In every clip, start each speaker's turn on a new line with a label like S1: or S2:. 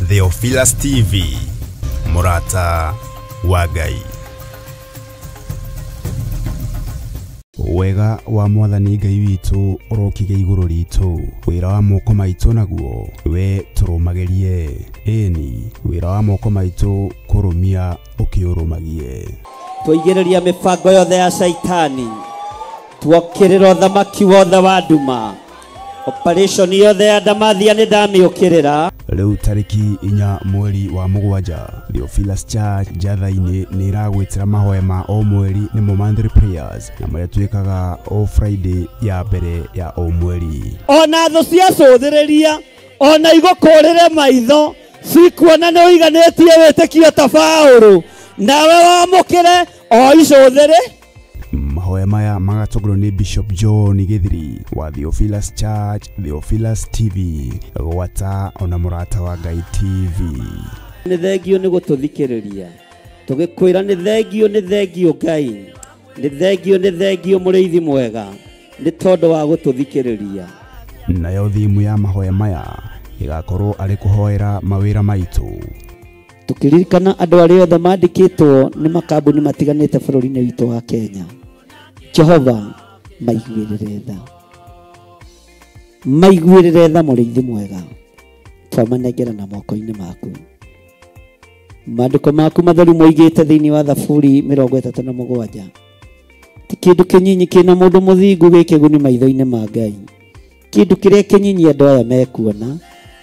S1: Theophilus TV, Murata wa Ngai. Wega wa Mwathani Ngai witu urokige iguru ritu, wira wa moko maitu naguo we turumagerie. Eni wira wa moko maitu kurumia ukiurumagie.
S2: Tuigereria mibango yothe ya shaitani, tuokirira thamaki wothe wa nduma. Operation yothe ya ndamathia ni ndamiukirira.
S1: Riu tariki 4 mweri wa mugwanja, Theophilus Church Jathaini ni iragwitira mahoya ma o mweri ni monthly prayers, na maria twikaga o Friday ya mbere ya o mweri.
S2: Ona tho cia cuthiriria, ona igukurire maitho, cikuona ni uiganitie witikio ta Paulo, nawe wamukire o icuthiri.
S1: Mahoya maya magatongorwo ni Bishop John Githiri wa Theophilus Church, Theophilus TV, gwata ona Murata wa Ngai TV.
S2: Ni thengio ni gututhikiriria, tugikwira ni thengio Ngai, ni thengio muriithi mwega, ni tondu wa gututhikiriria.
S1: Nayo thimu ya mahoya maya igakorwo ari kuhoera mawira maitu,
S2: tukiririkana andu aria othe mandikitwo ni makambuni matiganite bururi-ini witu wa Kenya. Jehova maiguirire tha muriithi mwega, twamanengera na moko-ini maku. Maandiko maku matheru moigite thiini wa Thaburi 37, ti kindu kinyinyi kina mundu muthingu gikiguni maitho-ini ma Ngai. Kindu kiria kinyinyi andu aya mekuona,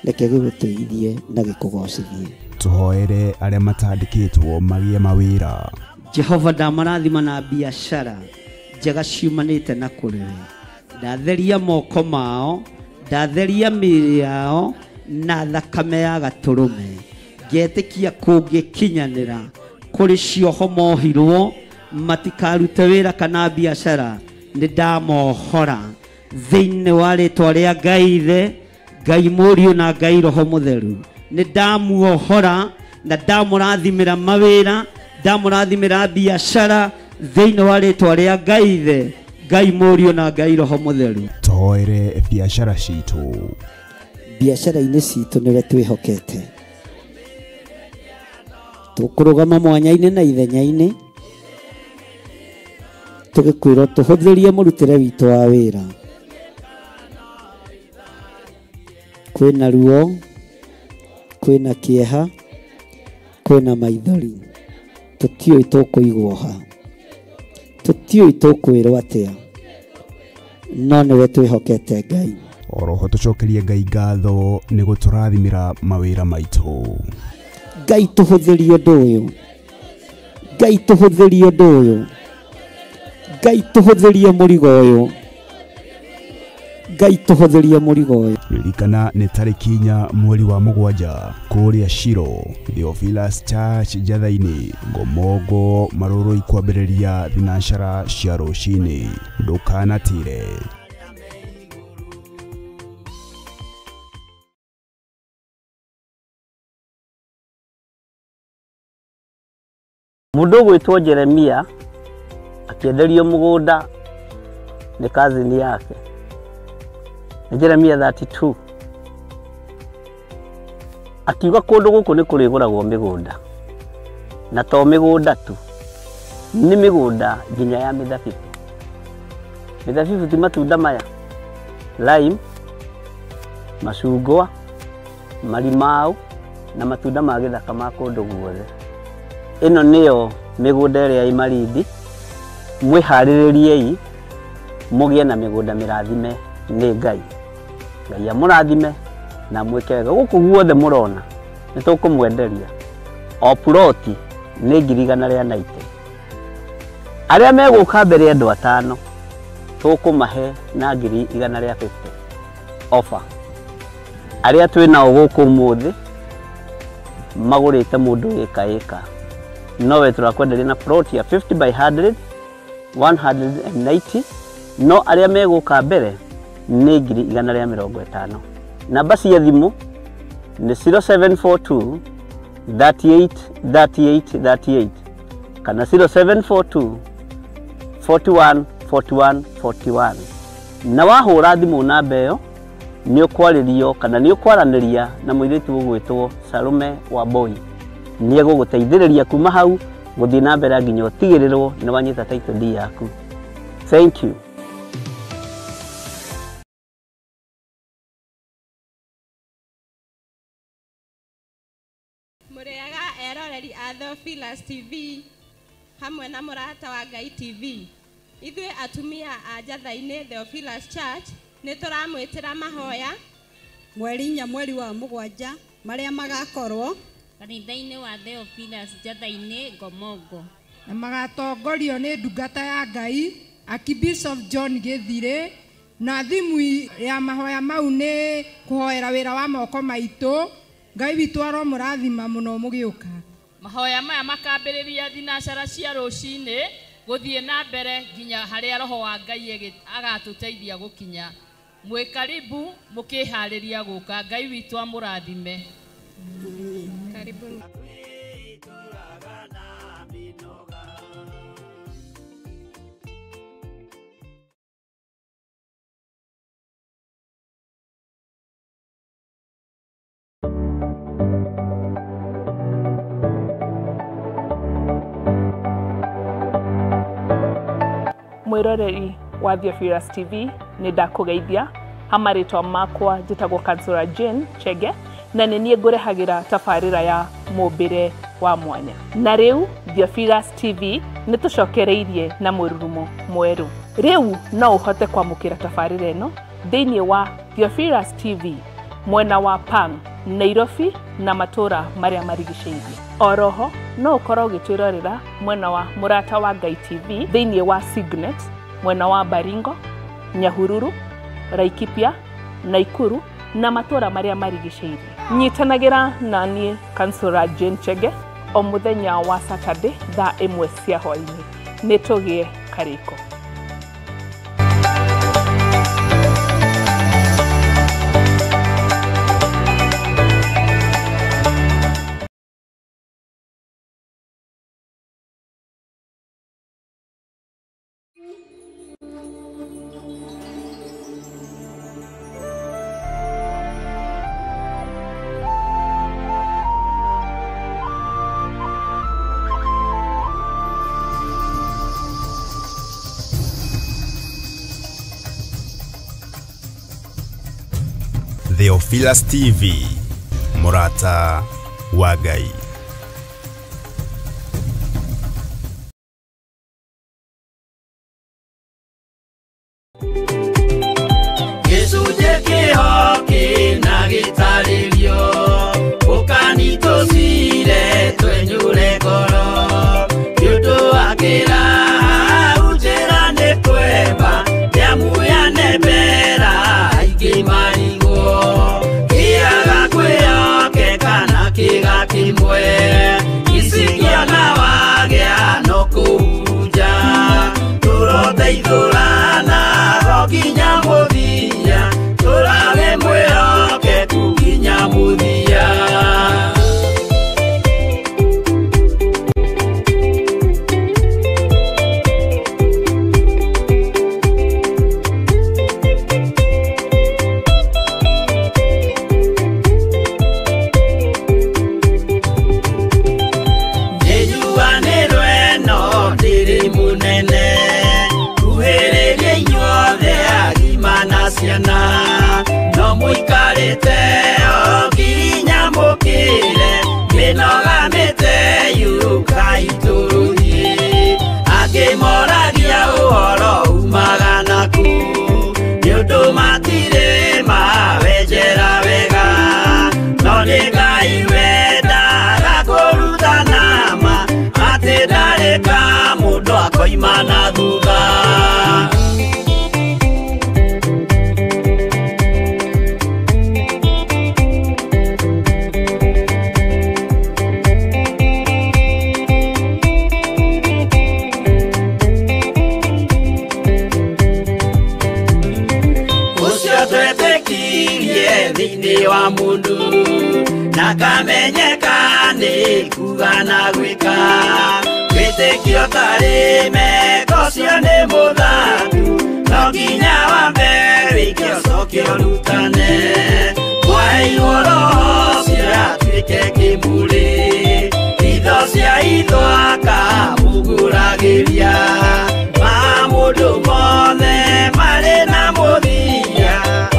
S2: reke giguteithie na gikugocithie.
S1: Tuhoere aria matandikitwo magie mawira.
S2: Jehova ndamarathima na biashara njega ciumanite na kuriwe. Ndatheria moko mao, ndatheria mĩĩrĩ yao na thakame ya gaturume. Ngetikia kungikinyanira kuri cioho mohirwo matikarute wira kana biashara, ni ndamohora thiini wa ritwa ria Ngai Ithe, Ngai Mũriũ na Ngai Roho Mũtheru. Ni ndamuohora na ndamurathimira mawira, ndamurathimira biashara thiini wa ritwa ria Ngai Ithe, Ngai Mũriũ na Ngai Roho Mũtheru.
S1: Tuhoere biashara citu.
S2: Biashara-ini citu niwe twihokete. Tukurugama mwanya-ini na ithenya-ini, tugikwirwo tuhuthirie murutire witu wa wira. Kwina ruo, kwina kieha, kwina maithori, tutioi tukuiguoha, tutioi tukwirwo atia, no niwe twihokete Ngai.
S1: Oroho tucokerie Ngai ngatho ni guturathimira mawira maitu.
S2: Ngai tuhuthirie undu uyu, Ngai tuhuthirie undu uyu, Ngai tuhuthirie murigo uyu, Ngai tuhuthirie murigo uyu.
S1: Ririkana ni tariki 4 mweri wa mugwanja, kuria Shiro, Theophilus Church Jathaini, ngomongo maruru ikwambiriria thinacara cia rucini. Ndukanatire.
S3: Mundu gwitwo Jeremia akienderio mugunda ni kazini yake. Ni Jeremia 32. Akiuga kundu guku ni kuriguragwo migunda, na to migunda tu, ni migunda nginya ya mithabibu. Mithabibu ti matunda maya, lime, macungwa, marimau na matunda ma githaka ma kundu guothe. Ino niyo migunda iria imarindi. Mwihaririei mugie na migunda mirathime ni Ngai. Ngai amurathime na mwike wega. Guku guothe murona ni tukumwenderia o ploti ni 190. Aria meguka mbere andu 5 tukumahe na 150 offer. Aria twina guku muthi magurite mundu eka nowe turakwenderia na plot ya 50 by 100 190. No aria meguka mbere ni 150. Namba cia thimu ni 0742 38 38 38 kana 0742 41 41 41. Na wahura thimu namba iyo nĩ ũkwarĩrio kana nĩ ũkwaranĩria na mũirĩtu ũgwĩtwo Salome Wambui. Nĩ egũgũteithĩrĩria kuma hau gũthiĩ na mbere nginya ũtigĩrĩrwo nĩ wanyita title deed yaku. Thank you.
S4: Mũrĩaga eroreri a Theophilus TV hamwe na Mũrata wa Ngai TV. Ithuĩ atumia a Njatha-inĩ Theophilus Church nĩ tũramwĩtĩra mahoya
S5: mweri 7 marĩa magakorwo
S6: kanitha-inĩ wa Theophilus Njatha-inĩ Ngomongo,
S7: na magatongorio nĩ ndungata ya Ngai Archbishop John Gĩthirĩ, na thimu ya mahoya mau nĩ kũhoera wĩra wa moko maitũ. Ngai witũ aromũrathima mũno mũgĩũka.
S8: Mahoya maya makambĩrĩria thinacara cia rũcinĩ gũthiĩ na mbere nginya harĩa roho wa Ngai agatũteithia gũkinya. Mwĩkaribu mũkĩharĩria gũka. Ngai witũ amũrathime.
S4: Karibuni.
S9: Mwiroreri wa Theophilus TV nĩ ndakũgeithia. Hamarĩtwa makwa njĩtagwo Councillor Jane Chege, na nĩ niĩ ngũrehagĩra tabarĩra ya mũmbĩre wa mwanya. Na rĩu Theophilus TV nĩ tũcokereirie na mũrurumo mwerũ. Rĩu no ũhote kwamũkĩra tabarĩra ĩno thĩinĩ wa Theophilus TV mwena wa Pang, Nairobi na matũra marĩa marigicĩirie. Oroho no ũkorwo ũgĩtwĩrorera mwena wa Mũrata wa Ngai TV thĩinĩ wa Signet, mwena wa Baringo, Nyahururu, Laikipia, Naikuru na matũra marĩa marigicĩirie. Nyitanagĩra na niĩ Councillor Jane Chege o mũthenya wa Saturday thaa 1 cia hwaĩ-inĩ. Nĩ tũgĩe karĩko.
S1: Theophilus TV, Mũrata wa Ngai.
S10: Gĩcunjĩ kĩhoki na gĩtarĩrio ũkanitũcire twenyũre ngoro nĩũndũ wa kĩraha njĩra nĩ kwemba yamuya nembera aingĩ marigwo kĩaga kwĩhokeka na kĩga kĩmwe gĩcikia na wagĩa no kũhurunja tũroteithũrana nginya mũthia tũrage mwĩhokeku nginya mũthia. No mũikarĩte o nginya mũkĩre mĩnogamĩte yukai tũrũthiĩ angĩmoragia ũhoro umaga naku nĩũndũ matirĩ mawenjera wega no nĩ Ngai wendaga kũrutana ma atĩ ndarĩka mũndũ akoima na thutha. Thĩinĩ wa mũndũ na kamenyeka nĩ kuga na gwĩka wĩtĩkio tarĩ meko cio nĩ mũthaku no nginya wambe wĩke ũcoke ũrutane mageria ma mundu mothe marĩ na mũthia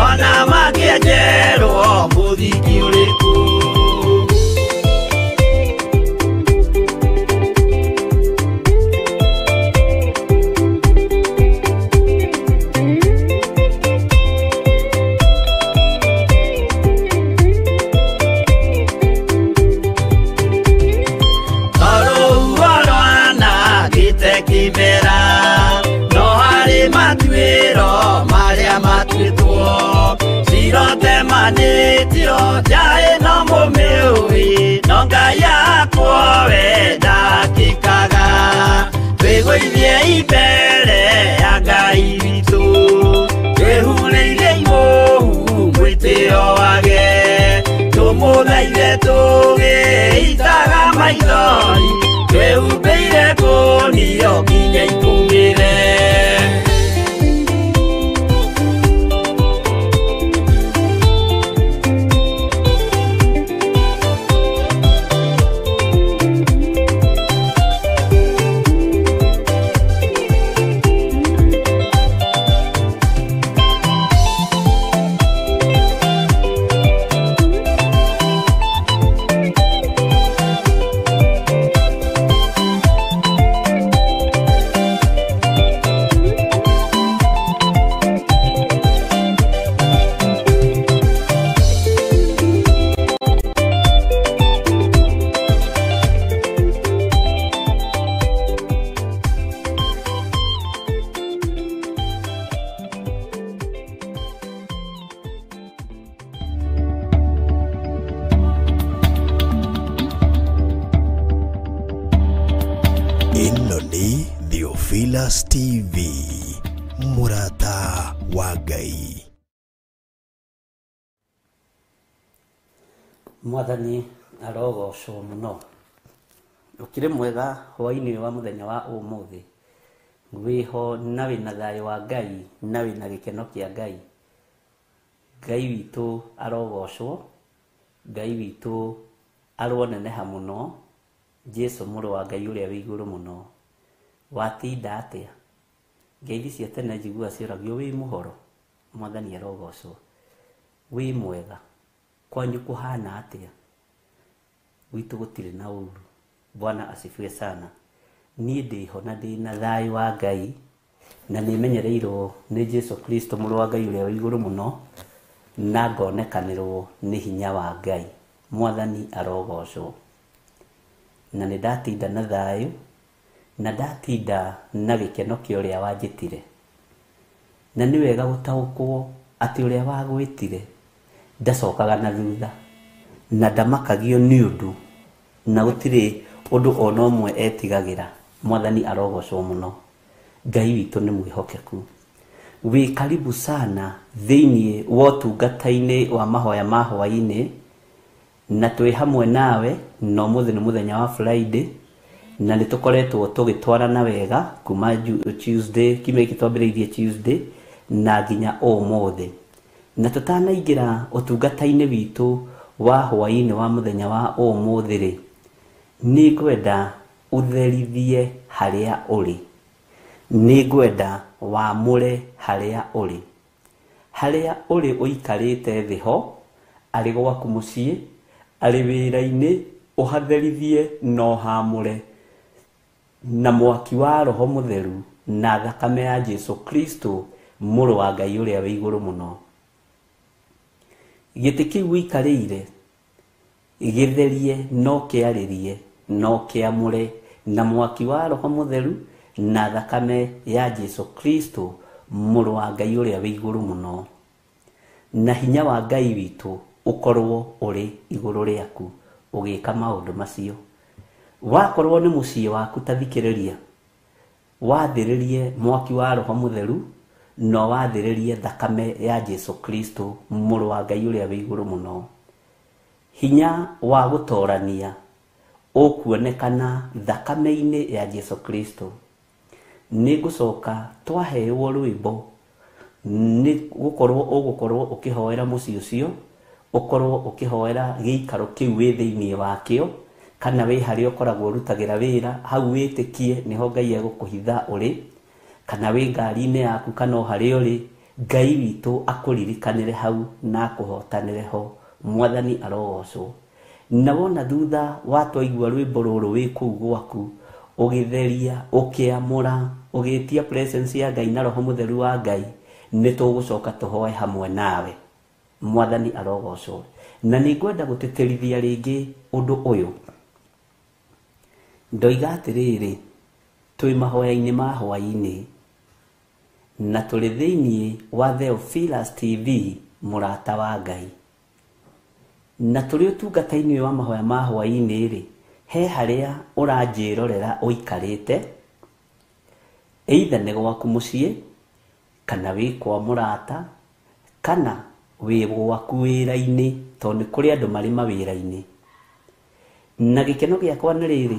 S10: ona mangĩenjerwo mũthingi ũrĩkũ. No harĩ matuĩro marĩa matuĩtwo cirotemanĩtio njaĩ no mũmĩũĩ no Ngai akwo we ndakĩkaga twĩgũithie imbere ya Ngai witũ twĩhurĩire ihohu mwĩtĩo wage tũmũthaithe tũgĩitaga maithori twĩhumbĩire ngũnio nginya ikumĩre.
S11: Ĩno nĩ Theophilus TV, mũrata wa Ngai.
S3: Mwathani arogocwo mũno. Ũkĩrĩ mwega hwaĩ-inĩ wa mũthenya wa ũmũthĩ. Wĩho na wĩna thayũ wa Ngai na wĩna gĩkeno kĩa Ngai. Ngai witũ arogocwo, Ngai witũ aroneneha mũno. Jesu mũrũ wa Ngai ũrĩa wĩ igũrũ mũno. Watinda atĩa? Ngeithi cia tene njigua cioragio wĩ mũhoro. Mwathani arogocwo. Wĩ mwega. Kwanyu kũhana atĩa? Gwitũ gũtirĩ na ũru. Bwana asifiwe sana. Niĩ ndĩho na ndĩna thayũ wa Ngai na nĩmenyereirwo nĩ Jesu Kristo mũrũ wa Ngai ũrĩa wĩ igũrũ mũno na ngonekanĩrwo nĩ hinya wa Ngai. Mwathani arogocwo. Na nĩ ndatinda na thayũ na ndatinda na gĩkeno kĩa ũrĩa wanjĩtire. Na nĩ wega gũtaũkwo atĩ ũrĩa wagwĩtire ndacokaga na thutha na ndamakagio nĩ ũndũ na gũtirĩ ũndũ ona ũmwe etigagĩra. Mwathani arogocwo mũno. Ngai witũ nĩ mwĩhokeku. Wĩ karibu sana thĩinĩ wa ũtungata-inĩ wa mahoya ma hwaĩ-inĩ na twĩ hamwe nawe no mũthĩ nĩ mũthenya wa Friday na nĩ tũkoretwo tũgĩtwarana wega kuma Tuesday kiumia gĩkĩ twambĩrĩirie Tuesday na nginya ũmũthĩ. Na tũtanaingĩra ũtungata-inĩ witũ wa hwaĩ-inĩ wa mũthenya wa ũmũthĩ rĩ, nĩ ngwenda ũtherithie harĩa ũrĩ. Nĩ ngwenda wamũre harĩa ũrĩ. Harĩa ũrĩ ũikarĩte thĩ ho, arĩ gwaku mũciĩ, arĩ wĩra-inĩ, ũhatherithie na ũhamũre na mwaki wa Roho Mũtheru na thakame ya Jesu Kristo mũrũ wa Ngai ũrĩa wĩ igũrũ mũno. Gĩtĩ kĩu ũikarĩire gĩtherie no kĩarĩrie no kĩamũre na mwaki wa Roho Mũtheru na thakame ya Jesu Kristo mũrũ wa Ngai ũrĩa wĩ igũrũ mũno. Na hinya wa Ngai witũ ũkorwo ũrĩ igũrũ rĩaku ũgĩka maũndũ macio. Wakorwo nĩ mũciĩ waku ta thikĩrĩria, wathĩrĩrie mwaki wa Roho Mũtheru no wathĩrĩrie thakame ya Jesu Kristo mũrũ wa Ngai ũrĩa wĩ igũrũ mũno. Hinya wa gũtorania ũkuonekana thakame-inĩ ya Jesu Kristo. Nĩ ngũcoka twaheo rwĩmbo nĩ gũkorwo ũkĩhoera mũciĩ ũcio, ũkorwo ũkĩhoera gĩikaro kĩu wĩ thĩinĩ wakĩo kana wĩ harĩa ũkoragwo ũrutagĩra wĩra hau wĩtĩkie nĩho Ngai egũkũhitha ũrĩ, kana wĩ ngari-inĩ yaku kana harĩa ũrĩ, Ngai witũ akũririkanĩre hau na akũhotanĩre ho. Mwathani arogocwo. Na wona thutha watwaigua rwĩmbo rũrũ wĩ kũu gwaku, ũgĩtheria, ũkĩamũra, ũgĩtia presence ya Ngai na Roho Mũtheru wa Ngai, nĩtũgũcoka tũhoe hamwe nawe. Mwathani arogocwo. Na nĩngwenda gũtĩtĩrithia rĩngĩ ũndũ ũyũ. Ndoiga atĩrĩrĩ, twĩ mahoya-inĩ ma hwaĩ-inĩ, na tũrĩ thĩinĩ wa Theophilus TV, mũrata wa Ngai. Na tũrĩ ũtungata-inĩ wa mahoya ma hwaĩ-inĩ rĩ, he harĩa ũranjĩrorera ũikarĩte, either nĩ gwaku mũciĩ, kana wĩ kwa mũrata, kana wĩ gwaku wĩra-inĩ, tondũ nĩ kũrĩ andũ marĩ mawĩra-inĩ. Na gĩkeno gĩakwa nĩ rĩrĩ,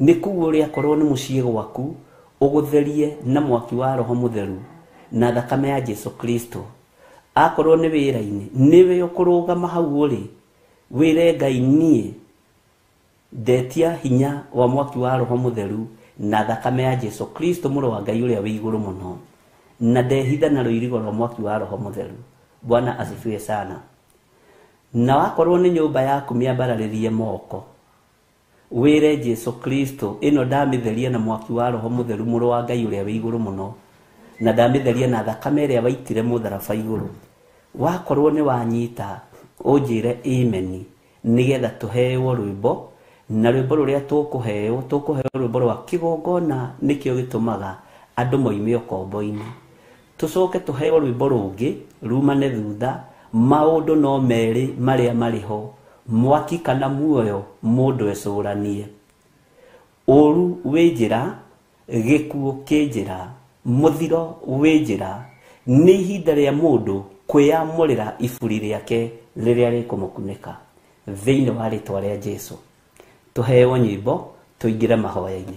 S3: nĩ kuga ũrĩa akorwo nĩ mũciĩ gwaku, ũgũtherie na mwaki wa Roho Mũtheru na thakame ya Jesu Kristo. Akorwo nĩ wĩra-inĩ, nĩwe ũkũrũgama hau ũrĩ, wĩre Ngai niĩ ndetia hinya wa mwaki wa Roho Mũtheru na thakame ya Jesu Kristo mũrũ wa Ngai ũrĩa wĩ igũrũ mũno, na ndehitha na rũirigo rwa mwaki wa Roho Mũtheru. Bwana asifiwe sana. Na wakorwo nĩ nyũmba yaku mĩambararĩrie moko, wĩre Jesu Kristo, ĩno ndamĩtheria na mwaki wa Roho Mũtheru mũrũ wa Ngai ũrĩa wĩ igũrũ mũno, na ndamĩtheria na thakame ĩrĩa waitire mũtharaba igũrũ. Wakorwo nĩ wanyita, ũnjĩre ameni, nĩgetha tũheo rwĩmbo, na rwĩmbo rũrĩa tũkũheo rwĩmbo rwa kĩgongona, nĩkĩo gĩtũmaga andũ moime ũkombo-inĩ. Tũcoke tũheo rwĩmbo rũngĩ rumane thutha, maũndũ no merĩ marĩa marĩho, mwaki kana muoyo mũndũ ecũranie. Ũru wĩ njĩra, gĩkuũ kĩ njĩra, mũthiro wĩ njĩra, nĩ ihinda rĩa mũndũ kwĩyamũrĩra iburi rĩake rĩrĩa rĩkũmũkunĩka. Thĩinĩ wa rĩtwa rĩa Jesu tũheo nyĩmbo, tũingĩre mahoya-inĩ.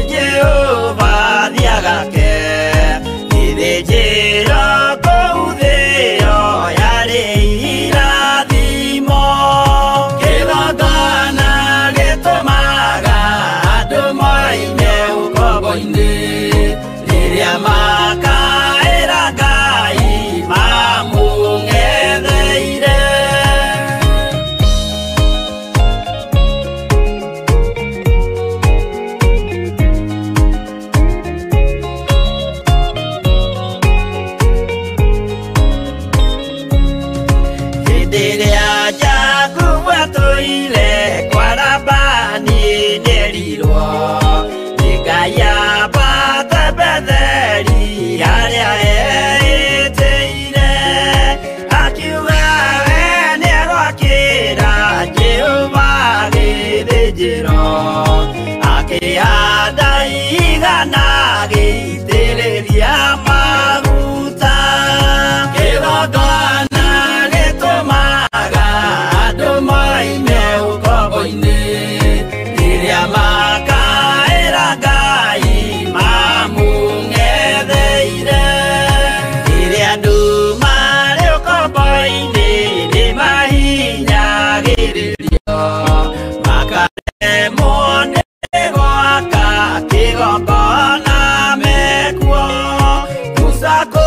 S10: Jehovah, the Agake,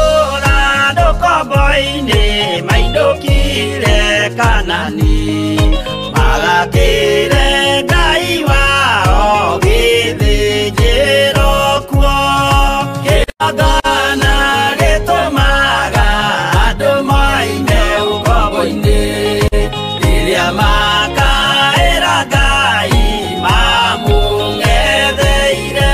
S10: tora ndokombo-ini maindukire Kanani magakire Ngai wao githĩnjĩro kuo kĩgongona gĩtũmaga andũ moime ũkombo-inĩ rĩrĩa makaĩra Ngai mamũng'etheire.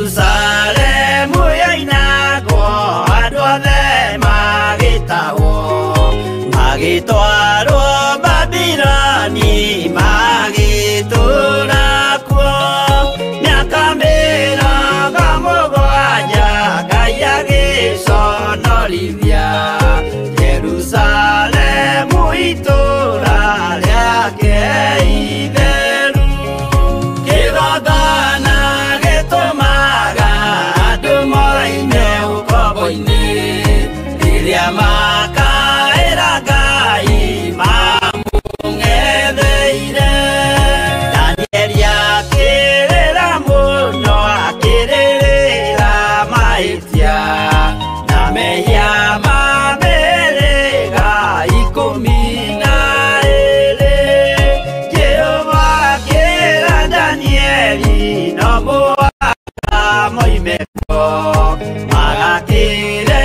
S10: Jerusalemu yainagwo andũ othe magĩtahwo magĩtwarwo Babironi magĩtũũra kuo mĩaka mĩrongo mũgwanja Ngai agĩconorithia Jerusalemu itũũra rĩake itheru kĩgongona gĩtũmaga andũ moime ũkombo-inĩ rĩrĩa makaĩra Ngai mamũng'etheire. Danieli akĩrĩra mũno akĩrĩrĩra mahĩtia na mehia ma mĩhĩrĩga 12. Jehova akĩra Danieli no mũhaka moime kuo magakĩre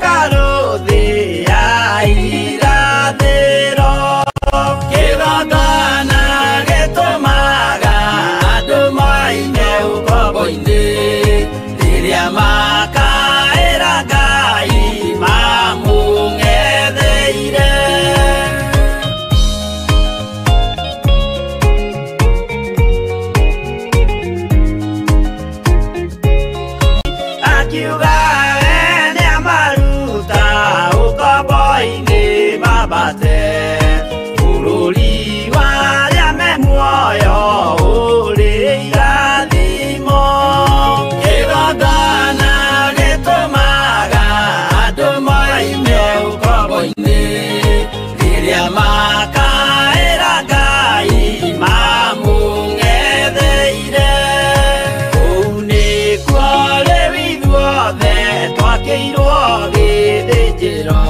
S10: karũthĩ ya irathĩro kĩgongona gĩtũmaga andũ moime ũkombo-inĩ rĩrĩa makaĩra Ngai mamũng'etheire. Akiuga we nĩamaruta ũkombo-inĩ mambate bũrũri warĩa me muoyo ũrĩ irathimo kĩgongona gĩtũmaga andũ moime ũkombo-inĩ rĩrĩa makaĩra Ngai mamũng'etheire. Kũu nĩkuo rĩu ithuothe twakĩirwo gĩthĩnjĩro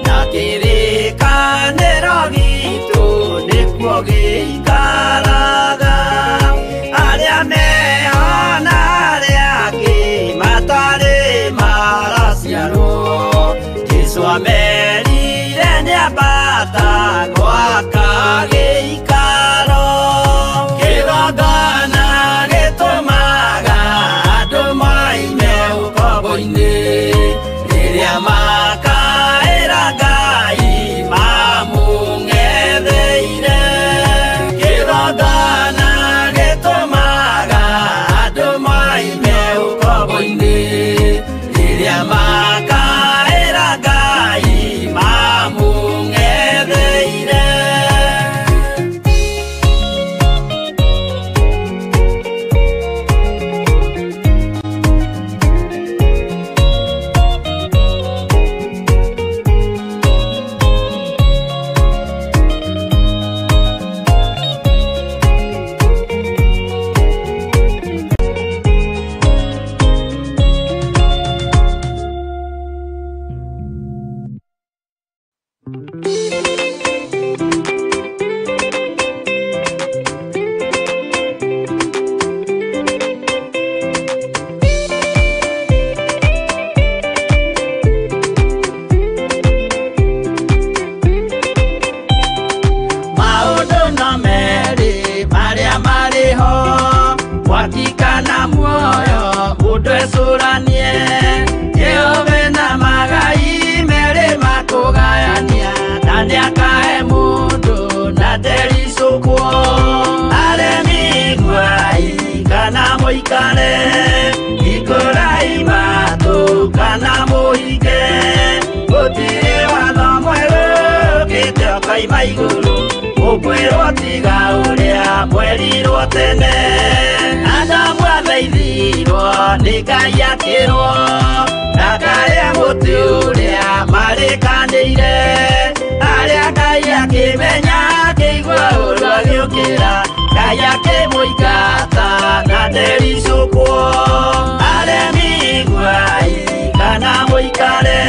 S10: na kĩrĩkanĩro gitũ nĩkuo gĩikaraga arĩa meho na arĩa angĩ matarĩ maraciarwo Jesũ amerire nĩambata gwaka gĩikaro kĩgongona gĩtũmaga andũ moime ũkombo-inĩ rĩrĩa makaĩra Ngai mamũng'etheire kĩgongona gĩtũmaga andũ moime ũkombo-inĩ rĩrĩa makaĩra Ngai mamũng'etheire. Moikane, ikorai mato kana moike, otire watho mweru, kite okai maiguru, gukwirwo tiga uria mwerirwo tene Adamu athaithirwo nĩ Ngai akĩrwo ndakarĩa mũtĩ ũrĩa marĩkanĩire arĩa Ngai akĩmenya akĩigua ũndũ agĩũkĩra Ngai akĩmũingata na ndericũkwo aremi iguai kana mũikare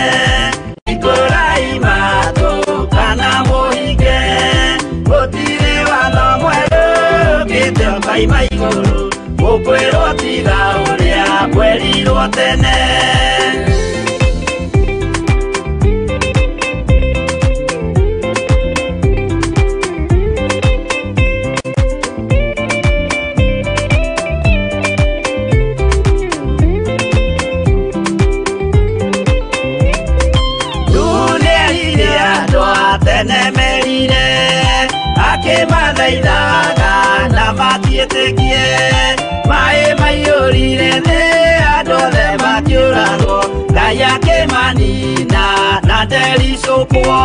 S10: ikũrai matũ kana mũhinge gũtirĩ watho mwerũ ũkĩte ũkaima igũrũ gũkwĩrwo tiga ũrĩa mwerirwo tene nemerire akĩmathaithaga na matiĩtĩkie maĩ maiyũrire thĩ andũ othe makĩũragwo Ngai akĩmanina na ndericũkwo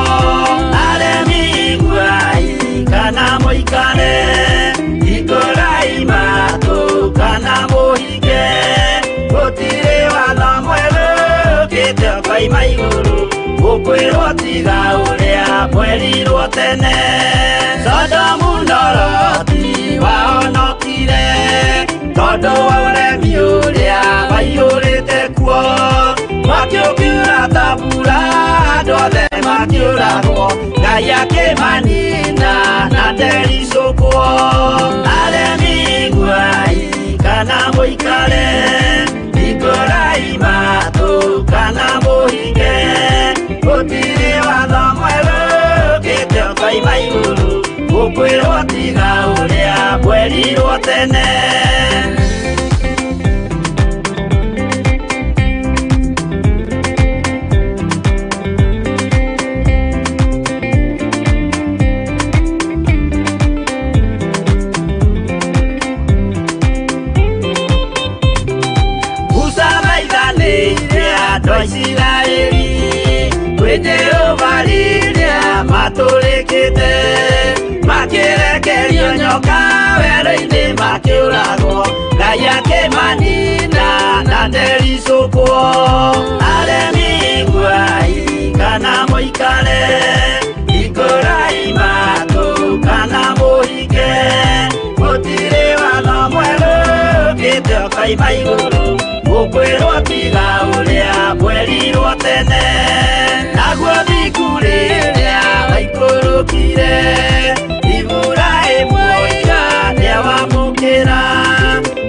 S10: aremi iguai kana mũikare ikũrai matũ kana mũhinge gũtirĩ watho mwerũ ũkĩte ũkaima igũrũ gũkwĩrwo tiga ũrĩa mwerirwo tene Sodomu na Loti wahonokire tondũ wa ũremi ũrĩa waiyũrĩte kuo mwaki ũkiura ta mbura andũ othe makĩũragwo Ngai akĩmanina na ndericũkwo aremi iguai kana mũikare ikũrai matũ kana mũhinge gũtirĩ watho mwerũ ũkĩte ũkaima igũrũ gũkwĩrwo tiga ũrĩa mwerirwo tene Musa maithanĩire andũ a Isiraeli kwĩ Jehova rĩrĩa matũrĩkĩte makĩrekerio nyoka werũ-inĩ makĩũragwo Ngai akĩmanina na ndericũkwo aremi iguai kana mũikare ikũrai matũ kana mũhinge gũtirĩ watho mwerũ ũkĩte ũkaima igũrũ gũkwĩrwo tiga ũrĩa mwerirwo tene naguo thingu rĩrĩa waikũrũkire Iburahĩmu oiga nĩawamũkĩra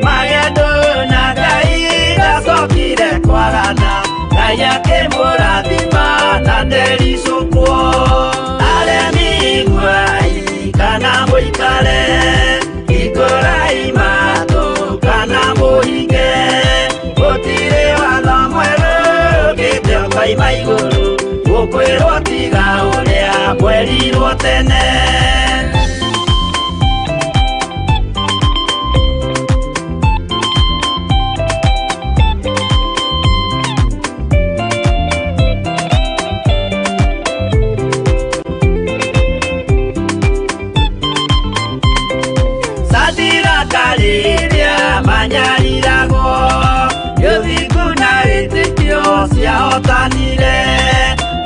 S10: magendo na Ngai ndacokire kwarana Ngai akĩmũrathima na ndericũkwo aremi iguai kana mũikare ikũrai matũ kana mũhinge gũtirĩ watho mwerũ ũkĩte ũkaima igũrũ gũkwĩrwo tiga ũrĩa mwerirwo tene Sadiraka rĩrĩa manyariragwo gĩthingu na wĩtĩkio ciahotanire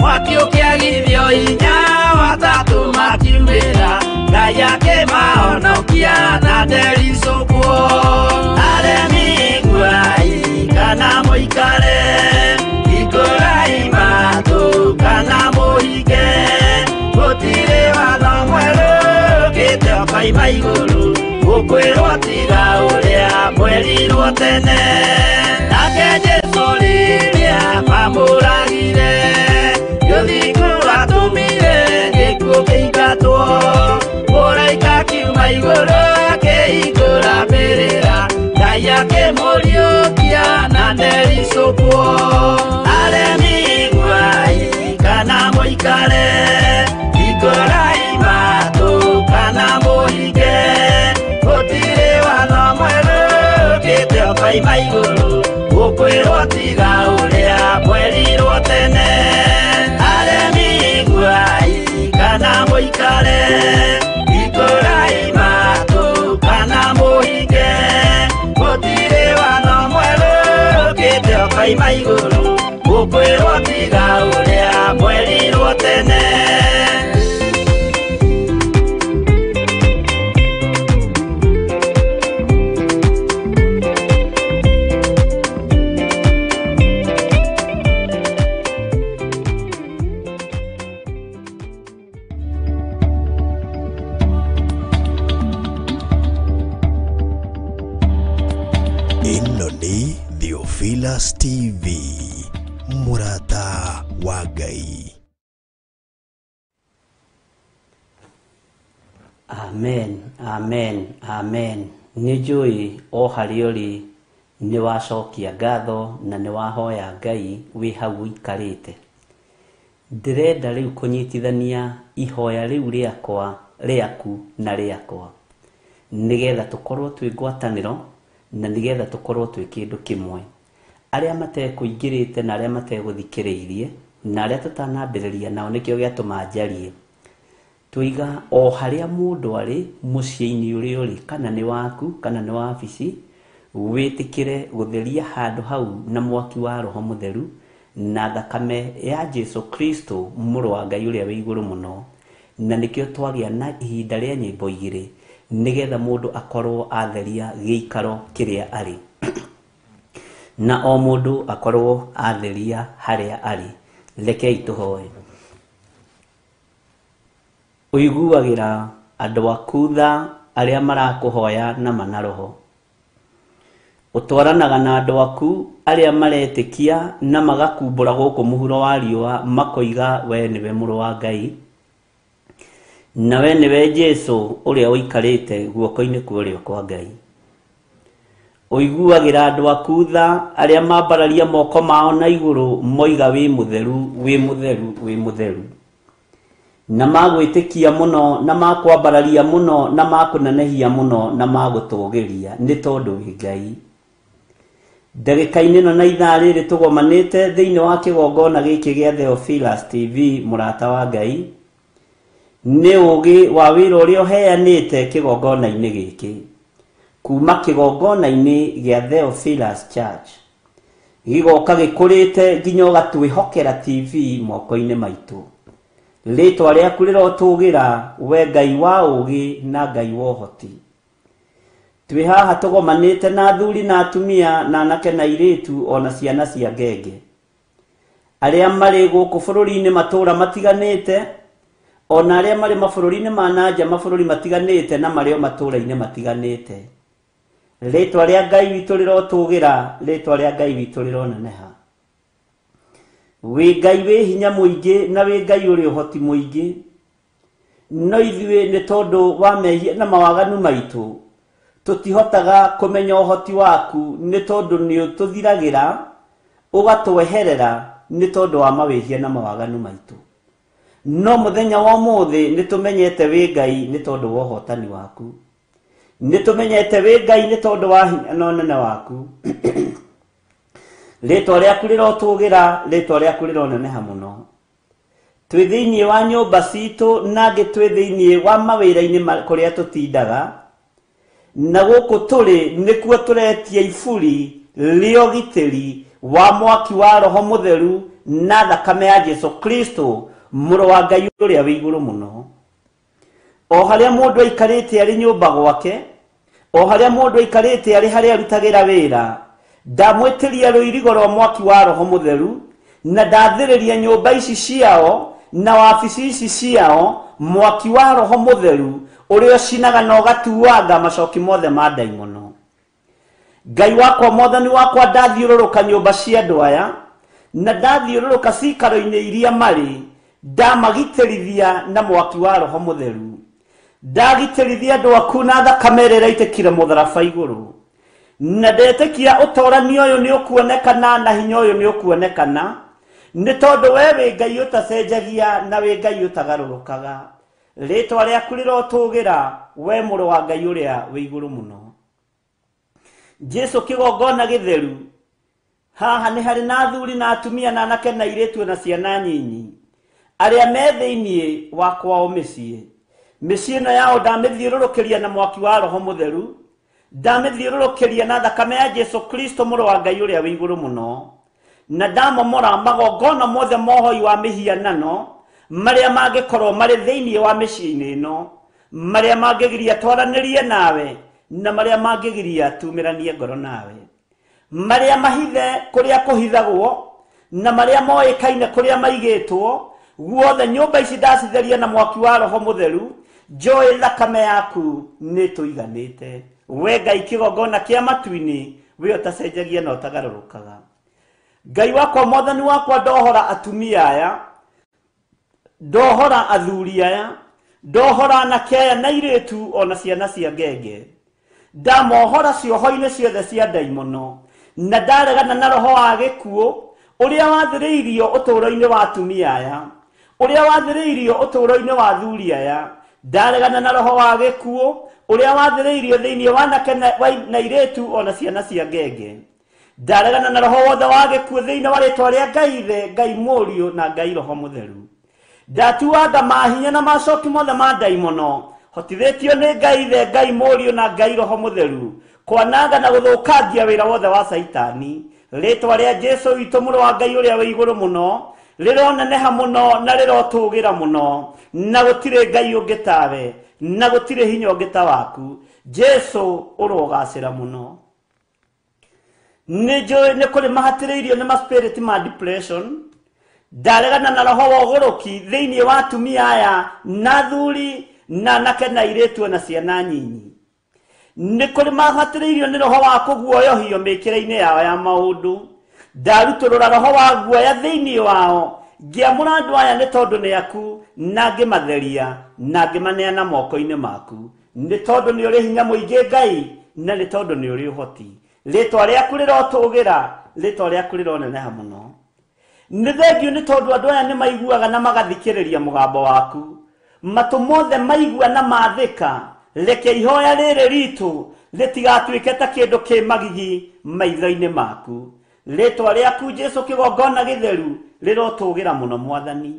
S10: mwaki ũkĩagithio hinya watatũ makiumĩra Ngai akĩmahonokia na ndericũkwo aremi iguai kana mũikare ikũrai matũ kana mũhinge gũtirĩ watho mwerũ ũkĩte ũkaima igũrũ gũkwĩrwo tiga ũrĩa mwerirwo tene nake Jesũ rĩrĩa mamũragire gĩthingu atũmire gĩkuũ kĩingatwo mũraika akiuma igũrũ akĩhingũra mbĩrĩra Ngai akĩmũriũkia na ndericũkwo aremi iguai kana mũikare ikũrai matũ kana mũhinge gũtirĩ watho mwerũ ũkĩte ũkaima igũrũ gũkwĩrwo tiga ũrĩa mwerirwo tene aremi iguai kana mũikare
S11: Theophilus TV, Murata wa Ngai.
S3: Amen, amen, amen. Nijui o hariori ni wacokia ngatho na ni wahoya Ngai wi hau ikarite. Ndirenda riu kunyitithania ihoya riu riaku na riakwa, nigetha tukorwo twi ngwataniro na nigetha tukorwo twi kindu kimwe. Aria matekuingirite na aria mateguthikireirie na aria tutanambiriria nao nikio giatuma njarie. Tuiga o haria mundu ari muciini uri kana ni waku kana ni wabici, witikire gutheria handu hau na mwaki wa Roho Mutheru na thakame ya Jesu Kristo muru wa Ngai uria wi iguru muno. Na nikio twagia na ihinda ria nyimbo igiri nigetha mundu akorwo atheria giikaro kiria ari na o mundu akorwo atheria haria ari. Rekei tuhoe. Uiguagira andu aku tha aria marakuhoya na manaroho. Utwaranaga na andu aku aria maretikia na magakumbura guku muhuro wa riua makoiga we niwe muru wa Ngai, na we niwe Jesu uria uikarite guoko-ini kurio kwa Ngai. Uiguagira andu aku tha aria mambararia moko mao na iguru moiga wi mutheru, wi mutheru, wi mutheru, na magwitikia muno na makwambararia muno na makunanehia muno na magutugiria ni tondu wi Ngai. Ndagika-ini no na ithaa riri tugomanite thiini wa kigongona giki gia Theophilus TV Murata wa Ngai, ni ugi wa wira uria uheanite kigongona-ini giki kuma kigongona-ini gia Theophilus Church gigoka gikurite nginya ugatwihokera TV moko-ini maitu. Ritwa riaku rirotugira we Ngai wa ugi na Ngai wa uhoti. Twi haha tugomanite na athuri na atumia na anake na iritu ona ciana cia ngenge aria mari guku bururi-ini matura matiganite ona aria mari mabururi-ini ma nanja mabururi matiganite na mario matura-ini matiganite. Ritwa ria Ngai witu rirotugira, ritwa ria Ngai witu rironeneha. Wi Ngai wi hinya muingi na wi Ngai uri uhoti muingi, no ithuĩ ni tondu wa mehia na mawaganu maitu tutihotaga kumenya uhoti waku ni tondu ni ututhiragira ugatweherera ni tondu wa mawehia na mawaganu maitu. No muthenya wa umuthi ni tumenyete wi Ngai ni tondu wa uhotani waku, ni tumenyete wi Ngai ni tondu wa hinya na unene waku. Ritwa riaku rirotugira, ritwa riaku rironeneha muno. Twi thiini wa nyumba citu na ngi twi thiini wa mawira-ini kuria tutindaga, na guku turi nikuo turetia iburi rio gitiri wa mwaki wa Roho Mutheru na thakame ya Jesu Kristo muru wa Ngai uria wi iguru muno. O haria mundu aikarite ari nyumba gwake, o haria mundu aikarite ari haria arutagira wira, ndamwitiria ruirigo rwa mwaki wa Roho Mutheru na ndathiriria nyumba ici ciao na wabici ici ciao mwaki wa Roho Mutheru uria ucinaga na ugatuanga macoki mothe ma daimono. Ngai wakwa mwathani wakwa ndathiururuka nyumba cia andu aya na ndathiururuka cikaro-ini iria mari, ndamagitĩrithia na mwaki wa Roho Mutheru. Ndagitĩrithia andu aku na thakame ĩrĩa ĩraitikire mutharaba iguru, na ndetekia utorani uyu ni ukuonekana na hinya uyu ni ukuonekana ni tondu we wi Ngai utacenjagia na wi Ngai utagarurukaga. Ritwa riaku rirotugira we muru wa Ngai uria wi iguru muno. Jesu kigongona githeru haha ni hari na athuri na atumia na anake na iritu na ciana nyinyi aria me thiini wa kwao micii. Micii ino yao ndamithiururukiria na mwaki wa Roho Mutheru, ndamithiururukiria na thakame ya Jesu Kristo muru wa Ngai uria wi iguru muno, na ndamomora magongona mothe mohoi wa mihianano maria mangikorwo mari thiini wa micii-ini ino, maria mangigiria twaranirie nawe na maria mangigiria tumiranie ngoro nawe, maria mahithe kuria kuhithagwo na maria moikaine kuria maigitwo, guothe nyumba ici ndacitheria na mwaki wa Roho Mutheru. Njoi thakame yaku ni tuiganite. We Ngai kigongona kia matu-ini we utacenjagia na utagarurukaga.
S12: Ngai wakwa mwathani wakwa ndohora atumia aya, ndohora athuri aya, ndohora anake aya na iretu ona ciana cia ngenge, ndamohora cioho-inĩ ciothe cia ndaimono, na ndaregana na roho wa gĩkuũ ũrĩa wathĩrĩirio ũtũũro-inĩ wa atumia aya, ũrĩa wathĩrĩirio ũtũũro-inĩ wa athuri aya, ndaregana na roho wa gĩkuũ ũrĩa wathĩrĩirio thĩinĩ wa anake na iretu ona ciana cia ngenge, ndaregana na roho wothe wa gĩkuũ thĩinĩ wa rĩĩtwa rĩa Ngai Ithe, Ngai Mũriũ na Ngai Roho Mũtheru. Ndatuanga mahinya na macoki mothe ma ndaimono hotithĩtio nĩ Ngai Ithe, Ngai Mũriũ na Ngai Roho Mũtheru kwananga na gũthũkangia wĩra wothe wa Saitani. Rĩĩtwa rĩa Jesũ witũ mũrũ wa Ngai ũrĩa wĩ igũrũ mũno rĩroneneha mũno na rĩrotũgĩra mũno, na gũtirĩ Ngai ũngĩ tawe, na gũtirĩ hinya ũngĩ ta waku. Jesũ ũrogacĩra mũno. Nĩ kũrĩ mahatĩrĩirio nĩ ma-spirit ma depression. Ndaregana na roho wa ũgũrũki thĩinĩ wa atumia aya na athuri na anake na airĩtu na ciana nyinyi. Nĩ kũrĩ mahatĩrĩirio nĩ roho wa kũguoyohio mĩkĩre-inĩ yao ya maũndũ. Ndarutũrũra roho wa guoya thĩinĩ wao, ngĩamũra andũ aya nĩ tondũ nĩ aku, na ngĩmatheria na ngĩmaneana moko-inĩ maku, nĩ tondũ nĩ ũrĩ hinya mũingĩ Ngai, na nĩ tondũ nĩ ũrĩ ũhoti. Rĩĩtwa rĩaku rĩrotũgĩra, rĩĩtwa rĩaku rĩroneneha mũno. Nĩ thengiũ nĩ tondũ andũ aya nĩ maiguaga na magathikĩrĩria mũgambo waku, matũ mothe maigua na mathĩka. Reke ihoya rĩrĩ ritũ rĩtigatuĩke ta kĩndũ kĩ magigi maitho-inĩ maku. Rĩĩtwa rĩaku Jesũ kĩgongona gĩtheru rĩrotũgĩra mũno Mwathani.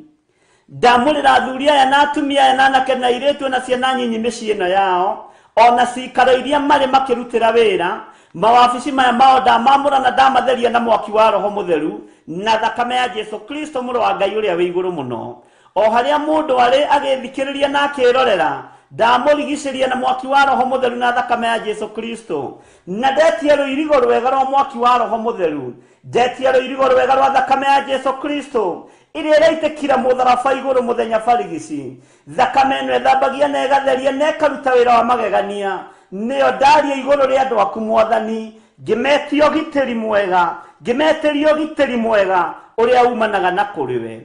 S12: Ndamũrĩra athuri aya na atumia aya na anake na airĩtu na ciana nyinyi mĩciĩ ĩno yao, ona cikaro iria marĩ makĩrutĩra wĩra, mawabici maya mao ndamamũra na ndamatheria na mwaki wa Roho Mũtheru na thakame ya Jesũ Kristo mũrũ wa Ngai ũrĩa wĩ igũrũ mũno. O harĩa mũndũ arĩ agĩthikĩrĩria na akĩrorera, ndamũrigicĩria na mwaki wa Roho Mũtheru na thakame ya Jesũ Kristo, na ndetie rũirigo rwega rwa mwaki wa Roho Mũtheru, ndetie rũirigo rwega rwa thakame ya Jesũ Kristo ĩrĩa ĩraitĩkira mũtharaba igũrũ mũthenya barigici. Thakame ĩno ĩthambagia na ĩgatheria na ĩkaruta wĩra wa magegania. Nĩyo ndaria igũrũ rĩa andũ aku Mwathani, ngĩmetia ũgitĩri mwega, ngĩmetĩria ũgitĩri mwega ũrĩa umanaga na kũrĩ we.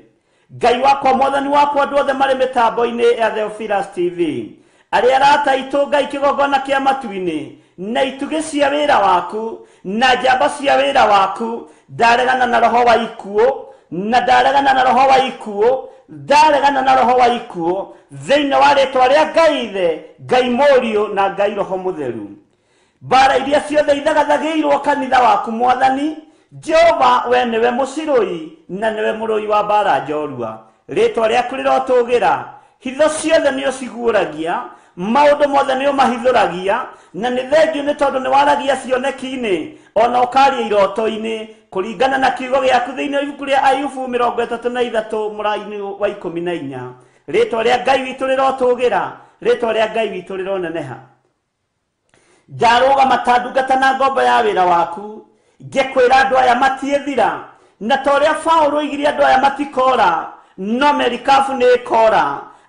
S12: Ngai wakwa Mwathani wakwa, andũ othe marĩ mĩtambo-inĩ ya Theophilus TV, arĩa arata aitũ Ngai kĩgongona kĩa matu-inĩ, na itugĩ cia wĩra waku na njamba cia wĩra waku, ndaregana na roho wa ikuũ, na ndaregana na roho wa ikuũ, ndaregana na roho wa ikuũ thĩinĩ wa rĩĩtwa rĩa Ngai Ithe, Ngai Mũriũ na Ngai Roho Mũtheru. Mbara iria ciothe ithagathagĩirwo kanitha waku Mwathani, Jehova we nĩwe mũcirũi na nĩwe mũrũi wa mbara njorua. Rĩĩtwa rĩaku rĩrotũgĩra, hitho ciothe nĩ ũciguũragia, maũndũ mothe nĩ ũmahithũragia, na nĩ thengiũ nĩ tondũ nĩ waragia cioneki-inĩ ona ũkaria iroto-inĩ, kũringana na kiugo gĩaku thĩinĩ wa ibuku rĩa Ayubu 33 mũraini wa 14. Rĩĩtwa rĩa Ngai witũ rĩrotũgĩra, rĩĩtwa rĩa Ngai witũ rĩroneneha. Ndarũgama ta ndungata na ngombo ya wĩra waku, ngĩkwĩra andũ aya matiĩthira, na ta ũrĩa Paũlũ oigire andũ aya matikora, no merikabu nĩ ĩkora.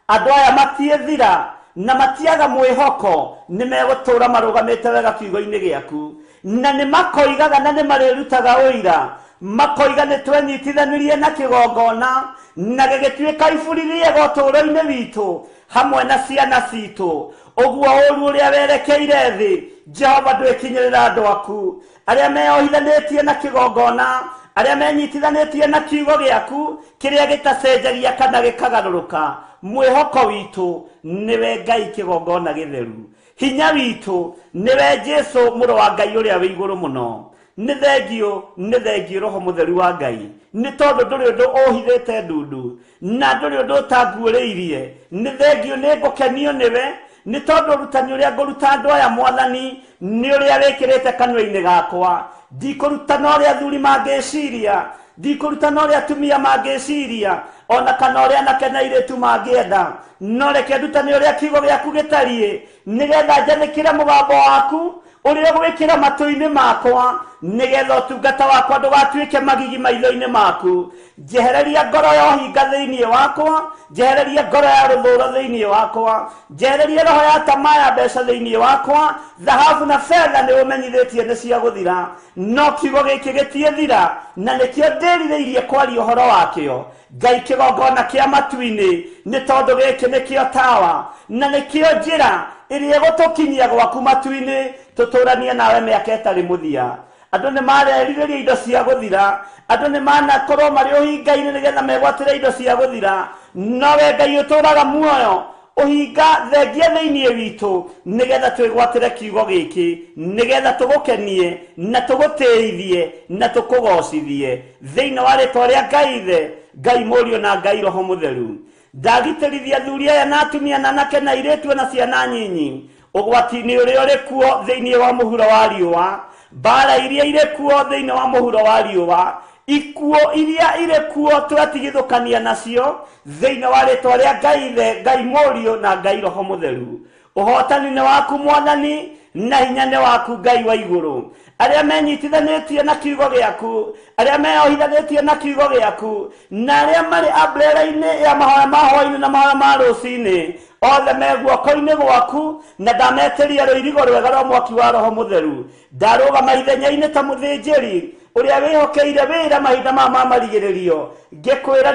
S12: Andũ aya matiĩthira na matiaga mwĩhoko, nĩ megũtũũra marũgamĩte wega kiugo-inĩ gĩaku, na nĩ makoigaga na nĩ marĩrutaga ũira, makoiga nĩ twenyitithanirie na kĩgongona na gĩgĩtuĩka iburi rĩega ũtũũro-inĩ witũ hamwe na ciana citũ. Ũguo ũũru ũrĩa werekeire thĩ, Jehova ndwĩkinyĩrĩra andũ aku arĩa meyohithanĩtie na kĩgongona, arĩa menyitithanĩtie na kiugo gĩaku kĩrĩa gĩtacenjagia kana gĩkagarũrũka. Mwĩhoko witũ nĩwe Ngai kĩgongona gĩtheru, hinya witũ nĩwe Jesũ mũrũ wa Ngai ũrĩa wĩ igũrũ mũno. Nĩ thengiũ Roho Mũtheru wa Ngai, nĩ tondũ ndũrĩ ũndũ ũhithĩte ndundu na ndũrĩ ũndũ ũtanguũrĩirie. Nĩ thengiũ nĩ ngũkenio nĩwe, nĩ tondũ ũrutani ũrĩa ngũruta andũ aya Mwathani nĩ ũrĩa wĩkĩrĩte kanua-inĩ gakwa. Ndikũruta na ũrĩa athuri mangĩciria, ndikũruta na ũrĩa atumia mangĩciria, ona kana ũrĩa anake na airĩtu mangĩenda, no reke ndutane ũrĩa kiugo gĩaku gĩtariĩ, nĩgetha njathĩkĩre mũgambo waku uria gwikira matu-ini makwa nigetha utungata wakwa ndugatuike magigi maitho-ini maku jehereria ngoro ya hinga thiini wakwa jehereria ngoro ya ruthuro thiini wakwa jehereria roho ya tamaya mbeca thiini wakwa dhahabu na fedha ni umenyithitie ni cia guthira no kiugo giki gitiethira na nikio ndiritheirie kwaria uhoro wakio Ngai kigongona kia matu-ini ni tondu giki nikio tawa na nikio njira iria gutukinyia gwaku matu-ini tuturanie nawe miaka itari muthia andu ni marerireria indo cia guthira andu ni manakorwo mari uhinga-ini nigetha megwatire indo cia guthira nowe Ngai uturaga muoyo uhinga thengia thiini witu nigetha twigwatire kiugo giki nigetha tugukenie na tugutithie na tukugocithie thiini wa ritwa ria Ngai the Ngai Murio na Ngai Roho Mutheru ndagitirithia thuri aya na atumia na anake na iretu na ciana nyinyi ugwati-ini uria uri kuo thiini wa muhuro wa riua bara iria iri kuo thiini wa muhuro wa riua ikuo iria iri kuo twatigithukania nacio thiini wa ritwa ria Ngai the Ngai Murio na Ngai Roho Mutheru uhotani ni waku Mwathani na hinya ni waku Ngai wa iguru aria menyitithanitie na kiugo giaku aria meohithanitie na kiugo giaku na aria mari umbrella-ini ya mahoya ma hwaini na mahoya ma rucini othe me guoko-ini gwaku na ndameteria ruirigo rwega rwa mwaki wa Roho Mutheru ndarugama ithenya-ini ta muthinjiri uria wihokeire wira mahinda ma marigiririo ngikwira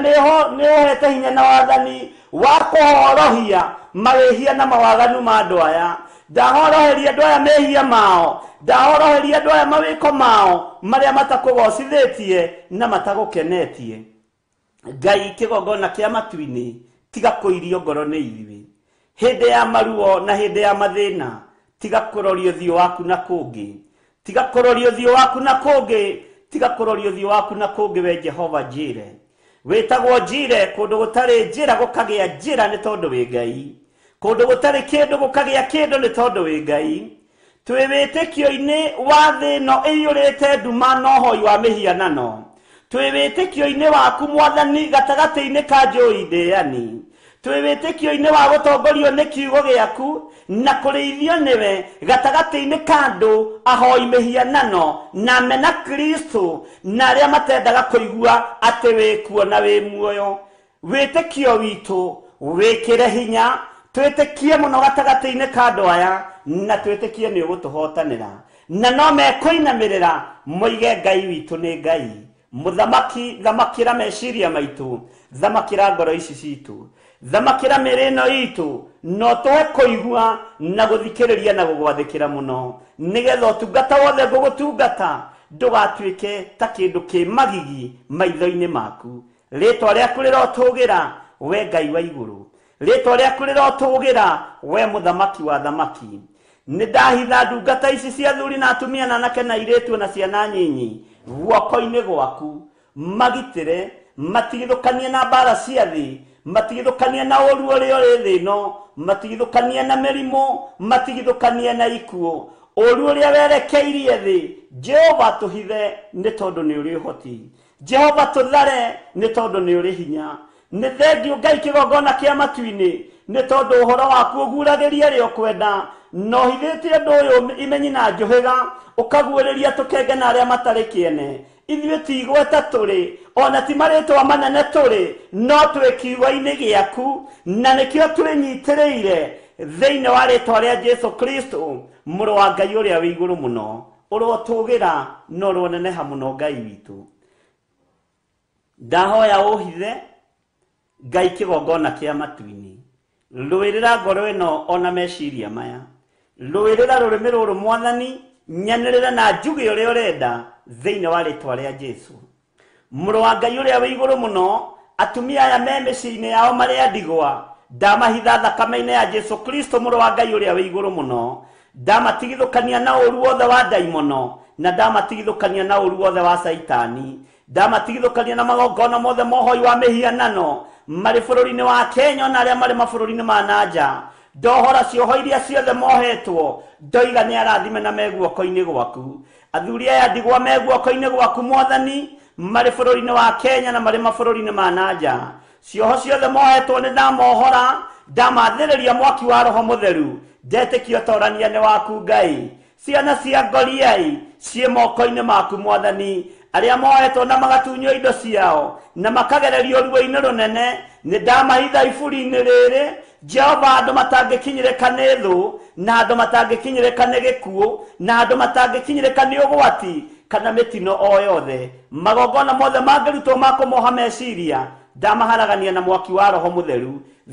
S12: niuhete hinya na wathani wa kuhorohia mawihia na mawaganu ma andu aya ndahoroheria andu aya mehia mao ndahoroheria andu aya mawiko mao maria matakugocithitie na matagukenetie Ngai kigongona kia matu-ini tiga kuirio ngoro ni ithuĩ hindi ya maruo na hindi ya mathina tiga kurorio thio waku na kungi tiga kurorio thio waku na kungi tiga kurorio thio waku na kungi we Jehova Jire witagwo Jire kundu gutari njira gukagia njira ni tondu wi Ngai kundu gutari kindu gukagia kindu ni tondu wi Ngai twi witikio-ini wa thino iyurite nduma no hoi wa mihianano twi witikio-ini waku Mwathani gatagati-ini ka njui ndiani twi witikio-ini wa gutongorio ni kiugo giaku na kurithio niwe gatagati-ini ka andu ahoi mihianano na mena Kristo na aria matendaga kuigua ati wi kuo na wi muoyo witikio witu wikire hinya twitikie muno gatagati-ini ka andu aya na twitikie ni ugutuhotanira na no mekuinamirira moige Ngai witu ni Ngai muthamaki thamakira meciria maitu thamakira ngoro ici citu thamakira mirino itu no tuhe kuigua na guthikiriria na gugwathikira muno nigetha utungata wothe gugutungata ndugatuike ta kindu ki magigi maitho-ini maku ritwa riaku rirotugira we Ngai wa iguru ritwa riaku rirotugira we muthamaki wa thamaki ni ndahitha ndungata ici cia thuri na atumia na anake na iretu na ciana nyinyi guoko-ini gwaku magitire matigithukanie na mbara cia thi matigithukanie na ũru ũrĩa ũrĩ thĩ ĩno matigithukanie na mĩrimũ matigithukanie na ikuũ ũru ũrĩa werekeirie thĩ Jehova tũhithe nĩ tondũ nĩ ũrĩ ũhoti Jehova tũthare nĩ tondũ nĩ ũrĩ hinya nĩ thengiũ Ngai kĩgongona kĩa matu-inĩ nĩ tondũ ũhoro waku ũguũragĩria rĩo kwenda no hithĩtie andũ ũyũ imenyi na njũhĩga ũkaguũrĩria tũkenge na arĩa matarĩ kĩene ithuĩ ti igweta tũrĩ ona ti marĩtwa manene tũrĩ no twĩ kiugo-inĩ gĩaku na nĩkĩo twĩnyitĩrĩire thĩinĩ wa rĩtwa rĩa Jesu Kristo mũrũ wa Ngai ũrĩa wĩ igũrũ mũno ũrotũgĩra no rũneneha mũno Ngai witũ ndahoya ũhithe Ngai kĩgongona kĩa matu-inĩ rũĩrĩra ngoro ĩno ona meciria maya rũĩrĩra rũrĩmĩ rũrũ Mwathani nyanĩrĩra na njuge ũrĩa ũrenda thĩinĩ wa rĩtwa rĩa Jesu mũrũ wa Ngai ũrĩa wĩ igũrũ mũno atumia aya me mĩciĩ-inĩ yao marĩa ndigwa ndamahitha thakame-inĩ ya Jesu Kristo mũrũ wa Ngai ũrĩa wĩ igũrũ mũno ndamatigithũkania na ũru wothe wa ndaimono na ndamatigithũkania na ũru wothe wa Saitani ndamatigithũkania na magongona mothe mohoi wa mĩhianano marĩ bũrũri-inĩ wa Kenya na arĩa marĩ mabũrũri-inĩ ma nanja ndohora cioho iria ciothe mohetwo ndoiga nĩ arathime na meguoko-inĩ gwaku athuri aya ndigwa meguoko-inĩ gwaku Mwathani marĩ bũrũri-inĩ wa Kenya na marĩ mabũrũri-inĩ ma nanja cioho ciothe mohetwo nĩ ndamohora ndamathĩrĩria mwaki wa Roho Mũtheru ndetĩkio torania nĩ waku Ngai ciana cia ngoriai ciĩ moko-inĩ maku Mwathani, arĩa moetwo na magatunywo indo ciao na makagererio ruo-inĩ rũnene, nĩ ndamahitha iburi-inĩ rĩrĩ Jehova, andũ matangĩkinyĩrĩka nĩ thũ, na andũ matangĩkinyĩrĩka nĩ gĩkuũ, na andũ matangĩkinyĩrĩka nĩ ũgwati kana mĩtino o yothe. Magongona mothe mangĩrutwo ma kũmoha meciria ndamaharagania na mwaki wa Roho Mũtheru,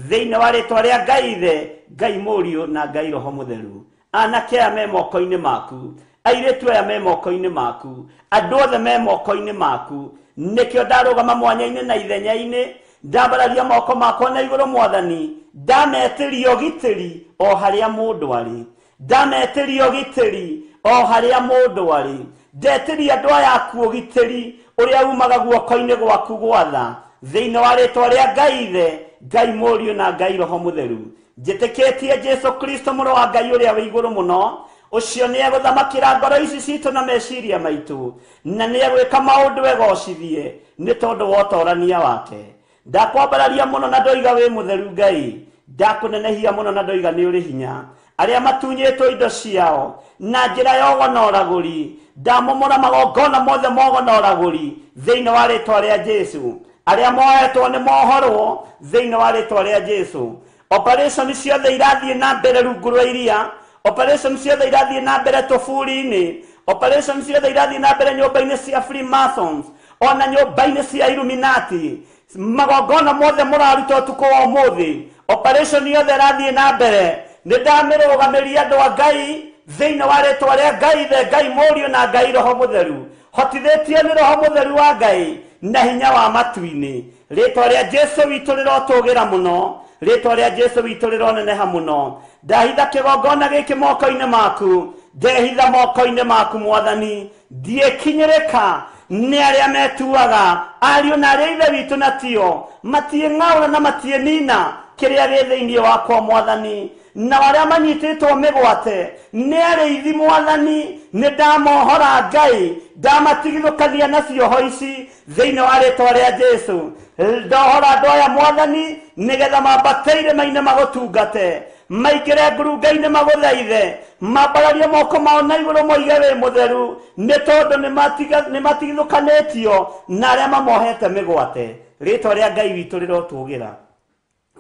S12: thĩinĩ wa rĩtwa rĩa Ngai Ithe, Ngai Mũriũ na Ngai Roho Mũtheru. Anake aya me moko-inĩ maku, airĩtu aya me moko-inĩ maku, andũ othe me moko-inĩ maku. Nĩkĩo ndarũgama mwanya-inĩ na ithenya-inĩ, ndambararia moko makwa na igũrũ Mwathani, ndametĩria ũgitĩri o harĩa mũndũ arĩ, ndametĩria ũgitĩri o harĩa mũndũ arĩ, ndetĩria andũ aya aku ũgitĩri ũrĩa umaga guoko-inĩ gwaku gwatha, thĩinĩ wa rĩtwa rĩa Ngai Ithe, Ngai Mũriũ na Ngai Roho Mũtheru. Njĩtĩkĩtie Jesu Kristo mũrũ wa Ngai ũrĩa wĩ igũrũ mũno, ũcio nĩ egũthamakĩra ngoro ici citũ na meciria maitũ, na nĩ egwĩka maũndũ egocithie nĩ tondũ wa ũtorania wake. Ndakwambararia mũno na ndoiga wĩ mũtheru Ngai, ndakũnenehia mũno na ndoiga nĩ ũrĩ hinya. Arĩa matunyĩtwo indo ciao na njĩra ya ũgonoragũri, ndamomora magongona mothe ma ũgonoragũri thĩinĩ wa rĩtwa rĩa Jesu. Arĩa moetwo nĩ mohorwo thĩinĩ wa rĩtwa rĩa Jesu. Operation ciothe irathiĩ na mbere rungu rwa iria, operation ciothe irathiĩ na mbere tũburi-inĩ, operation ciothe irathiĩ na mbere nyũmba-inĩ cia Freemasons, ona nyũmba-inĩ cia Illuminati. Magongona mothe mũraruta ũtukũ wa ũmũthĩ, operation yothe irathiĩ na mbere. Nĩ ndamĩrũgamĩria andũ a Ngai thĩinĩ wa rĩtwa rĩa Ngai Ithe, Ngai Mũriũ na Ngai Roho Mũtheru, hotithĩtio nĩ Roho Mũtheru wa Ngai na hinya wa matu-inĩ. Rĩtwa rĩa Jesu witũ rĩrotũgĩra mũno, rĩtwa rĩa Jesu witũ rĩroneneha mũno. Ndahitha kĩgongona gĩkĩ moko-inĩ maku, ndehitha moko-inĩ maku Mwathani, ndiĩkinyĩrĩka nĩ arĩa metuaga ariũ na arĩa ithe witũ na tio, matiĩng'aũra na matiĩnina kĩrĩa gĩ thĩinĩ wakwa Mwathani, na arĩa manyitĩtwo mĩgwate nĩ arĩithi Mwathani, nĩ ndamohora Ngai, ndamatigithũkania na cioho ici thĩinĩ wa rĩtwa rĩa Jesu. Ndohora andũ aya Mwathani nĩgetha mambateire maine magũtungate, maingĩre ngurunga-inĩ magũthaithe, mambararie moko mao na igũrũ moige wĩ mũtheru, nĩ tondũ nĩ matigithũkanĩtio na arĩa mamohete mĩgwate. Rĩtwa rĩa Ngai witũ rĩrotũgĩra,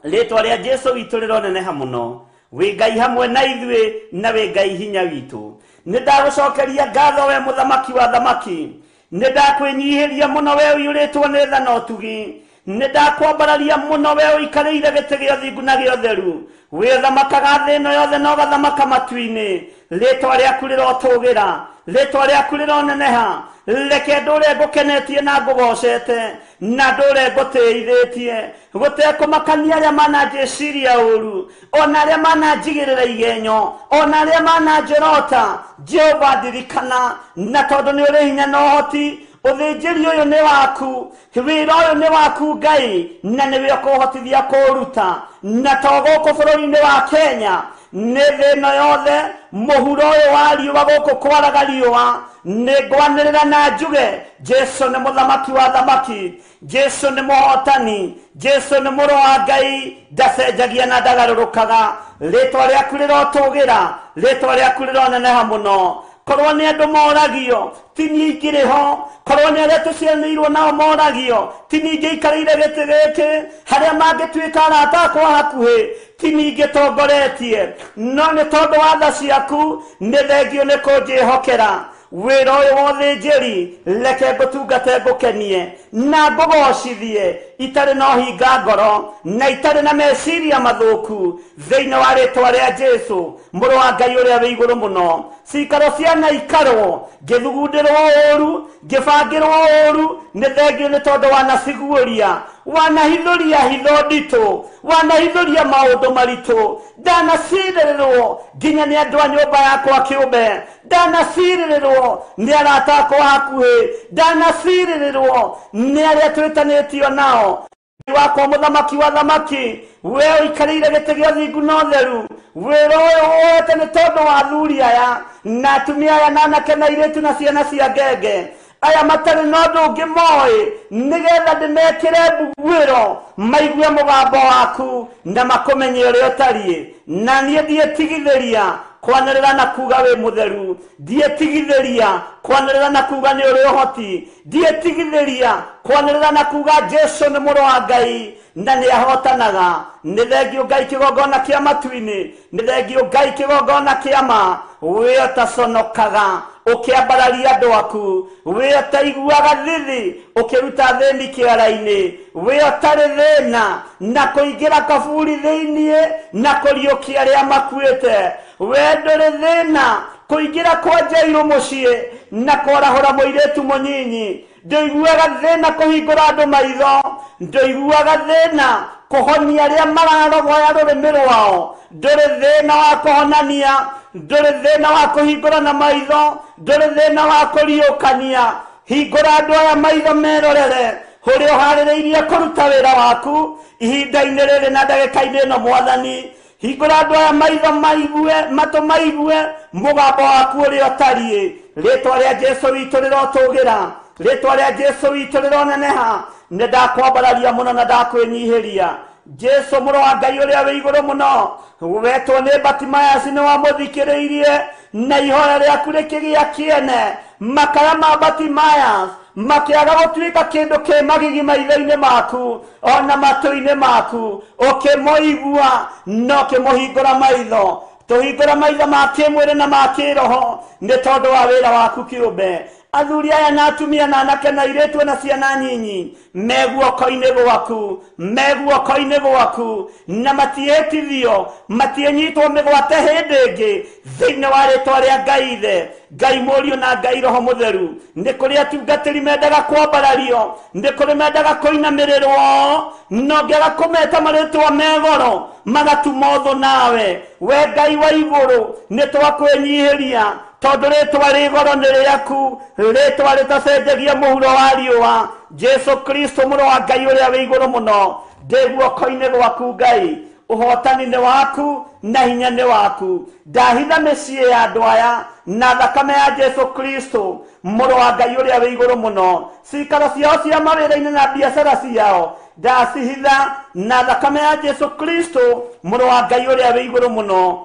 S12: rĩtwa rĩa Jesu witũ rĩroneneha mũno. Wĩ Ngai hamwe na ithuĩ na wĩ Ngai hinya witũ. Nĩ ndagũcokeria ngatho we mũthamaki wa thamaki, nĩ ndakwĩnyihĩria mũno we ũiyũrĩtwo nĩ tha na ũtugi, nĩ ndakwambararia mũno we ũikarĩire gĩtĩ gĩa ũthingu na gĩa ũtheru, wĩ ũthamakaga thĩ ĩno yothe na ũgathamaka matu-inĩ. Rĩtwa rĩaku rĩrotũgĩra, rĩtwa rĩaku rĩroneneha. Reke ndũre ngũkenetie na ngũgocete, na ndũre ngũtĩithĩtie, gũtekũmakania arĩa mananjĩciria ũũru, ona arĩa mananjigĩrĩra igenyo, ona arĩa mananjĩrota. Jehova ndirikana, na tondũ nĩ ũrĩ hinya na ũhoti, ũthĩnjĩri ũyũ nĩ waku, wĩra ũyũ nĩ waku Ngai, na nĩwe ũkũhotithia kũũruta. Na to gũkũ bũrũri-inĩ wa Kenya, nĩ thĩ ĩno yothe, mũhuro ũyũ wa riũa gũkũ kwaraga riũa, nĩ ngwanĩrĩra na njuge Jesu nĩ mũthamaki wa thamaki, Jesu nĩ mũhotani, Jesu nĩ mũrũ wa Ngai, ndacenjagia na ndagarũrũkaga. Rĩtwa rĩaku rĩrotũgĩra, rĩtwa rĩaku rĩroneneha mũno. Korwo nĩ andũ moragio, ti niĩ ingĩrĩ ho. Korwo nĩ arĩa tũciaranĩirwo nao moragio, ti niĩ ingĩikarĩire gĩtĩ gĩkĩ. Harĩa mangĩtuĩka arata akwa hakuhĩ, ti niĩ ingĩtongoretie. No nĩ tondũ wa tha ciaku, nĩ thengio nĩ kũnjĩhokera. Wĩra ũyũ wa ũthĩnjĩri reke ngũtungate ngũkenie na ngũgocithie, itarĩ na ũhinga ngoro na itarĩ na meciria mathũku, thĩinĩ wa rĩtwa rĩa Jesu mũrũ wa Ngai ũrĩa wĩ igũrũ mũno. Cikaro ciana ikarwo, ngĩthugundĩrwo ũũru, ngĩbangĩrwo ũũru, nĩ thengio nĩ tondũ wanaciguũria, wanahithũria hitho nditũ, wanahithũria maũndũ maritũ. Ndanacirĩrĩrwo nginya nĩ andũ a nyũmba yakwa kĩũmbe, ndanacirĩrĩrwo nĩ arata akwa hakuhĩ, ndanacirĩrĩrwo nĩ arĩa twĩtanĩtio nao. Wakwa mũthamaki wa thamaki, we ũikarĩire gĩtĩ gĩa ũthingu na ũtheru, wĩra ũyũ wote nĩ tondũ wa athuri aya na atumia aya na anake na airĩtu na ciana cia ngenge aya matarĩ na ũndũ ũngĩ moĩ, nĩgetha ndĩmekĩre mbuguĩro maigue mũgambo waku na makũmenye ũrĩa ũtariĩ. Na niĩ ndiĩtigithĩria kwanĩrĩra na kuga wĩ mũtheru, ndietigithĩria kwanĩrĩra na kuga nĩ ũrĩ ũhoti, ndietigithĩria kwanĩrĩra na kuga Jesu nĩ mũrũ wa Ngai na nĩ ahotanaga. Nĩ thengio Ngai kĩgongona kĩa matu-inĩ, nĩ thengio Ngai kĩgongona kĩa ma, we ũtaconokaga ũkĩambararia andũ aku, we ũtaiguaga thithi ũkĩruta thĩni kĩara-inĩ, we ũtarĩ thĩna na kũingĩra kaburi thĩiniĩ na kũriũkia arĩa makuĩte, we ndũrĩ thĩna kũingĩra kwa Jairũ mũciĩ na kwarahũra mũirĩtu mũnyinyi, ndũiguaga thĩna kũhingũra andũ maitho, ndũiguaga thĩna kũhonia arĩa mararogoya rũrĩmĩ rwao, ndũrĩ thĩna wa kũhonania, ndũrĩ thĩna wa kũhingũra na maitho, ndũrĩ thĩna wa kũriũkania. Hingũra andũ aya maitho merorere ũrĩa ũharĩrĩirie kũruta wĩra waku ihinda-inĩ rĩrĩ na ndagĩka-inĩ ĩno Mwathani. Hingũra andũ aya maitho maigue, matũ maigue mũgambo waku ũrĩa ũtariĩ. Rĩĩtwa rĩa Jesu witũ rĩrotũgĩra, rĩĩtwa rĩa Jesu witũ rĩroneneha. Nĩ ndakwambararia mũno na ndakwĩnyihĩria. Jesu mũrũ wa Ngai ũrĩa wĩ igũrũ mũno, wetwo nĩ Batimayasi nĩ wamũthikĩrĩirie na ihoya rĩaku rĩkĩgĩa kĩene. Makaya ma Batimayasi makĩaga gũtuĩka kĩndũ kĩ magigi maitho-inĩ maku ona matũ-inĩ maku, ũkĩmũigua na ũkĩmũhingũra maitho. Tũhingũra maitho ma kĩmwĩrĩ na ma kĩroho nĩ tondũ wa wĩra waku kĩũmbe. Athuri aya na atumia na anake na airĩtu na ciana nyinyi me guoko-inĩ gwaku, me guoko-inĩ gwaku, na matiĩtithio, matiĩnyitwo mĩgwate hĩndĩ ĩngĩ thĩinĩ wa rĩĩtwa rĩa Ngai Ithe, Ngai Mũriũ na Ngai Roho Mũtheru. Nĩ kũrĩ atungatĩri mendaga kwambarario, nĩ kũrĩ mendaga kũinamĩrĩrwo, no ngĩaga kũmeta marĩĩtwa megoro magatumwo thũ nawe. We Ngai wa igũrũ nĩ twakwĩnyihĩria tondũ rĩĩtwa rĩ goro nĩ rĩaku, rĩĩtwa rĩtacenjagia mũhuro wa riũa. Jesu Kristo mũrũ wa Ngai ũrĩa wĩ igũrũ mũno, ndĩ guoko-inĩ gwaku Ngai, ũhotani nĩ waku na hinya nĩ waku. Ndahitha mĩciĩ ya andũ aya na thakame ya Jesu Kristo mũrũ wa Ngai ũrĩa wĩ igũrũ mũno. Cikaro ciao cia mawĩra-inĩ na biacara ciao ndacihitha na thakame ya Jesu Kristo mũrũ wa Ngai ũrĩa wĩ igũrũ mũno.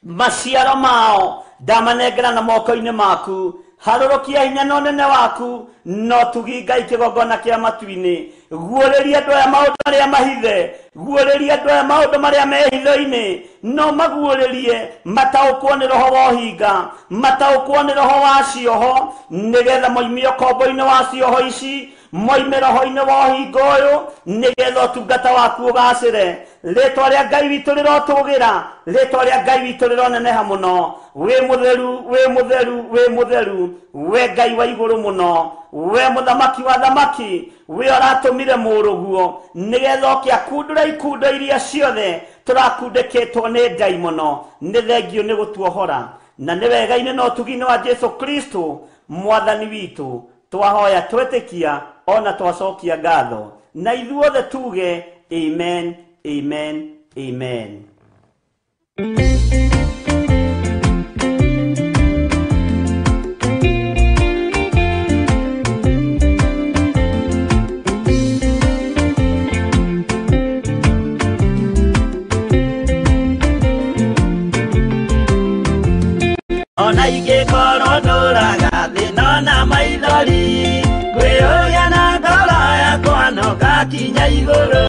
S12: Maciaro mao ndamanengera na moko-inĩ maku, harũrũkia hinya na ũnene waku, no tugi Ngai kĩgongona kĩa matu-inĩ. Guũrĩria andũ aya maũndũ marĩa mahithe, guũrĩria andũ aya maũndũ marĩa me hitho-inĩ, no maguũrĩrie mataũkwo nĩ roho wa ũhinga, mataũkwo nĩ roho wa cioho, nĩgetha moimie ũkombo-inĩ wa cioho ici, moime roho-inĩ wa ũhinga ũyũ, nĩgetha ũtungata waku ũgacĩre. Rĩĩtwa rĩa Ngai witũ rĩrotũgĩra, rĩĩtwa rĩa Ngai witũ rĩroneneha mũno. Wĩ mũtheru, wĩ mũtheru, wĩ mũtheru, we Ngai wa igũrũ mũno, we mũthamaki wa thamaki, we ũratũmire mũrũguo nĩgetha oke akundũre ikundo iria ciothe tũrakundĩkĩtwo nĩ Ngai mũno. Nĩ thengio nĩ gũtuohora na nĩ wega-inĩ na ũtugi-inĩ wa Jesu Kristo Mwathani witũ. Twahoya twetĩkia ona twacokia ngatho, na ithuothe tuge amen, amen, amen.
S10: Ona ingĩkorwo ndũraga thĩna na maithori, ngwĩyũria na ngoro yakwa no ngakinya igũrũ.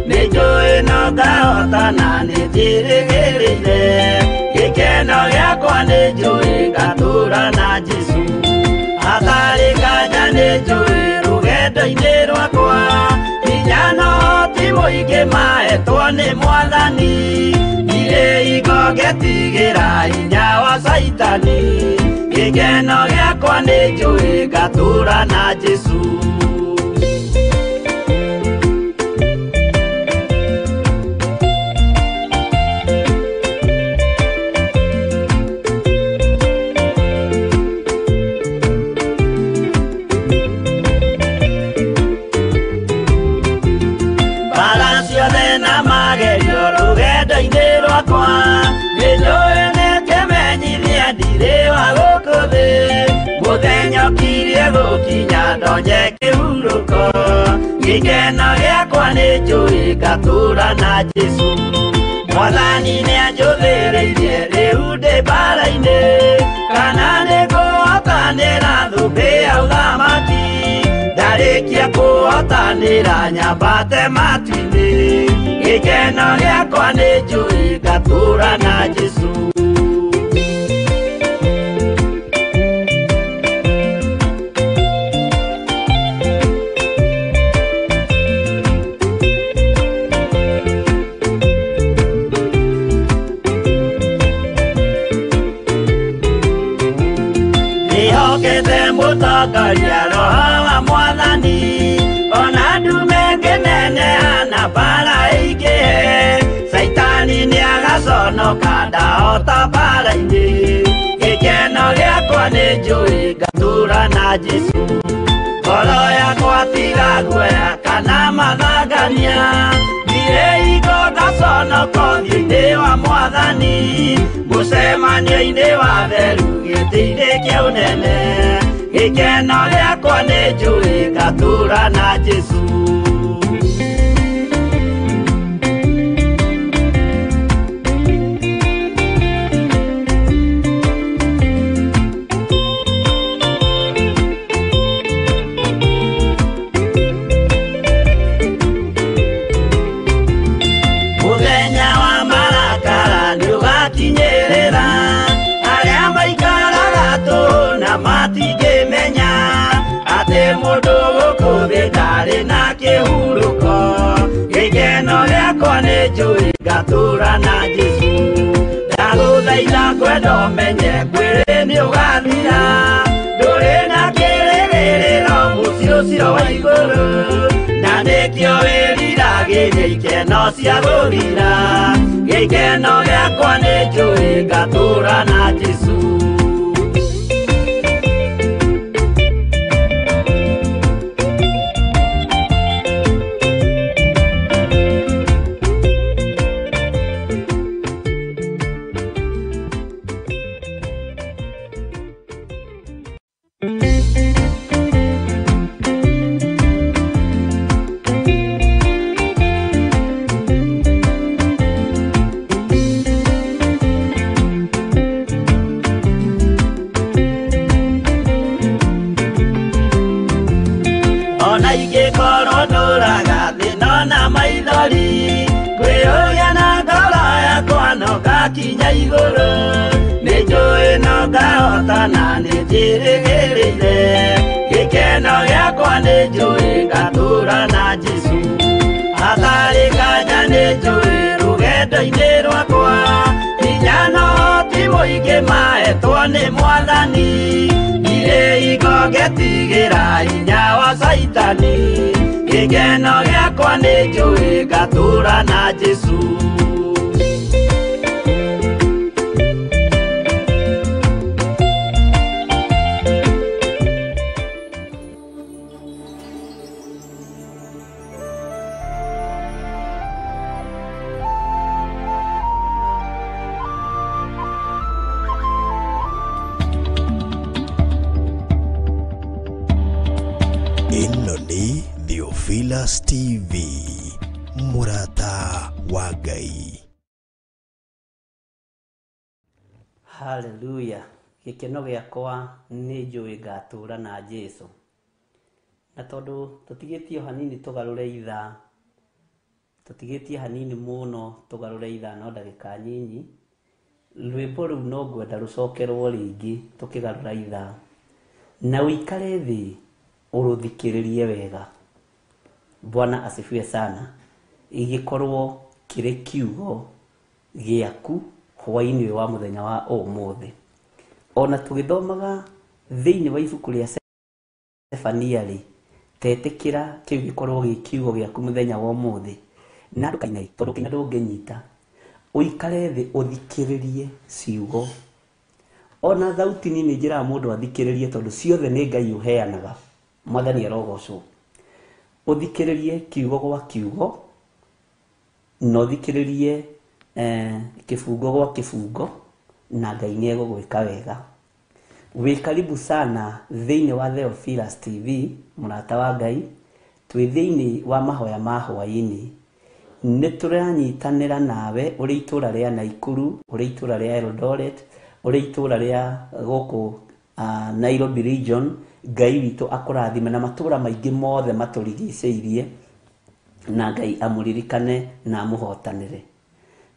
S10: Nĩ njũĩ no ngahotana, nĩ njĩrĩgĩrĩire, gĩkeno gĩakwa nĩ njũĩ ngatũũra na Jesu. Hatarĩ nganja nĩ njũĩ rũgendo-inĩ rwakwa, hinya na ũhoti mũingĩ mahetwo nĩ Mwathani. Irĩ hingo ngetigĩra hinya wa Saitani, gĩkeno gĩakwa nĩ njũĩ ngatũũra na Jesu. Mbara ciothe na magerio rũgendo-inĩ rwakwa, nĩ njũĩ nĩ kĩmenyithia ndirĩ wa gũkũ thĩ. Mũthenya ũkirie gũkinya ndonye kĩhurũko, gĩkeno gĩakwa nĩ njũĩ ngatũũra na Jesu. mwathani nĩ anjũthĩrĩirie rĩu ndĩ mbara-inĩ kana nĩ ngũhotanĩra thũmbĩ ya ũthamaki ndarĩkia kũhotanĩra nyambate matu-inĩ gĩkeno gĩakwa nĩ njũĩ ngatũũra na Jesũ. Mũtongoria roho wa mwathani ona ndume ngĩneneana mbara ĩingĩhe Saitani nĩ agaconoka ndahota mbara-inĩ gĩkeno gĩakwa nĩ njũĩ ngatũũra na Jesũ. Ngoro yakwa tiga guoya kana mathangania thire ingo ngaconoko ũthiũ-inĩ wa mwathani mũcemanio-inĩ wa theru gĩtĩ-inĩ kĩa ũnene gĩkeno gĩakwa nĩ njũĩ ngatũũra na Jesũ. Mũthenya wa marakara nĩũgakinyĩrĩra arĩa maikaraga tũhũ na matingĩmenya atĩ mũndũ gũkũ thĩ ndarĩ na kĩhurũko gĩkeno gĩakwa nĩ njũĩ ngatũũra na Jesũ. Ndagũthaitha ngwenda ũmenye kwĩrĩ nĩũgathira ndũrĩ na kĩrĩgĩrĩro mũciĩ ũcio wa igũrũ na nĩkĩo wĩriragĩria ikeno cia gũthira gĩkeno gĩakwa nĩ njũĩ ngatũũra na Jesũ. Ona ingĩkorwo ndũraga thĩna na maithori kwĩyũria na ngoro yakwa no ngakinya igũrũ nĩ njũĩ no ngahotana nĩ njĩrĩgĩrĩire gĩkeno gĩakwa nĩ njũĩ ngatũũra na Jesũ. Hatarĩ nganja nĩ njũĩ rũgendo-inĩ rwakwa hinya no ti mũingĩ mahetwo nĩ mwathani irĩ ingo ngetigĩra hinya wa Saitani gĩkeno gĩakwa nĩ njũĩ ngatũũra na Jesũ.
S11: Ĩno nĩ Theophilus TV, mũrata wa Ngai.
S3: Hallelujah. Gĩkeno gĩakwa nĩ njũĩ ngatũũra na Jesũ. Na tondũ tũtigĩtie hanini tũgarũre ithaa, tũtigĩtie hanini mũno tũgarũre ithaa no ndagĩka nyinyi, rwĩmbo rũu no ngwenda rũcokerwo rĩngĩ tũkĩgarũra ithaa na ũikare thĩ ũrũthikĩrĩrie wega. Bwana asifiwe sana. Igĩkorwo kĩrĩ kiugo gĩaku hwaĩ-inĩ wa mũthenya wa ũmũthĩ. Ona tũgĩthomaga thĩinĩ wa ibuku rĩa Zefania-rĩ, tetĩkĩra kĩu gĩkorwo gĩ kiugo gĩaku mũthenya wa ũmũthĩ. Na ndũkainai tondũ kinya ndũngĩnyita. Ũikare thĩ ũthikĩrĩrie ciugo. Ona thauti nini njĩraga mũndũ athikĩrĩrie tondũ ciothe nĩ Ngai ũheanaga. Mwathani arogocwo. Ũthikĩrĩrie kiugo gwa kiugo na ũthikĩrĩrie kĩbungo gwa kĩbungo na Ngai nĩ egũgwĩka wega. Wĩ karibu sana thĩinĩ wa Theophilus TV, mũrata wa Ngai. Twĩ thĩinĩ wa mahoya ma hwaĩ-inĩ
S12: nĩ tũranyitanĩra nawe ũrĩ itũra rĩa Naikuru, ũrĩ itũra rĩa Eldoret, ũrĩ itũra rĩa gũkũ Nairobi region. Ngai witũ akũrathime na matũra maingĩ mothe matũrigicĩirie, na Ngai amũririkane na amũhotanĩre.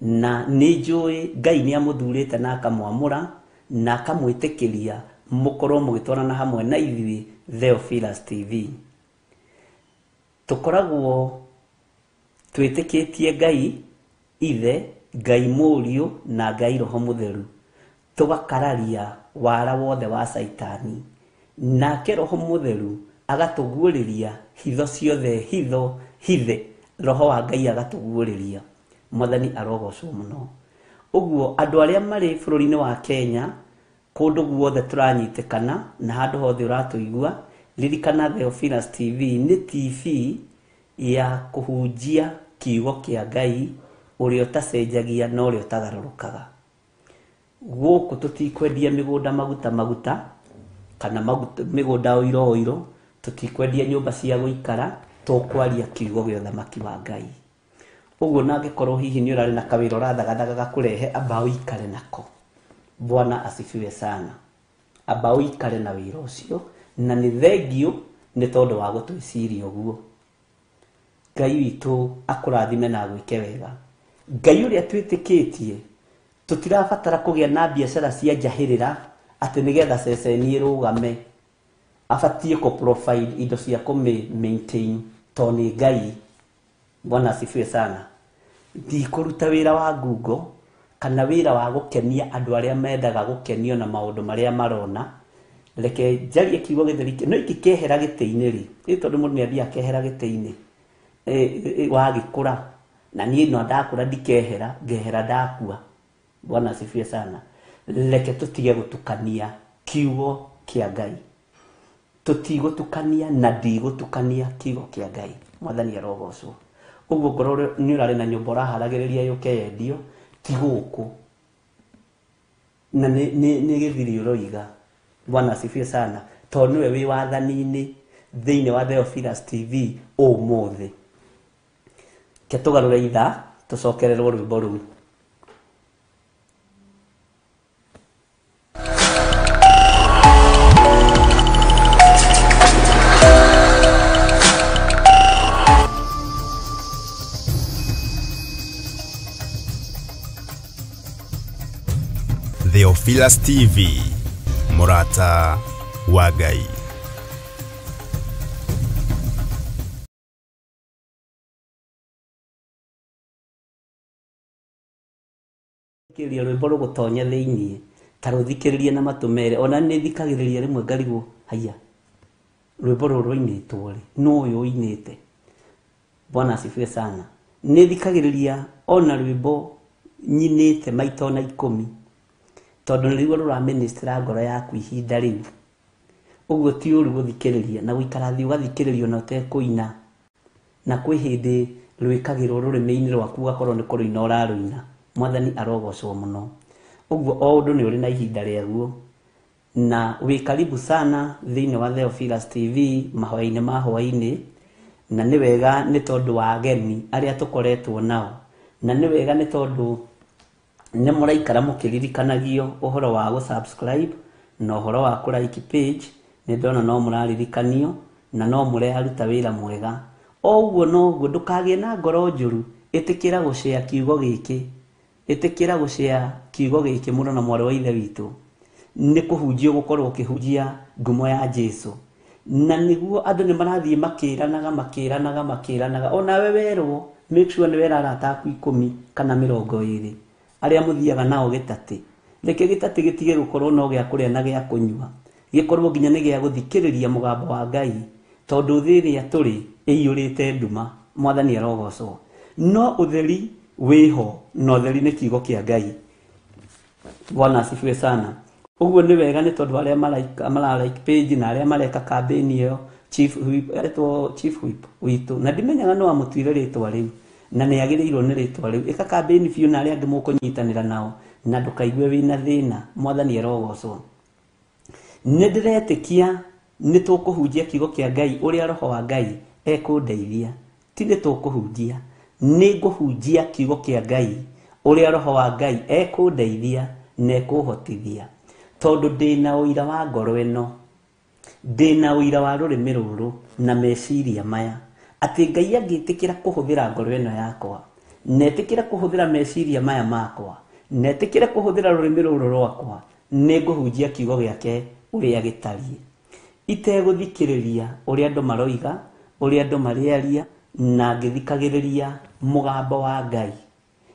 S12: Na nĩ njũĩ Ngai nĩ amũthurĩte na akamwamũra na akamwĩtĩkĩria mũkorwo mũgĩtwarana hamwe na ithuĩ Theophilus TV. Tũkoragwo twĩtĩkĩtie Ngai Ithe, Ngai Mũriũ na Ngai Roho Mũtheru, tũgakararia wara wothe wa Saitani, nake Roho Mũtheru agatũguũrĩria hitho ciothe hithe, Roho wa Ngai agatũguũrĩria. Mwathani arogocwo mũno. Ũguo andũ arĩa marĩ bũrũri-inĩ wa Kenya, kũndũ guothe tũranyitĩkana na handũ hothe ũratũigua, ririkana Theophilus TV nĩ TV ya kũhunjia kiugo kĩa Ngai, ũrĩa ũtacenjagia na ũrĩa ũtagarũrũkaga. Gũkũ tũtikwendia mĩgũnda maguta kana mĩgũnda oiro, tũtikwendia nyũmba cia gũikara, tũkwaria kiugo gĩa ũthamaki wa Ngai. Ũguo na angĩkorwo hihi nĩ ũrarĩ na kawĩra ũrathagathagaga gakũrehe, amba ũikare nako. Bwana asifiwe sana. Amba ũikare na wĩra ũcio, na nĩ thengio nĩ tondũ wa gũtwĩciria ũguo. Ngai witũ akũrathime na gwĩke wega. Ngai ũrĩa twĩtĩkĩtie, tũtirabatara kũgĩa na biacara cia njahĩrĩra atĩ nĩgetha ceceni ĩrũgame. Abatie kũ provide indo cia kũ-maintain to nĩ Ngai. Bwana asifiwe sana. Ndikũruta wĩra wa ngungo kana wĩra wa gũkenia andũ arĩa mendaga gũkenio na maũndũ marĩa marona. Reke njarie kiugo gĩtheri, no iki kehera gĩtĩ-inĩ rĩ, nĩ tondũ mũndũ nĩ athiaga kehera gĩtĩ-inĩ wagĩkũra, na niĩ no ndakũra ndikehera, ngehera ndakua. Bwana asifiwe sana. Reke tũtige gũtukania kiugo kĩa Ngai, tũtigũtukania na ndigũtukania kiugo kĩa Ngai. Mwathani arogocwo. Ũguo ngorwo nĩ ũrarĩ na nyũmba ũraharagĩrĩria yũke yendio, ti gũkũ, na nĩ gĩthiri ũroiga. Bwana asifiwe sana. Tondũ nĩwe wĩ wathani-inĩ thĩinĩ wa Theophilus TV ũmũthĩ. Ke tũgarũre ithaa, tũcokererwo rwĩmbo rũu.
S1: Theophilus TV, Murata wa Ngai.
S12: Kĩria rwĩmbo rũgũtonya thĩinĩ, ta rũthikĩrĩrie na matũ merĩ, ona nĩ thikagĩrĩria rĩmwe ngarigwo, haiya rwĩmbo rũrũ rũinĩtwo rĩ, no ũyũ ũinĩte. Bwana asifiwe sana. Nĩ thikagĩrĩria ona rwĩmbo nyinĩte maita ona 10, tondũ nĩruo rũraministra ngoro yaku ihinda rĩu. Ũguo ti ũru gũthikĩrĩria na gũikara thĩ ũgathikĩrĩria na ũtekũina, na kwĩ hĩndĩ rwĩkagĩrwo rũrĩmĩ-inĩ rwaku ũgakorwo nĩ kũrũina ũrarũina. Mwathani arogocwo mũno. Ũguo o ũndũ nĩ ũrĩ na ihinda rĩaguo, na wĩ karibu sana thĩinĩ wa Theophilus TV mahoya-inĩ ma hwainĩ, na nĩ wega nĩ tondũ wa ageni arĩa tũkoretwo nao, na nĩ wega nĩ tondũ nĩ mũraikara mũkĩririkanagio ũhoro wa gũ-subscribe na ũhoro wa kũ-like page. Nĩ ndona no mũraririkanio na no mũreharuta wĩra mwega. O ũguo noguo ndũkagĩe na ngoro njũru, ĩtĩkĩra gũshare kiugo gĩkĩ, ĩtĩkĩra gũshare kiugo gĩkĩ mũno na mwarĩ wa ithe witũ. Nĩ kũhunjia gũkorwo ũkĩhunjia ngumo ya Jesũ, na nĩguo andũ nĩ marathiĩ makĩranaga. Onawe werwo make sure nĩ wera arata aku 10 kana 20 arĩa mũthiaga nao gĩtatĩ. Reke gĩtatĩ gĩtige gũkorwo no gĩa kũrĩa na gĩa kũnyua, gĩkorwo nginya nĩ gĩa gũthikĩrĩria mũgambo wa Ngai, tondũ thĩ ĩrĩa tũrĩ ĩiyũrĩte nduma. Mwathani arogocwo. No ũtheri wĩho, no ũtheri nĩ kiugo kĩa Ngai. Bwana asifiwe sana. Ũguo nĩ wega nĩ tondũ arĩa mara-like page na arĩa mareka campaign ĩyo, chief whip witũ, na ndimenyaga no amũtuire rĩtwa rĩu, na nĩ agĩrĩirwo nĩ rĩtwa rĩu. Ĩka campaign biũ na arĩa angĩ mũkũnyitanĩra nao, na ndũkaigue wĩna thĩna. Mwathani arogocwo. Nĩ ndĩretĩkia nĩ tũkũhunjia kiugo kĩa Ngai ũrĩa Roho wa Ngai ekũndeithia. Ti nĩ tũkũhunjia, nĩ ngũhunjia kiugo kĩa Ngai ũrĩa roho wa Ngai ekũndeithia na ekũhotithia, tondũ ndĩna ũira wa ngoro ĩno, ndĩna ũira wa rũrĩmĩ rũrũ na meciria maya, atĩ Ngai angĩtĩkĩra kũhũthĩra ngoro ĩno yakwa, na etĩkĩra kũhũthĩra meciria maya makwa, na etĩkĩra kũhũthĩra rũrĩmĩ rũrũ rwakwa, nĩ ngũhunjia kiugo gĩake ũrĩa gĩtariĩ, itegũthikĩrĩria ũrĩa andũ maroiga, ũrĩa andũ marĩaria, na ngĩthikagĩrĩria mũgambo wa Ngai.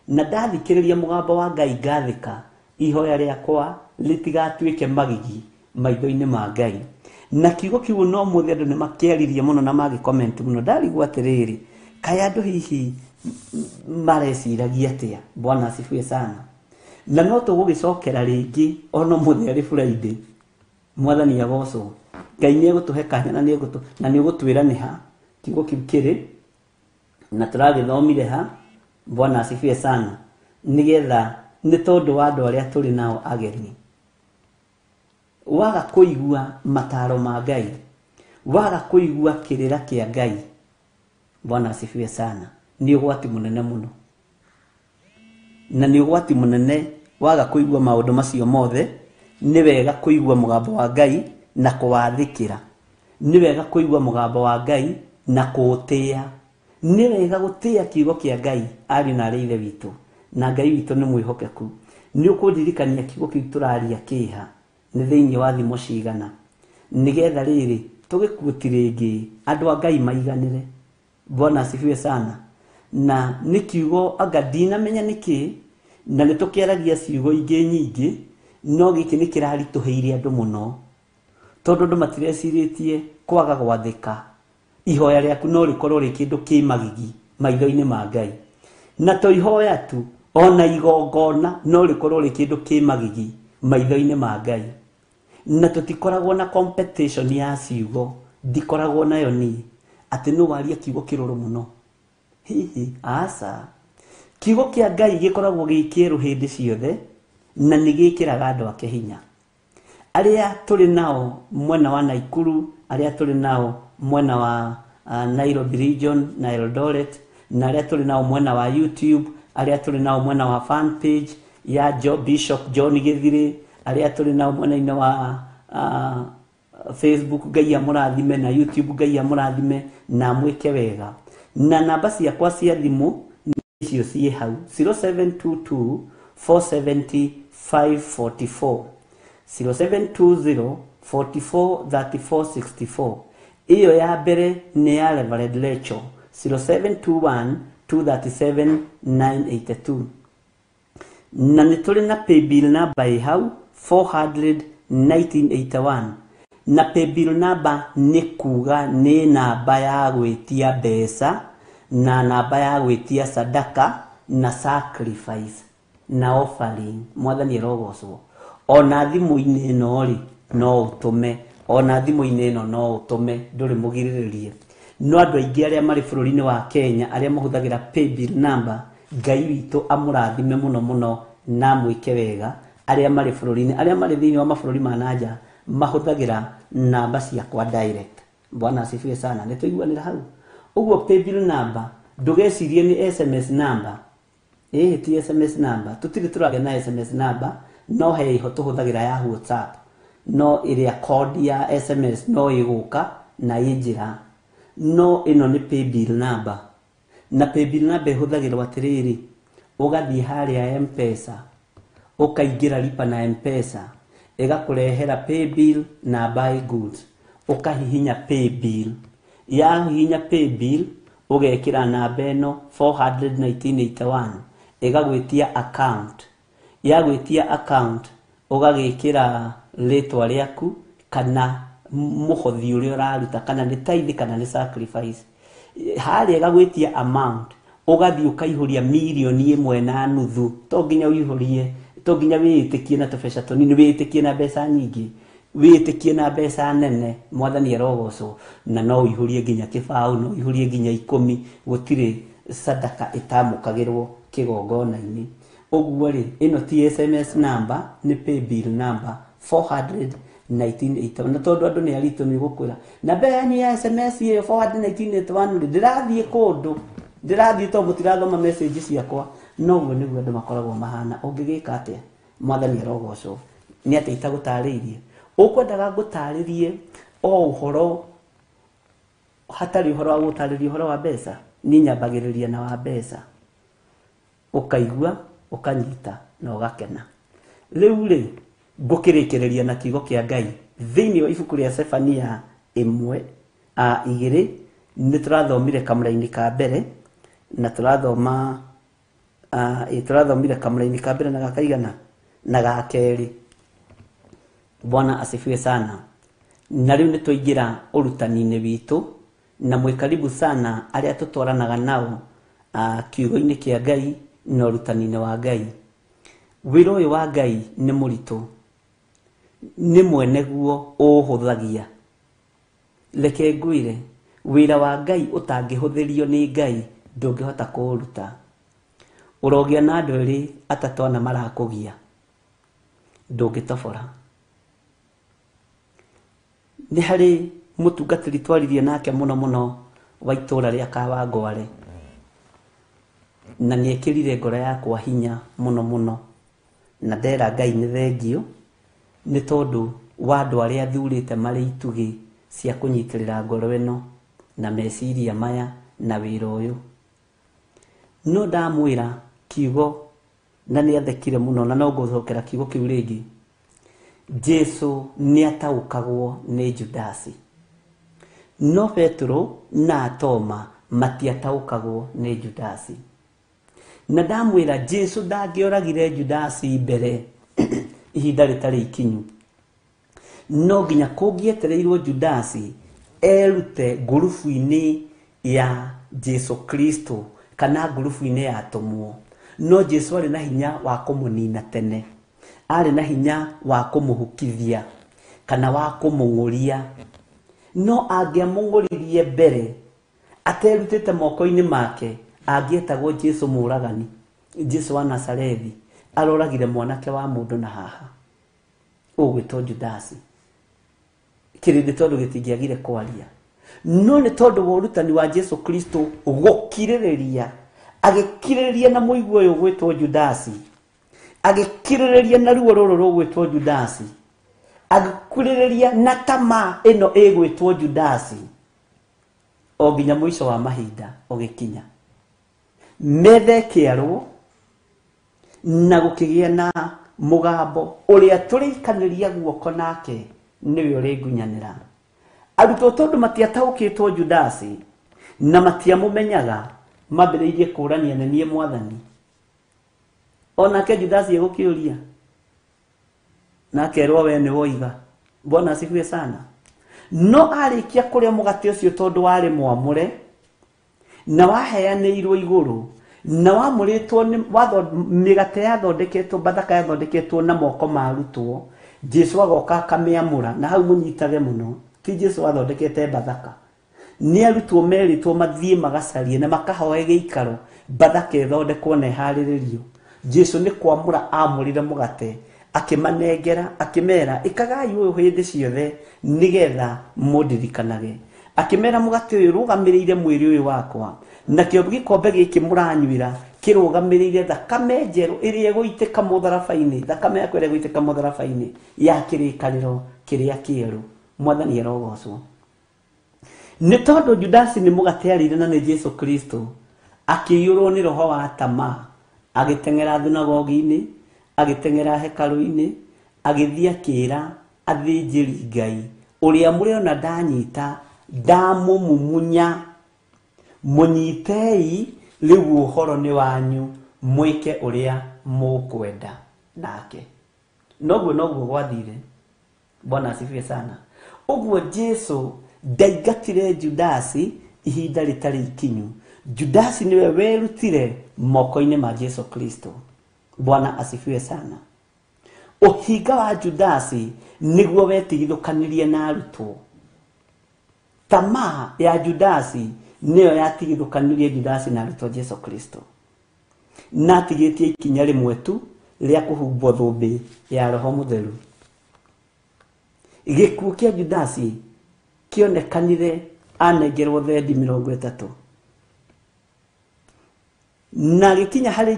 S12: Na ndathikĩrĩria mũgambo wa Ngai ngathĩka, ihoya rĩakwa rĩtigatuĩke magigi maitho-inĩ ma Ngai. Na kiugo kiu no mũthĩ andũ nĩ makĩaririe mũno na magĩkomenti mũno, ndarigwo atĩrĩrĩ, kaĩ andũ hihi mareciragia atĩa? Bwana asifiwe sana. Na no tũgũgĩcokera rĩngĩ ona mũthĩ arĩ Friday, mwathani agocwo. Ngai nĩ egũtũhe kanya na nĩ ũgũtwĩra nĩ ha kiugo kiu kĩrĩ, na tũragĩthomire ha. Bwana asifiwe sana. Nĩgetha nĩ tondũ wa andũ arĩa tũrĩ nao ageni, waga kũigua mataro ma Ngai, waga kũigua kĩrĩra kĩa Ngai, Bwana asifiwe sana, nĩ ũgwati mũnene mũno. Na nĩ ũgwati mũnene waga kũigua maũndũ macio mothe. Nĩ wega kũigua mũgambo wa Ngai na kũwathĩkĩra. Nĩ wega kũigua mũgambo wa Ngai na kũũtĩa. Nĩ wega gũtĩa kiugo kĩa Ngai, ariũ na aarĩ a Ithe witũ. Na Ngai witũ nĩ mwĩhokeku. Nĩ ũkũndirikania kiugo kĩu tũraria kĩha nĩ thĩinĩ wa thimo cigana, nĩgetha rĩrĩ tũgĩkuoti rĩngĩ andũ a Ngai maiganĩre. Bwana asifiwe sana. Na nĩ kiugo anga ndinamenya nĩkĩ, na nĩ tũkĩaragia ciugo ingĩ nyingĩ, no gĩkĩ nĩ kĩraritũhĩire andũ mũno, tondũ andũ matirecirĩtie kwaga gwathĩka. Ihoya rĩaku no rĩkorwo rĩ kĩndũ kĩ magigi maitho-inĩ ma Ngai, na to ihoya tu, ona igongona no rĩkorwo rĩ kĩndũ kĩ magigi maitho-inĩ ma Ngai. Na tũtikoragwo na competition ya ciugo, ndikoragwo nayo niĩ atĩ nũ waria kiugo kĩrũrũ mũno. Hihi aca, kiugo kĩa Ngai gĩkoragwo gĩ kĩerũ hĩndĩ ciothe, na nĩ gĩkĩraga andũ ake hinya. Arĩa tũrĩ nao mwena wa Naikuru, arĩa tũrĩ nao mwena wa Nairobi region na Eldoret, na arĩa tũrĩ nao mwena wa YouTube, arĩa tũrĩ nao mwena wa fan page ya Bishop John Gĩthirĩ, arĩa tũrĩ nao mwena-inĩ wa Facebook, Ngai amũrathime, na YouTube, Ngai amũrathime na mwĩke wega. Na namba ciakwa cia thimũ icio ciĩ hau 0722 470 544 0720 44 34 64. Iyo ya mbere ni ya Reverend Lecho 0721 237 982. Na nĩ tũrĩ na paybill number ĩ hau 400 1981. Na paybill number nĩ kuga nĩ namba ya gwĩtia mbeca na namba ya gwĩtia sadaka na sacrifice na offering. Mwathani arogocwo. Ona thimũ-inĩ ĩno rĩ no ũtũme, ona thimũ-inĩ ĩno no ũtũme, ndũrĩ mũgirĩrĩrie. No andũ aingĩ arĩa marĩ bũrũri-inĩ wa Kenya arĩa mahũthagĩra paybill number, Ngai witũ amũrathime mũno mũno na mwĩke wega. Arĩa marĩ bũrũri-inĩ, arĩa marĩ thĩinĩ wa mabũrũri ma nanja mahũthagĩra namba ciakwa direct. Bwana asifiwe sana. Nĩ tũiguanĩra hau. Ũguo paybill number ndũgecirie nĩ SMS number. Ti SMS number. Tũtirĩ tũragĩa na SMS number, no he iho tũhũthagĩra ya WhatsApp. No ĩrĩa code ya SMS no ĩgũka na ĩnjĩra. No ĩno nĩ paybill number. Na paybill number ĩhũthagĩrwo atĩrĩrĩ, ũgathiĩ harĩa M-Pesa, ũkaingĩra lipa na M-Pesa, ĩgakũrehera paybill na buy goods, ũkahihinya paybill. Yahihinya paybill ũgekĩra namba ĩno 41981, ĩgagwĩtia account. Yagwĩtia account ũgagĩkĩra rĩtwa rĩaku kana mũhothi ũrĩa ũraruta, kana nĩ tithe kana nĩ sacrifice. Harĩa ĩgagwĩtia amount, ũgathiĩ ũkaihũria mirioni 1.5. To nginya ũihũrie, to nginya wĩĩtĩkie na tũbeca tũnini, wĩĩtĩkie na mbeca nyingĩ, wĩĩtĩkie na mbeca nene. Mwathani arogocwo. Na no ũihũrie nginya kĩbaũ, no ũihũrie nginya 10. Gũtirĩ sadaka ĩtamũkagĩrwo kĩgongona-inĩ. Ũguo rĩ, ĩno ti SMS number, nĩ paybill number 41981. Na tondũ andũ nĩ aritũ nĩ gũkwĩra namba yanyu ya SMS ĩyo 41981 ndĩrathiĩ kũndũ, ndirathii to mutirathoma message ciakwa no guo niguo andu makoragwo mahana ungigika atia mwathani arogocwo ni atia itagutariirie ukwendaga ngutaririe o uhoro hatari uhoro wa gutariria uhoro wa mbeca ni nyambagiriria na wa mbeca ukaigua ukanyita na ugakena riu ri ngukirikireria na kiugo kia Ngai thiini wa ibuku ria Sefania 1:2 ni turathomire kamuraini ka mbere na turathoma turathomire kamuraini ka mbere na gakaigana na gakeri. Bwana asifiwe sana. Na riu ni tuingira urutani-ini witu na mwikaribu sana aria tutwaranaga nao kiugo-ini kia Ngai na urutani-ini wa Ngai. Wira uyu wa Ngai ni muritu, ni mwene guo uhuthagia. Reke ngwire wira wa Ngai utangihuthirio ni Ngai ndungihota kuuruta. Urogia na andu eri atatona marakugia ndungitobora. Ni hari mutungatiri twaririe nake muno wa itura ria Kawangware na niekirire ngoro yakwa hinya muno na ndera Ngai ni thengio ni tondu wa andu aria thurite mari itugi cia kunyitirira ngoro ino na meciria maya na wira uyu. No ndamwira kiugo na ni athekire muno na no nguthokera kiugo kiu ringi. Jesu ni ataukagwo ni Judasi, no Petro na Toma matiataukagwo ni Judasi. Na ndamwira Jesu ndangioragire Judasi mbere ihinda ritari ikinyu, no nginya kungietereirwo Judasi erute ngurubu-ini ya Jesu Kristo kana ngurubu-ini ya atumwo. No Jesu ari na hinya wa kumunina tene, ari na hinya wa kumuhukithia kana wa kumung'uria. No angiamung'uririe mbere aterutite moko-ini make angietagwo Jesu muragani, Jesu wa Nazarethi aroragire mwanake wa mundu na haha ugwitwo Judasi. Kirindi tondu gitingiagire kwaria, no ni tondu wa urutani wa Jesu Kristo gukiririria, agikiririria na muigua uyu gwitwo Judasi, agikiririria na ruo ruru rugwitwo Judasi, agikiririria na tama ino igwitwo Judasi, o nginya mwisho wa mahinda ugikinya. Methe kiarwo na gukigia na mugambo uria turikaniria guoko nake niwe uringunyanira. Arutwo tondu matiataukitwo Judasi na matiamumenyaga mambiriirie kurania na nie mwathani. Onake Judasi egukiuria nake erwo we ni woiga. Bwana asifiwe sana. No arikia kuria mugate ucio tondu wari mwamure na waheanirwo iguru na wamuritwo ni migate yathondeketwo, bathaka yathondeketwo na moko marutwo, Jesu agoka akamiamura. Na hau munyitage muno, ti Jesu athondekete bathaka, ni arutwo meritwo mathie magacarie na makahoe giikaro bathaka ithondekwo na ihariririo. Jesu ni kwamura amurire mugate akimanengera akimera ikagai uyu hindi ciothe nigetha mundirikanage. Akimera mugate uyu rugamirire mwiri uyu wakwa na kio gikombe giki muranywira kirugamirire thakame njeru iria guitika mutharabaini, thakame yakwa iria guitika mutharabaini ya kirikaniro kiria kieru. Mwathani arogocwo. Ni tondu Judasi ni mugate arire na ni Jesu Kristo akiyurwo ni roho wa tama, agitengera thunagogi-ini, agitengera hekalu-ini, agithia kira athinjiri Ngai uria muriona ndanyita ndamumumunya. Munyitei riu uhoro ni wanyu mwike uria mukwenda nake. Noguo gwathire. Bwana asifiwe sana. Uguo Jesu ndaigatire Judasi ihinda ritari ikinyu. Judasi niwe werutire moko-ini ma Jesu Kristo. Bwana asifiwe sana. Uhinga wa Judasi niguo wetigithukanirie na arutwo. Tamaa ya Judasi niyo yatigithukanirie Judasi na arutwo Jesu Kristo. Natigitie ikinya rimwe tu ria kuhumbwo thumbi ya Roho Mutheru. Gikuo kia Judasi kionekanire anengerwo thendi 30. na agĩkinya harĩ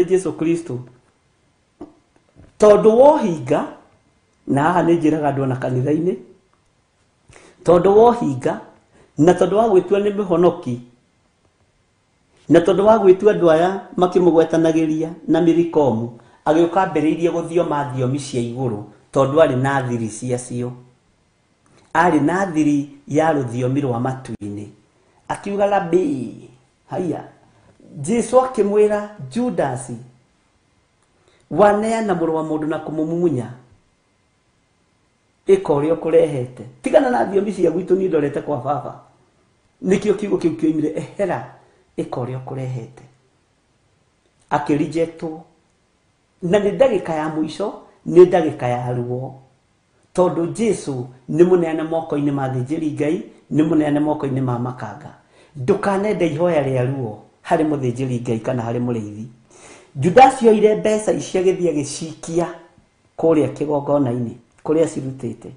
S12: Jesu Kristo, tondũ wohinga, na haha nĩ njĩraga andũ na kanitha-inĩ, tondũ wohinga na tondũ wa gwĩtua nĩ mũhonoki, na tondũ wa gwĩtua andũ aya makĩmũgwetanagĩria na mĩrikomu, agĩũka ambĩrĩirie gũthioma thiomi cia igũrũ, tondũ arĩ na thiri ciacio, arĩ na thiri ya rũthiomi rwa matu-inĩ. Akiuga Rabii, haya, Jesu akĩmwĩra Judas, waneana mũrũ wa mũndũ na kũmũmumunya, ĩka ũrĩa ũkũrehete. Tigana na thiomi cia gwitũ niĩ ndorete kwa baba. Nĩkĩo kiugo kĩu kĩoimire, ehera, ĩka ũrĩa ũkũrehete. Akĩrejectwo. Na nĩ ndagĩka ya mũico, nĩ ndagĩka ya ruo. Tondũ Jesu nĩ mũneane moko-inĩ ma thĩnjĩri Ngai, nĩ mũneane moko-inĩ ma makanga. Ndũkanende ihoya rĩa ruo harĩ mũthĩnjĩri Ngai kana harĩ mũrĩithi. Judas oire mbeca icio agĩthiĩ agĩcikia kũrĩa kĩgongona-inĩ kũrĩa cirutĩte.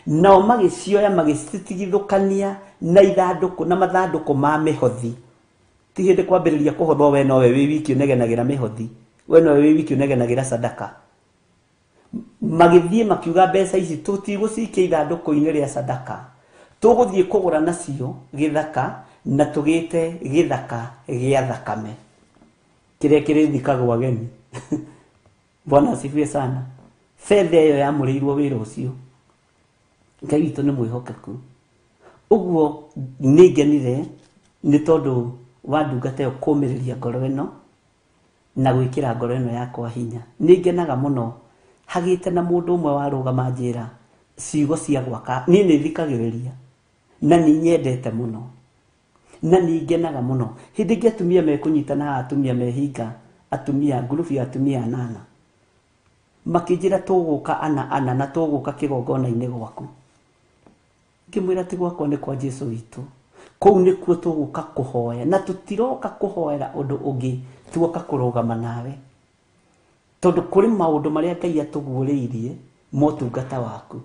S12: Nao magĩcioya magĩcitigithũkania na ithandũkũ na mathandũkũ ma mĩhothi. Ti hĩndĩ kwambĩrĩria kũhothwo we nowe wĩ wiki ũnegenagĩra mĩhothi, we nowe wĩ wiki ũnegenagĩra sadaka. Magĩthiĩ makiuga mbeca ici tũtigũcikia ithandũkũ-inĩ rĩa sadaka, tũgũthiĩ kũgũra nacio gĩthaka na tũgĩte gĩthaka gĩa thakame kĩrĩa kĩrĩthikagwo ageni. Bwana asifiwe sana. Fedha ĩyo yamũrĩirwo wĩra ũcio. Ngai witũ nĩ mwĩhokeku. Ũguo nĩngenire nĩ tondũ wa ndungata ĩyo kũũmĩrĩria ngoro ĩno na gwĩkĩra ngoro ĩno yakwa hinya. Nĩngenaga mũno hagĩte na mũndũ ũmwe warũgama njĩra ciugo cia gwaka. Niĩ nĩthikagĩrĩria na nĩnyendete mũno na nĩngenaga mũno hĩndĩ ĩngĩ atumia mekũnyitana, atumia mehinga, atumia ngurubu ya atumia 8 makĩnjĩra tũgũka ana na tũgũka kĩgongona-inĩ gwaku. Ngĩmwĩra ti gwakwa nĩ kwa Jesu witũ. Kũu nĩkuo tũgũka kũhoya, na tũtiroka kũhoera ũndũ ũngĩ, tuoka kũrũgama nawe. Tondũ kũrĩ maũndũ marĩa Ngai atũguũrĩirie motungata waku,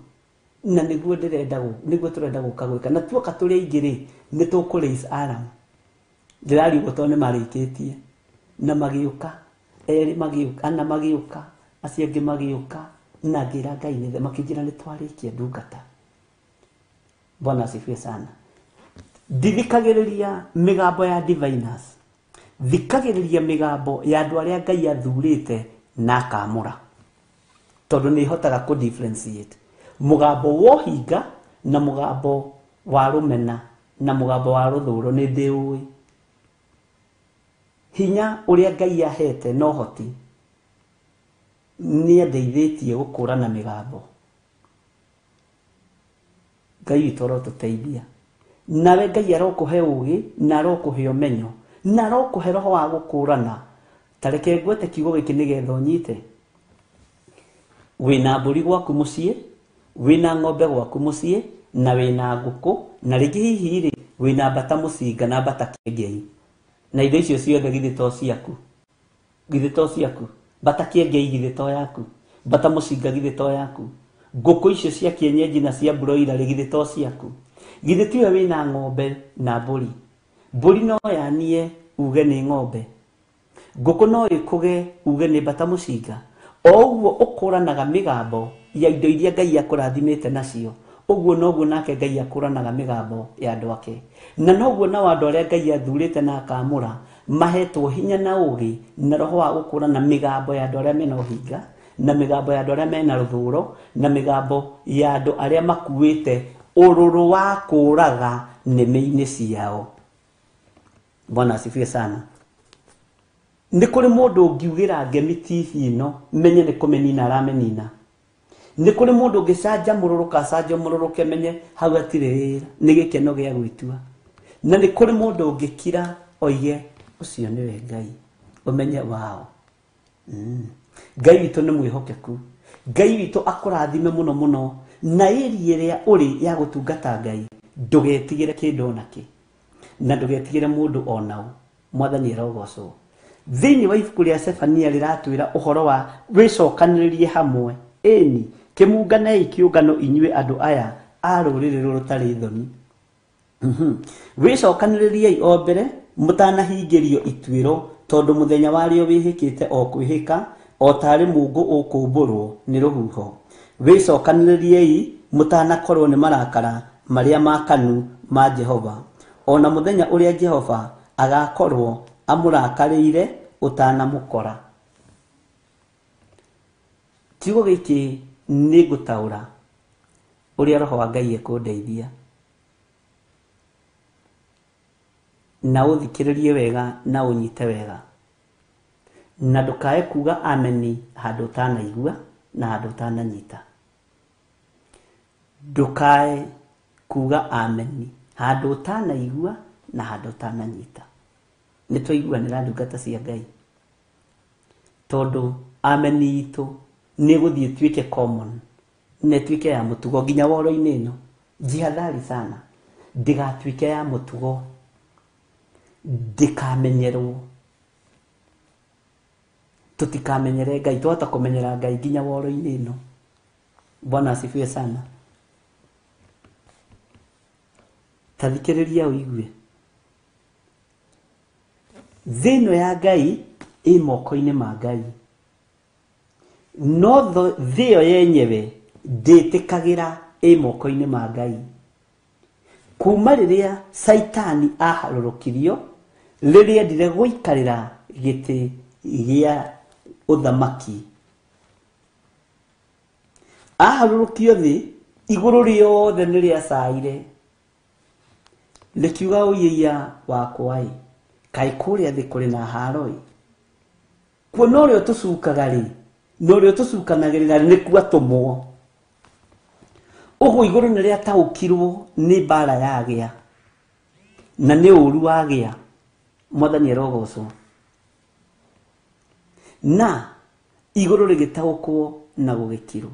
S12: na nĩguo tũrenda gũka gwĩka. Na tuoka tũrĩ aingĩ-rĩ, nĩ tũkũ-raise alarm. Ndĩrariugwo tondũ nĩ marĩkĩtie na magĩũka, erĩ magĩũka, ana magĩũka, acio angĩ magĩũka, na ngĩra Ngai nĩ makĩnjĩra nĩ twarĩkia ndungata. Bwana asifiwe sana. Ndithikagĩrĩria mĩgambo ya diviners, thikagĩrĩria mĩgambo ya andũ arĩa Ngai athurĩte na akamũra, tondũ nĩ ihotaga kũ differentiate mũgambo wa ũhinga na mũgambo wa rũmena na mũgambo wa rũthũũro. Nĩ ndĩũĩ hinya ũrĩa Ngai ahete na ũhoti nĩ andeithĩtie gũkũrana mĩgambo. Ngai witũ arotũteithia, nawe Ngai arokũhe ũũgĩ na arokũhe ũmenyo na arokũhe roho wa gũkũrana. Tareke ngwete kiugo gĩkĩ nĩgetha ũnyite. Wĩna mbũri gwaku mũciĩ, wĩna ng'ombe gwaku mũciĩ, na wĩna ngũkũ, na rĩngĩ hihi-rĩ wĩna mbata mũcinga na mbata kĩengei, na indo icio ciothe githĩ to ciaku. Mbata kĩengei githĩ to yaku, mbata mũcinga githĩ to yaku, ngũkũ icio cia kienyeji na cia broiler githĩ to ciaku. Githĩ tiwe wĩna ng'ombe na mbũri. Mbũri no yanie uge nĩ ng'ombe, ngũkũ no ĩkũge uge nĩ mbata mũcinga. O ũguo ũkũranaga mĩgambo ya indo iria Ngai akũrathimĩte nacio, ũguo noguo nake Ngai akũranaga mĩgambo ya andũ ake. Na noguo na andũ arĩa Ngai athurĩte na akamũra mahetwo hinya na ũũgĩ na roho wa gũkũrana mĩgambo ya andũ arĩa mena ũhinga, na mĩgambo ya andũ arĩa mena rũthũũro, na mĩgambo ya andũ arĩa makuĩte ũrũrũ wa kũũraga nĩmĩ-inĩ ciao. Bwana asifiwe sana. Nĩ kũrĩ mũndũ ũngiugĩra ngemi TV ĩno menye nĩ kũmenina aramenina. Nĩ kũrĩ mũndũ ũngĩcanjamũrũrũka acanjamũrũrũke menye hau hatirĩ wĩra, nĩ gĩkeno gĩa gwĩtua. Na nĩ kũrĩ mũndũ ũngĩkira oige ũcio nĩwe Ngai, ũmenye wao. Ngai witũ nĩ mwĩhokeku. Ngai witũ akũrathime mũno mũno, na ĩrĩa ĩrĩa ũrĩ ya gũtungata Ngai ndũgetigĩre kĩndũ onakĩ, na ndũgetigĩre mũndũ onaũ. Mwathani arogocwo. Thĩinĩ wa ibuku rĩa Sefania rĩratwĩra ũhoro wa wĩcokanĩrĩrie hamwe, ĩni kĩmunganei kĩũngano inyuĩ andũ aya a rũrĩrĩ rũrũ rũtarĩ thoni. wicokanĩrĩriei o mbere mũtanahingĩrio ituĩro tondũ mũthenya warĩo wĩhĩkĩte o kwĩhĩka o tarĩ mũngũ ũkũmbũrwo nĩ rũhuho. Wicokanĩrĩriei mũtanakorwo nĩ marakara marĩa makanu ma Jehova, ona mũthenya ũrĩa Jehova agakorwo amũrakarĩire ũtanamũkora. Kiugo gĩkĩ nĩ ngũtaũra ũrĩa Roho wa Ngai ekũndeithia, na ũthikĩrĩrie wega na ũnyite wega, na ndũkae kuga ameni handũ ũtanaigua na handũ ũtananyita. Ndũkae kuga ameni handũ ũtanaigua na handũ ũtananyita. Nĩ twaiguanĩra ndungata cia Ngai, tondũ ameni itũ nĩ gũthiĩ tuĩke common, na tuĩke ya mũtugo nginya woro-inĩ ĩno. Jihadhari sana ndigatuĩke ya mũtugo, ndikamenyerwo. Tutikamenyere Ngai, twahota kũmenyera Ngai nginya woro-inĩ ĩno. Bwana asifiwe sana. Tathikĩrĩria ũigue. Thĩno ya Ngai ĩ moko-inĩ ma Ngai, no thĩyo yenyewe ndĩtĩkagĩra ĩ moko-inĩ ma Ngai. Kuma rĩrĩa Saitani aharũrũkirio, rĩrĩa endire gũikarĩra gĩtĩ gĩa ũthamaki, aharũrũkio thĩ, igũrũ rĩothe nĩ rĩacaire. Rĩkiuga ũyĩia wakwa-ĩ, kaĩ kũrĩa thĩ kũrĩ na haro-ĩ. Kuona ũrĩa tũcukaga rĩ, na ũrĩa tũcukanagĩrĩra nĩkuo atũmwo. Ũguo igũrũ nĩ rĩataũkirwo nĩ mbara yagĩa, na nĩ ũru wagĩa. Mwathani arogocwo. Na igũrũ rĩgĩtaũkwo na gũgĩkirwo.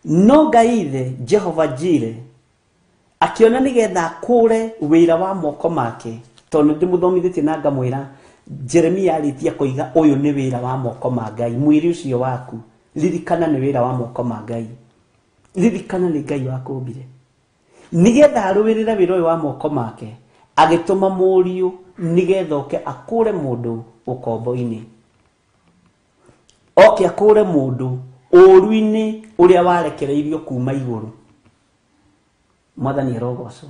S12: No Ngai ithe Jehova Jireh akiona nĩgetha akũre wĩra wa moko make, tondũ ndĩmũthomithĩtie na ngamwĩra Jeremia arĩtia kũiga ũyũ nĩ wĩra wa moko ma Ngai. Mwĩrĩ ũcio waku ririkana nĩ wĩra wa moko ma Ngai, ririkana nĩ Ngai wakũmbire. Nĩgetha arũĩrĩre wĩra ũyũ wa moko make, agĩtũma mũriũ nĩgetha oke akũre mũndũ ũkombo-inĩ, oke akũre mũndũ ũru-inĩ ũrĩa warekereirio kuma igũrũ. Mwathani arogocwo.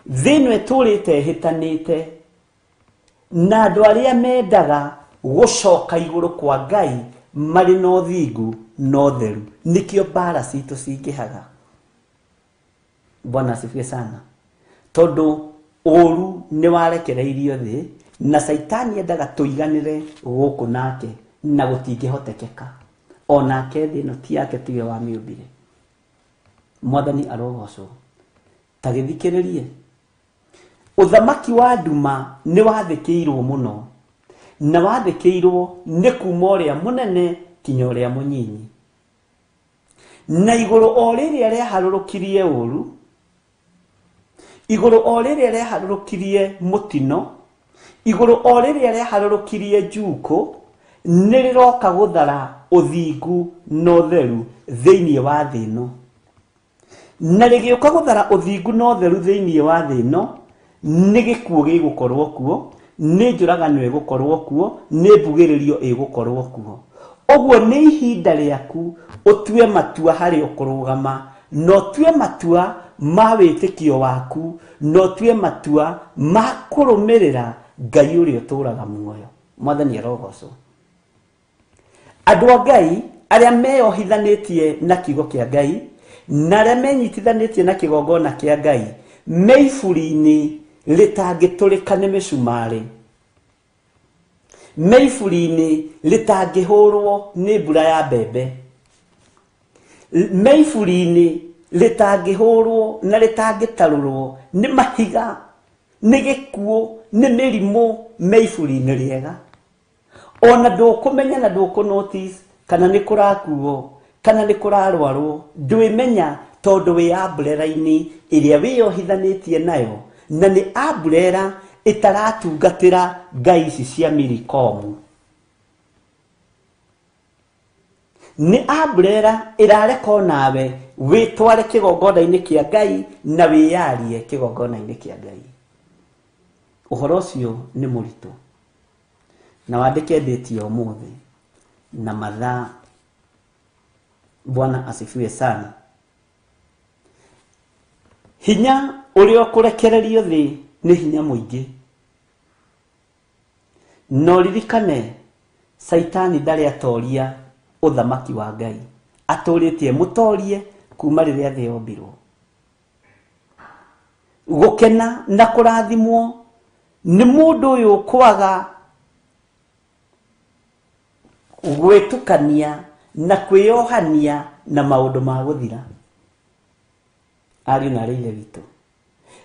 S12: Thĩno ĩtũrĩte ĩhĩtanĩte, na andũ arĩa mendaga gũcoka igũrũ kwa Ngai marĩ na ũthingu na ũtheru, nĩkĩo mbara citũ cingĩhaga. Bwana asifiwe sana. Tondũ ũru nĩ warekereirio thĩ, na Saitani endaga tũiganĩre gũkũ nake, na gũtingĩhotekeka. Onake thĩ ĩno ti yake, tiwe wamĩũmbire. Mwathani arogocwo. Ta gĩthikĩrĩrie. Ũthamaki wa nduma nĩ wathĩkĩirwo mũno, na wathĩkĩirwo nĩ kuma ũrĩa mũnene kinya ũrĩa mũnyinyi. Na igũrũ o rĩrĩa rĩaharũrũkirie ũru, igũrũ o rĩrĩa rĩaharũrũkirie mũtino, igũrũ o rĩrĩa rĩaharũrũkirie njuko, nĩ rĩroka gũthara ũthingu na ũtheru thĩinĩ wa thĩ ĩno. Na rĩgĩũka gũthara ũthingu na ũtheru thĩinĩ wa thĩ ĩno, nĩ gĩkuũ gĩgũkorwo kuo, nĩ njũragano ĩgũkorwo kuo, nĩ mbugĩrĩrio ĩgũkorwo kuo. Ũguo nĩ ihinda rĩaku ũtue matua harĩ ũkũrũgama, na ũtue matua ma wĩtĩkio waku, na ũtue matua ma kũrũmĩrĩra Ngai ũrĩa ũtũũraga muoyo. Mwathani arogocwo. Andũ a Ngai arĩa meyohithanĩtie na kiugo kĩa Ngai, na arĩa menyitithanĩtie na kĩgongona kĩa Ngai, me iburi-inĩ rĩtangĩtũrĩka nĩ mĩcumarĩ, me iburi-inĩ rĩtangĩhũrwo nĩ mbura ya mbembe, me iburi-inĩ rĩtangĩhũrwo na rĩtangĩtarũrwo nĩ mahiga, nĩ gĩkuũ, nĩ mĩrimũ, me iburi-inĩ rĩega. Ona ndũkũmenya na ndũkũnotice kana nĩ kũrakuo kana nĩ kũrarwarwo, ndwĩmenya tondũ wĩ umbrella-inĩ ĩrĩa wĩyohithanĩtie nayo, na nĩ umbrella ĩtaratungatĩra ngai ici cia Milcom. ni umbrella irareka nawe witware kigongona-inĩ kĩa Ngai na wiyarie kigongona-inĩ kĩa Ngai. Uhoro ũcio nĩ mũritũ na wandĩke date ya ũmũthĩ na mathaa. Bwana asifiwe sana. Hinya ũrĩa ũkũrekererio thĩ nĩ hinya mũingĩ. No ririkane Saitani ndarĩ atoria ũthamaki wa Ngai. Atũrĩtie mũtorie kuma rĩrĩa thĩ yombirwo. Gũkena na kũrathimwo nĩ mũndũ ũyũ kwaga gwĩtukania na kwĩyohania na maũndũ ma gũthira. Ariũ na arĩire witũ,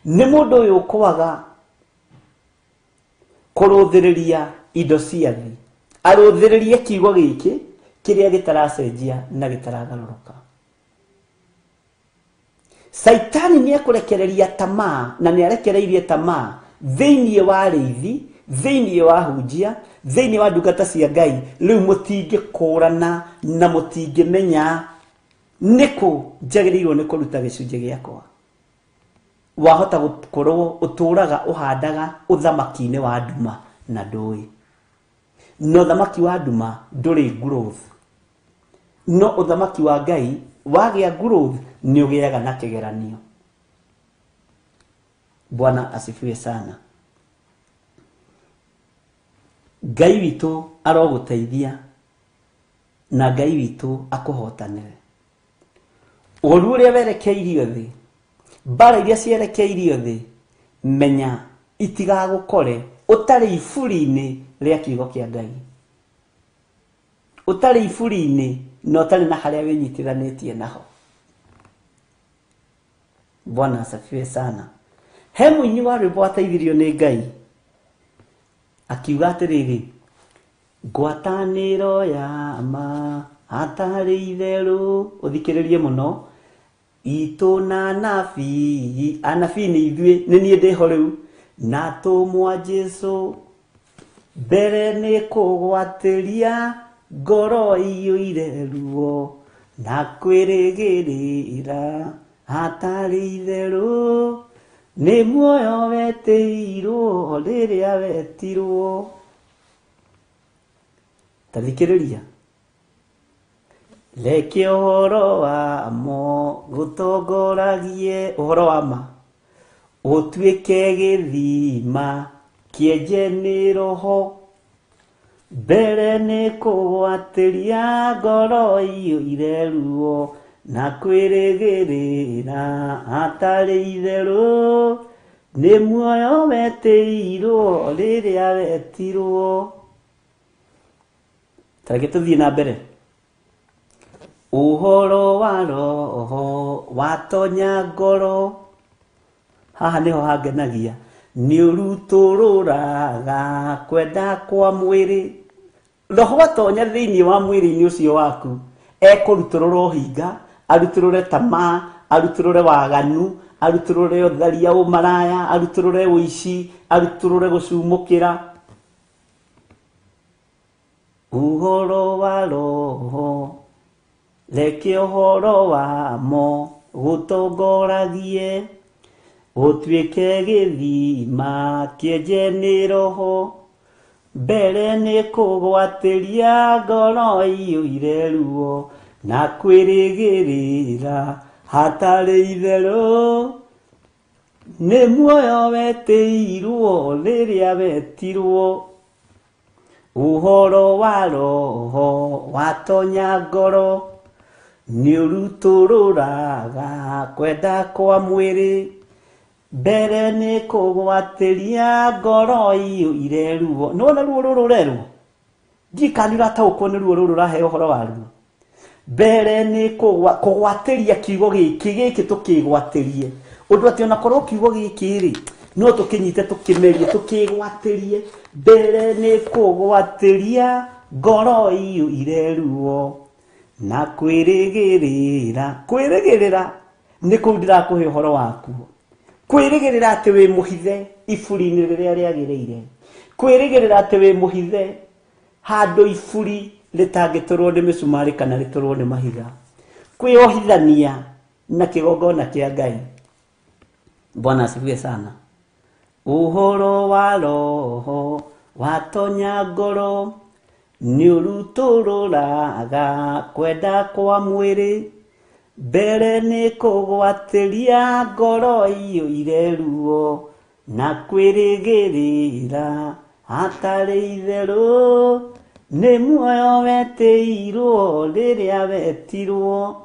S12: nĩ mũndũ ũyũ kwaga kũrũthĩrĩria indo cia thĩ, arũthĩrĩrie kiugo gĩkĩ kĩrĩa gĩtaracenjia na gĩtaragarũrũka. Saitani nĩ ekũrekereria tamaa na nĩ arekereirie tamaa thĩinĩ wa rĩithi, thĩinĩ wa hunjia, thĩinĩ wa ndungata cia Ngai. Rĩu mũtingĩkũrana na mũtingĩmenya nĩkũ njagĩrĩirwo nĩ kũruta gĩcunjĩ gĩakwa. Wahota gũkorwo ũtũraga ũhandaga ũthamaki-inĩ wa nduma na ndũĩ. No ũthamaki wa nduma ndũrĩ growth. No ũthamaki wa Ngai wagĩa growth nĩ ũgĩaga na kĩgeranio. Bwana asifiwe sana. Ngai witũ arogũteithia na Ngai witũ akũhotanĩre. Ũru ũrĩa werekeirio thĩ, mbara iria cierekeirio thĩ, menya itigagũkore ũtarĩ iburi-inĩ rĩa kiugo kĩa Ngai. Ũtarĩ iburi-inĩ na ũtarĩ na harĩa wĩnyitithanĩtie naho. Bwana asifiwe sana. He mũini wa rwĩmbo ateithirio nĩ Ngai akiuga atĩrĩrĩ, ngwatanĩro ya ma hatarĩ itherũ. Ũthikĩrĩrie mũno. Itũ na anabii, anabii nĩ ithuĩ, nĩ niĩ ndĩho rĩu, na tũmwa Jesũ mbere nĩ kũgwatĩria ngoro iyũire ruo na kwĩrĩgĩrĩra hatarĩ itherũ. Nĩ muoyo wetĩirwo rĩrĩa wetirwo. Tathikĩrĩria. Reke ũhoro wa mo gũtongoragie, ũhoro wa ma ũtuĩke gĩthima kĩenje nĩ Roho. Mbere nĩ kũgwatĩria ngoro iyũire ruo na kwĩrĩgĩrĩra hatarĩ itherũ. Nĩ muoyo wetĩirwo rĩrĩa wetirwo. Tareke tũthiĩ na mbere. Ũhoro wa Roho watonya ngoro. Haha nĩho hangenagia. Nĩ ũrutũrũraga kwenda kwa mwĩrĩ. Roho watonya thĩinĩ wa mwĩrĩ-inĩ ũcio waku, ekũrutũrũra ũhinga, arutũrũre tamaa, arutũrũre waganu, arutũrũre ũtharia, ũmaraya, arutũrũre ũici, arutũrũre gũcumũkĩra. Ũhoro wa Roho, reke ũhoro wa mo gũtongoragie, ũtuĩke gĩthima kĩenje nĩ Roho. Mbere nĩ kũgwatĩria ngoro iyũire ruo na kwĩrĩgĩrĩra hatarĩ itherũ. Nĩ muoyo wetĩirwo rĩrĩa wetirwo. Ũhoro wa Roho watonya ngoro, nĩ ũrutũrũraga kwenda kwa mwĩrĩ. Mbere nĩ kũgwatĩria ngoro iyũire ruo. Nĩwona ruo rũrũ ũrerwo? Ndikani ũrataũkwo nĩ ruo rũrũ ũraheo ũhoro waruo. Mbere nĩ kũgwatĩria kiugo gĩkĩ tũkĩgwatĩrie. Ũndũ atĩ onakorwo kiugo gĩkĩ-rĩ, no tũkĩnyite tũkĩmerie tũkĩgwatĩrie. Mbere nĩ kũgwatĩria ngoro iyũire ruo na kwĩrĩgĩrĩra. Kwĩrĩgĩrĩra nĩ kũu ndĩrakũhe ũhoro wakuo. Kwĩrĩgĩrĩra atĩ wĩ mũhithe iburi-inĩ rĩrĩa rĩagĩrĩire. Kwĩrĩgĩrĩra atĩ wĩ mũhithe handũ iburi rĩtangĩtũrwo nĩ mĩcumarĩ kana rĩtũrwo nĩ mahiga. Kwĩohithania na kĩgongona kĩa Ngai. Bwana asifiwe sana. Ũhoro wa roho watonya ngoro nĩ ũrutũrũraga kwenda kwa mwĩrĩ, mbere nĩ kũgwatĩria ngoro iyo ireruo na kwĩrĩgĩrĩra hatarĩ itherũ, nĩ muoyo wetĩirwo rĩrĩa wetirwo.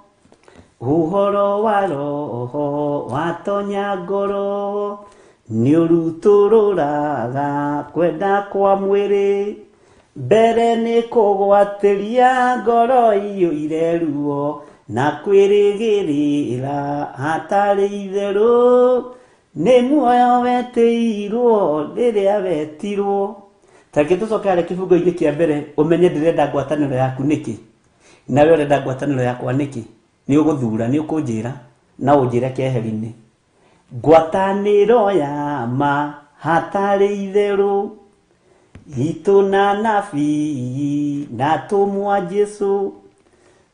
S12: Ũhoro wa roho watonya ngoro nĩ ũrutũrũraga kwenda kwa mwĩrĩ, mbere nĩ kũgwatĩria ngoro iyo ireruo na kwĩrĩgĩrĩra hatarĩ itherũ, nĩ muoyo wetĩirwo rĩrĩa wetirwo. Tareke tũcoke harĩ kĩbungo-inĩ kĩa mbere ũmenye ndĩrenda ngwatanĩro yaku nĩkĩ, nawe ũrenda ngwatanĩro yakwa nĩkĩ. Nĩ ũgũthura, nĩ ũkũnjĩra na ũnjĩre keheri-inĩ. Ngwatanĩro ya ma hatarĩ itherũ, itũ na nabii na tũmwa Jesũ,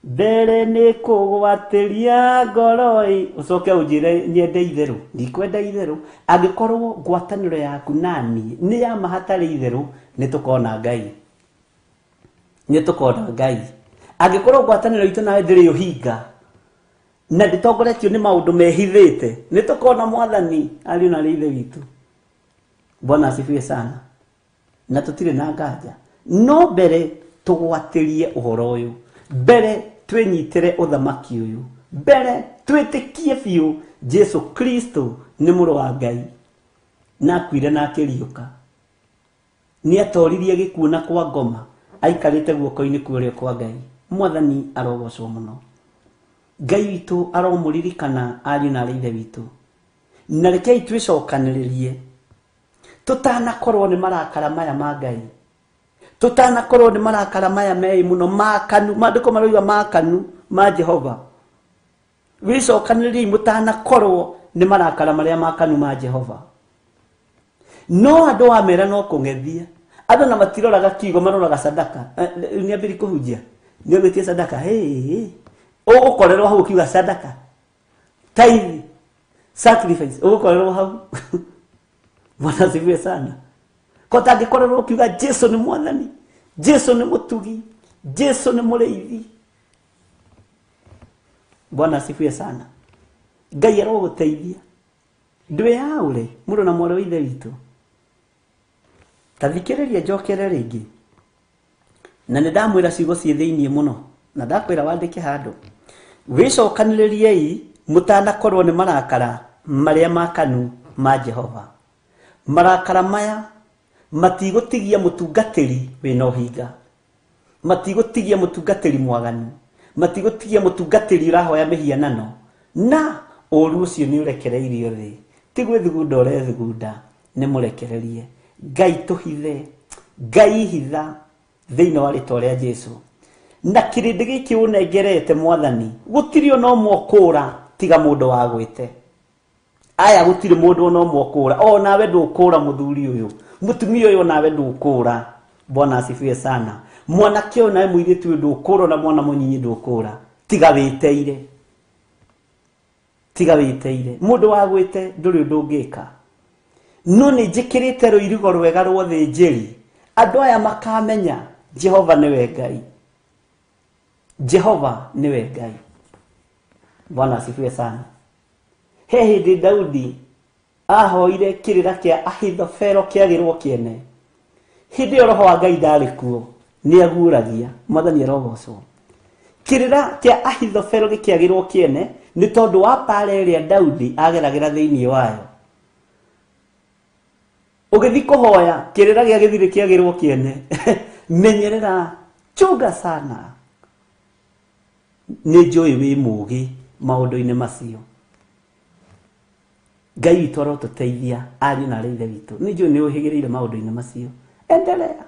S12: mbere nĩ kũgwatĩria ngoro. Ũcoke ũnjĩre nyende itherũ, ndikwenda itherũ. Angĩkorwo ngwatanĩro yaku naniĩ nĩ ya ma hatarĩ itherũ, nĩ tũkona Ngai, nĩ tũkona Ngai. Angĩkorwo ngwatanĩro itũ nawe ndĩrĩ ũhinga na ndĩtongoretio nĩ maũndũ mehithĩte, nĩ tũkona Mwathani ariũ na ithe witũ. Bwana asifiwe sana. Na tũtirĩ na nganja. No mbere tũgwatĩrie ũhoro ũyũ, mbere twĩnyitĩre ũthamaki ũyũ, mbere twĩtĩkie biũ Jesu Kristo nĩ mũrũ wa Ngai na akuire na akĩriũka. Nĩ atoririe gĩkuũ na kwa ngoma, aikarĩte guoko-inĩ kuorio kwa Ngai. Mwathani arogocwo mũno. Ngai witũ aromũririkana ariũ na ithe witũ, na rekei twĩcokanĩrĩrie tũtanakorwo nĩ marakara maya ma Ngai, tũtanakorwo nĩ marakara maya mei mũno makanu. Maandĩko maroiga makanu ma Jehova. Wĩcokanĩrĩriei mũtanakorwo nĩ marakara marĩa makanu ma Jehova. No andũ amera no kũng'ethia. Andũ na matiroraga kiugo, maroraga sadaka. Nĩambĩrĩrie kũhunjia, nĩambĩtie sadaka. Ũgũkorerwo hau ũkiuga sadaka, tithe, sacrifice, ũgũkorerwo hau. Bwana asifiwe sana. Ko tangĩkorerwo ũkiuga Jesu nĩ Mwathani, Jesu nĩ mũtugi, Jesu nĩ mũrĩithi. Bwana asifiwe sana. Ngai arogũteithia. Ndwĩyaũre mũrũ na mwarĩ wa ithe witũ. Tathikĩrĩria njokere rĩngĩ. Na nĩ ndamwĩra ciugo ciĩ thĩiniĩ mũno, na ndakwĩra wandĩke handũ. Wĩcokanĩrĩriei mũtanakorwo nĩ marakara marĩa makanu ma Jehova. Marakara maya matigũtigia mũtungatĩri wĩna ũhinga, matigũtigia mũtungatĩri mwaganu, matigũtigia mũtungatĩri ũrahoya mĩhianano, na ũũru ũcio nĩ ũrekereirio thĩ. Ti gwĩthugunda ũrethugunda, nĩ mũrekererie. Ngai tũhithe, Ngai hitha thĩinĩ wa rĩĩtwa rĩa Jesũ. Na kĩrĩndĩ gĩkĩ ũnengerete Mwathani, gũtirĩ ona ũmwe ũkũũra tiga mũndũ wa gwĩte. Aya gũtirĩ mũndũ ona ũmwe ũkũũra. O nawe ndũkũũra mũthuri ũyũ, mũtumia ũyũ nawe ndũkũũra. Bwana asifiwe sana. Mwanake ũyũ nawe mũirĩtu ũyũ ndũkũũra, na mwana mũnyinyi ndũkũũra. Tiga wĩteire, tiga wĩteire. Mũndũ wa gwĩte ndũrĩ ũndũ ũngĩka. No nĩ njĩkĩrĩte rũirigo rwega rwa ũthĩnjĩri, andũ aya makamenya Jehova nĩwe Ngai, Jehova nĩwe Ngai. Bwana asifiwe sana. He hĩndĩ Daudi ahoire kĩrĩra kĩa Ahithofelo kĩagĩrwo kĩene. Hĩndĩ ĩyo roho wa Ngai ndarĩ kuo, nĩ aguũragia. Mwathani arogocwo. Kĩrĩra kĩa Ahithofelo gĩkĩagĩrwo kĩene nĩ tondũ wa mbara ĩrĩa Daudi ageragĩra thĩinĩ wayo. Ũgĩthiĩ kũhoya kĩrĩra gĩa gĩthirĩ kĩagĩrwo kĩene, menyerera, chunga sana. Nĩ njũĩ wĩ mũũgĩ maũndũ-inĩ macio. Ngai witũ arotũteithia ariũ na ithe witũ. Nĩ njũĩ nĩ ũhĩgĩrĩire maũndũ-inĩ macio. Endelea.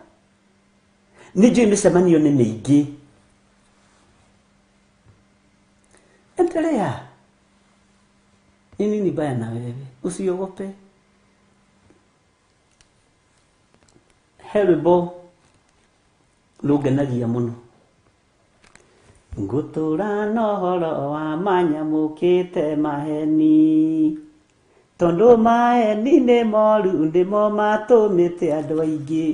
S12: Nĩ njũĩ mĩcemanio nĩ mĩingĩ. Endelea. Ni nini baya na wewe? Usiogope. He rwĩmbo rũngenagia mũno ngũtũra na ũhoro wa manyamũkĩte maheni tondũ maheni nĩ moru nĩmo matũmĩte andũ aingĩ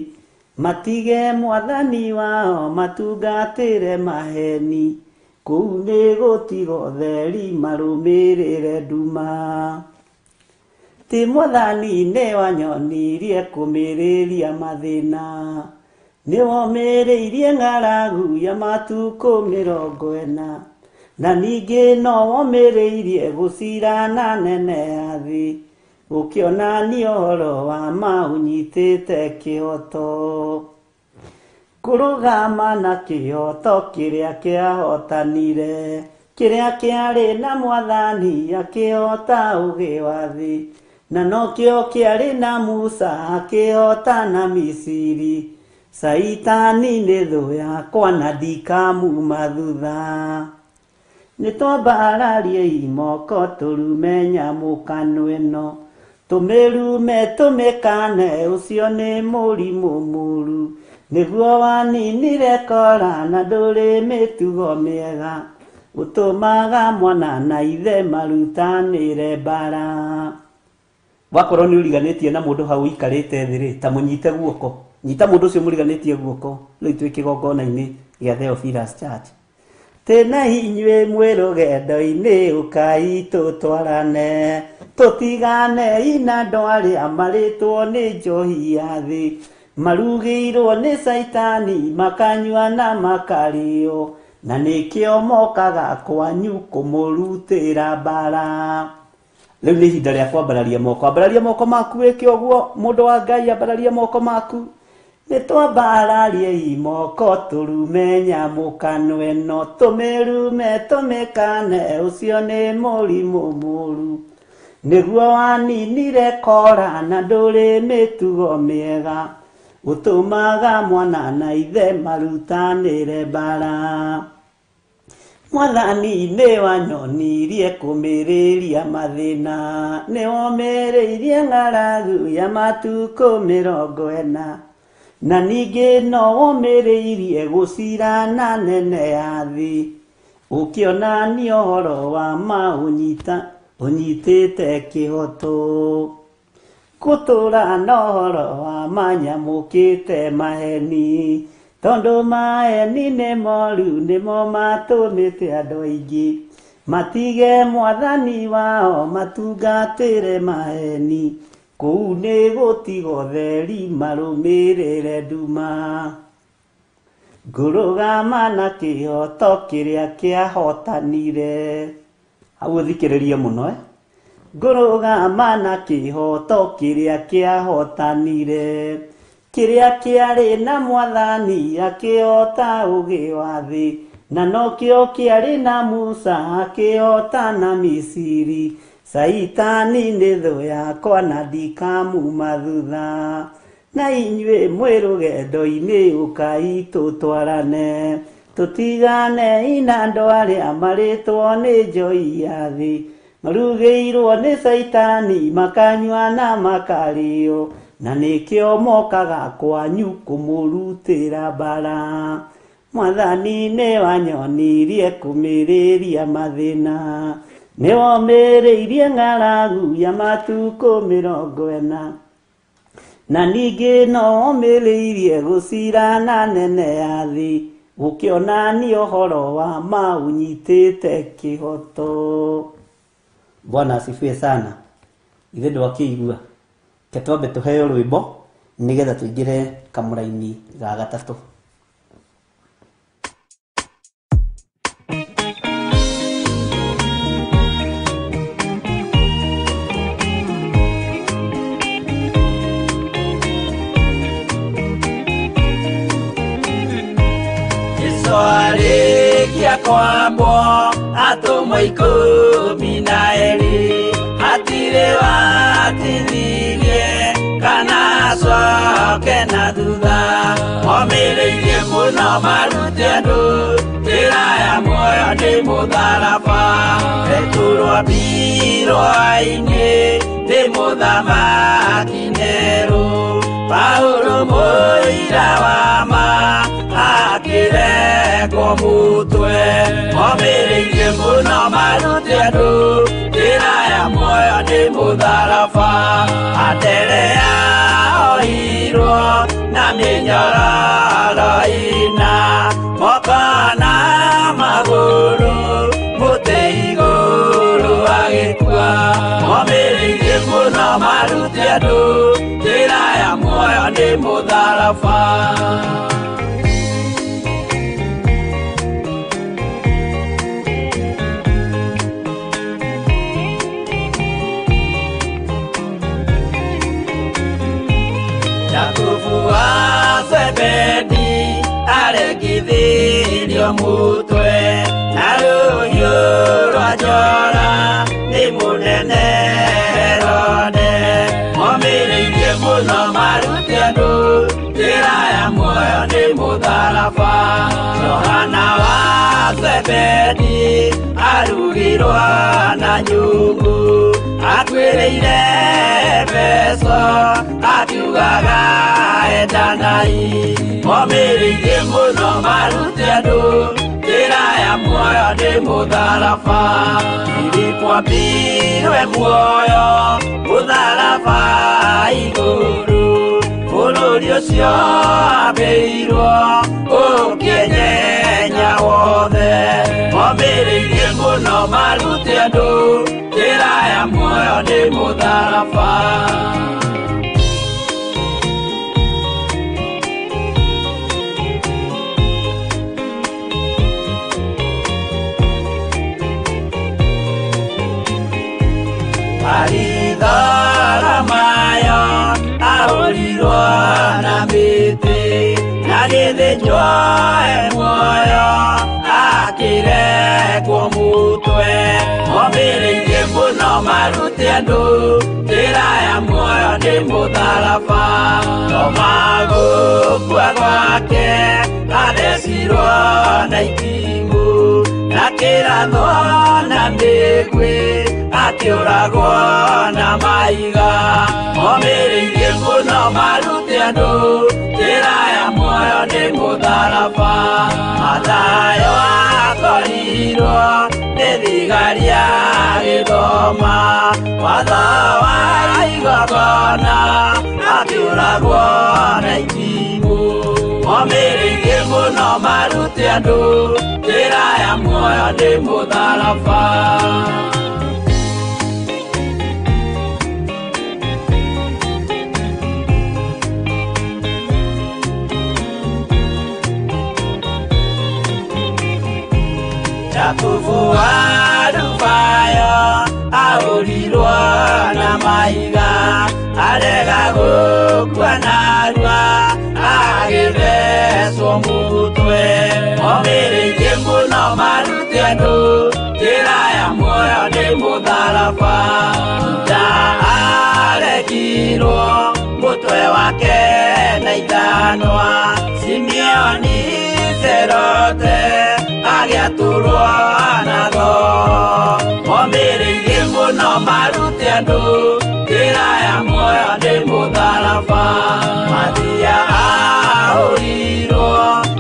S12: matige mwathani wao matungatĩre maheni kũu nĩ gũtiga ũtheri marũmĩrĩre nduma ti mwathani nĩ wanyonirie kũmĩrĩria mathĩna nĩ womĩrĩirie ng'aragu ya matukũ 40 na ningĩ no womĩrĩirie gũcirana nene ya thĩ ũkĩonania ũhoro wa maũnyitĩte kĩhoto kũrũgama na kĩhoto kĩrĩa kĩahotanire kĩrĩa kĩarĩ na mwathani akĩhota ũgĩ wa thĩ na nokĩo kĩarĩ na Musa akĩhota na Misiri Saitani nĩ thũ yakwa na ndikamuma thutha nĩtwambararie moko tũrume nyamũkano ĩno tũmĩrume tũmĩkane ũcio nĩ mũrimũ mũru nĩguo waninire kora na ndũrĩ mĩtugo mĩega ũtũmaga mwana na ithe marutanĩre mbara wakorwo nĩ ũriganĩtie na mũndũ hau ikarĩte thĩ rĩ ta mũnyite guoko nyita mũndũ ũcio mũriganĩtie guoko rĩu twĩ kĩgongona-inĩ gĩa Theophilus Church tena inyuĩ mwĩ rũgendo-inĩ ũkai tũtwarane tũtigane ina andũ arĩa marĩtwo nĩ njohi ya thĩ marugĩirwo nĩ Saitani makanyua na makarĩo na nĩkĩo mokaga kwanyu kũmũrutĩra mbara rĩu nĩ ihinda rĩa kwambararia moko maku wĩke ũguo mũndũ wa Ngai ambararia moko maku nĩtwambararie moko tũrume nyamũkano ĩno tũmĩrume tũmĩkane ũcio nĩ mũrimũ mũru nĩguo waninire kora na ndũrĩ mĩtugo mĩega ũtũmaga mwana na ithe marutanĩre mbara mwathani nĩ wanyonirie kũmĩrĩria mathĩna nĩ womĩrĩirie ng'aragu ya matukũ 40 na ningĩ no womĩrĩirie gũcirana nene ya thĩ ũkĩonania ũhoro wa ũnyitĩte kĩhoto gũtũra na ũhoro wa manyamũkĩte maheni tondũ maheni nĩ moru nĩmo matũmĩte andũ aingĩ matige mwathani wao matungatĩre maheni kũu nĩ gũtiga ũtheri marũmĩrĩre nduma ngũrũgama na kĩhoto kĩrĩa kĩahotanire hau ũthikĩrĩrie mũno ngũrũgama na kĩhoto kĩrĩa kĩahotanire kĩrĩa kĩarĩ na mwathani akĩhota ũgĩ wa thĩ na nokĩo kĩarĩ na Musa akĩhota na Misiri Saitani nĩ thũ yakwa na ndikamuma thutha na inyuĩ mwĩ rũgendo-inĩ ũkai tũtwarane tũtigane ina andũ arĩa marĩtwo nĩ njohi ya thĩ marugĩirwo nĩ Saitani makanyua na makarĩo na nĩkĩo mokaga kwanyu kũmũrutĩra mbara mwathani nĩ wanyonirie kũmĩrĩria mathĩna nĩ womĩrĩirie ng'aragu ya matukũ 40 na ningĩ no womĩrĩirie gũcirana nene ya thĩ ũkĩonania ũhoro wa maũnyitĩte kĩhoto Bwana asifiwe sana ithe ndwakĩigua ke twambe tũheo rwĩmbo nĩgetha tũingĩre kamũra-inĩ ga gatatũ
S10: Arĩkia kwambwo atũmwo 12 hatirĩ watinirie kana acoke na thutha momĩrĩirie mũno marute andũ njĩra ya muoyo nĩ mũtharaba etũrwo mbirwa-inĩ nĩ mũthamaki Nero Paulo mũira wa ma akĩrekwo mutwe momireirie muno marute andu njira ya muoyo ni mutharaba anderea oirwo na minyororo ina mokana maguru mute iguru agikua momireirie muno marute andu njira ya muoyo ni mutharaba Zebedi aregithirio mutwe na ruhiũ rwa njora nĩ mũnene Herode momireirie mũno marute andũ njĩra ya muoyo nĩ mũtharaba Johana wa Zebedi arugirwo na nyũngũ atuĩrĩire Efeso akiugaga endanai momireirie muno marute andũ njĩra ya muoyo nĩ mũtharaba Filipo ambirwe muoyo mũtharaba igũrũ bũrũri ũcio ambĩirwo ũkĩnyenya wothe momireirie muno marute andũ njĩra ya muoyo nĩ mũtharaba Aritharamayo ahorirwo na mĩtĩ na gĩthĩnjwo muoyo akĩrekwo mũtwe momireirie mũno marute andũ njĩra ya muoyo nĩ mũtharaba tomagũkua gwake athecirwo na itimũ na kĩrathwo na mĩguĩ akĩũragwo na maiga momireirie mũno marute andũ njĩra ya muoyo nĩ mũtharaba Mathayo akorirwo nĩ thigari agĩthoma watho wa igongona akĩũragwo na itimũ momireirie mũno marute andũ njĩra ya muoyo nĩ mũtharaba Jakubu arubayo ahorirwo na maiga arega gũkua narua agĩthecwo mũtwe momireirie mũno marute andũ njĩra ya muoyo nĩ mũtharaba Juda aregirwo mũtwe wake na ithanwa Simeoni Zerote agĩatũrwo natho momireirie mũno marute andũ njĩra ya muoyo nĩ mũtharaba Mathia ahorirwo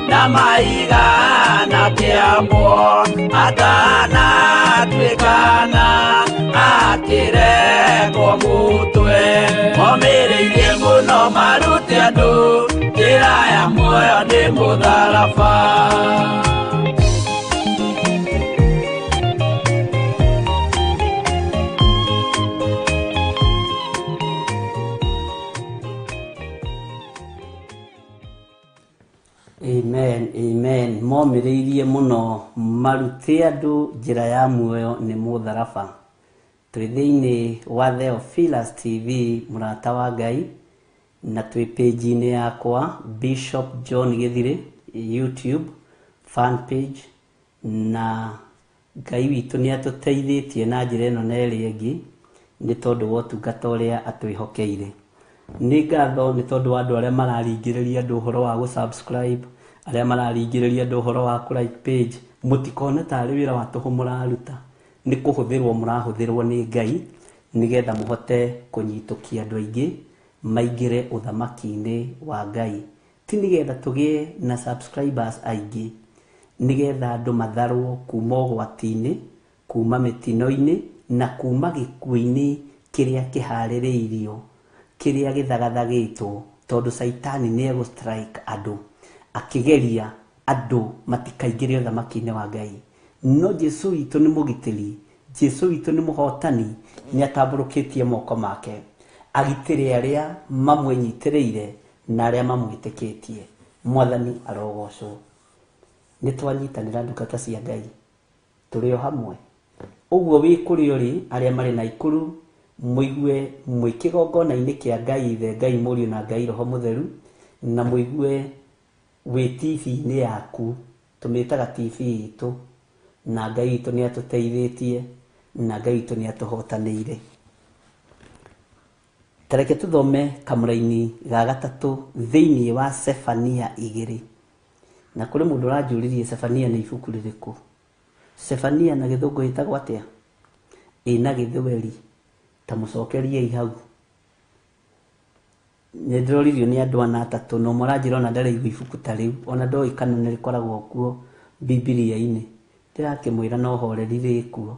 S10: na maiga na kĩambo atanatuĩkana akĩrekwo mũtwe momireirie mũno marute andũ njĩra ya muoyo nĩ mũtharaba
S3: Amen, amen. Momireirie muno marute andu njira ya muoyo ni mutharaba. Twi thiini wa Theophilus TV murata wa Ngai na twi page-ini yakwa Bishop John Githire YouTube fan page na Ngai witu ni atuteithĩtie na njira ĩno na ĩrĩa ĩngĩ nĩ tondũ wa ũtungata ũrĩa atwĩhokeire. Nĩ ngatho nĩ tondũ wa andũ arĩa mararingĩrĩria andũ ũhoro wa gũ-subscribe, arĩa mararingĩrĩria andũ ũhoro wa kũ-like page. Mũtikone tarĩ wĩra wa tũhũ mũraruta, nĩ kũhũthĩrwo mũrahũthĩrwo nĩ Ngai nĩgetha mũhote kũnyitũkia andũ aingĩ maingĩre ũthamaki-inĩ wa Ngai. Ti nĩgetha tũgĩe na subscribers aingĩ,
S12: nigetha andu matharwo kuma ũgwati-inĩ, kuma mĩtino-inĩ na kuma gĩkuũ-inĩ kĩrĩa kĩharĩrĩirio, kĩrĩa gĩthagathagĩtwo, tondũ Saitani nĩ egũ-strike andũ akĩgeria andũ matikaingĩre ũthamaki-inĩ wa Ngai. No Jesu witũ nĩ mũgitĩri, Jesu witũ nĩ mũhotani, nĩ atambũrũkĩtie moko make agitĩre arĩa mamwĩnyitĩrĩire na arĩa mamwĩtĩkĩtie. Mwathani arogocwo. Nĩ twanyitanĩra ndungata cia Ngai, tũrĩ o hamwe. Ũguo wĩ kũrĩ ũrĩ arĩa marĩ Naikuru, mũigue mwĩ kĩgongona-inĩ kĩa Ngai Ithe, Ngai Mũriũ na Ngai Roho Mũtheru, na mũigue wĩ TV-inĩ yaku, tũmĩtaga TV itũ, na Ngai witũ nĩ atũteithĩtie, na Ngai witũ nĩ atũhotanĩire. Tareke tuthome kamũra-inĩ ga gatatũ thĩinĩ wa Sefania 2. Na kũrĩ mũndũ ũranjũririe Sefania nĩ ibuku rĩrĩkũ? Sefania na gĩthũngũ ĩtagwo atĩa? Ĩna gĩthweri, ta mũcokeriei hau. Nĩ ndĩroririo nĩ andũ ana atatũ, no mũranjĩra ona ndarĩigua ibuku ta rĩu, ona ndoĩ kana nĩ rĩkoragwo kuo Bibilia-inĩ. Ndĩrakĩmwĩra no horeri rĩkuo,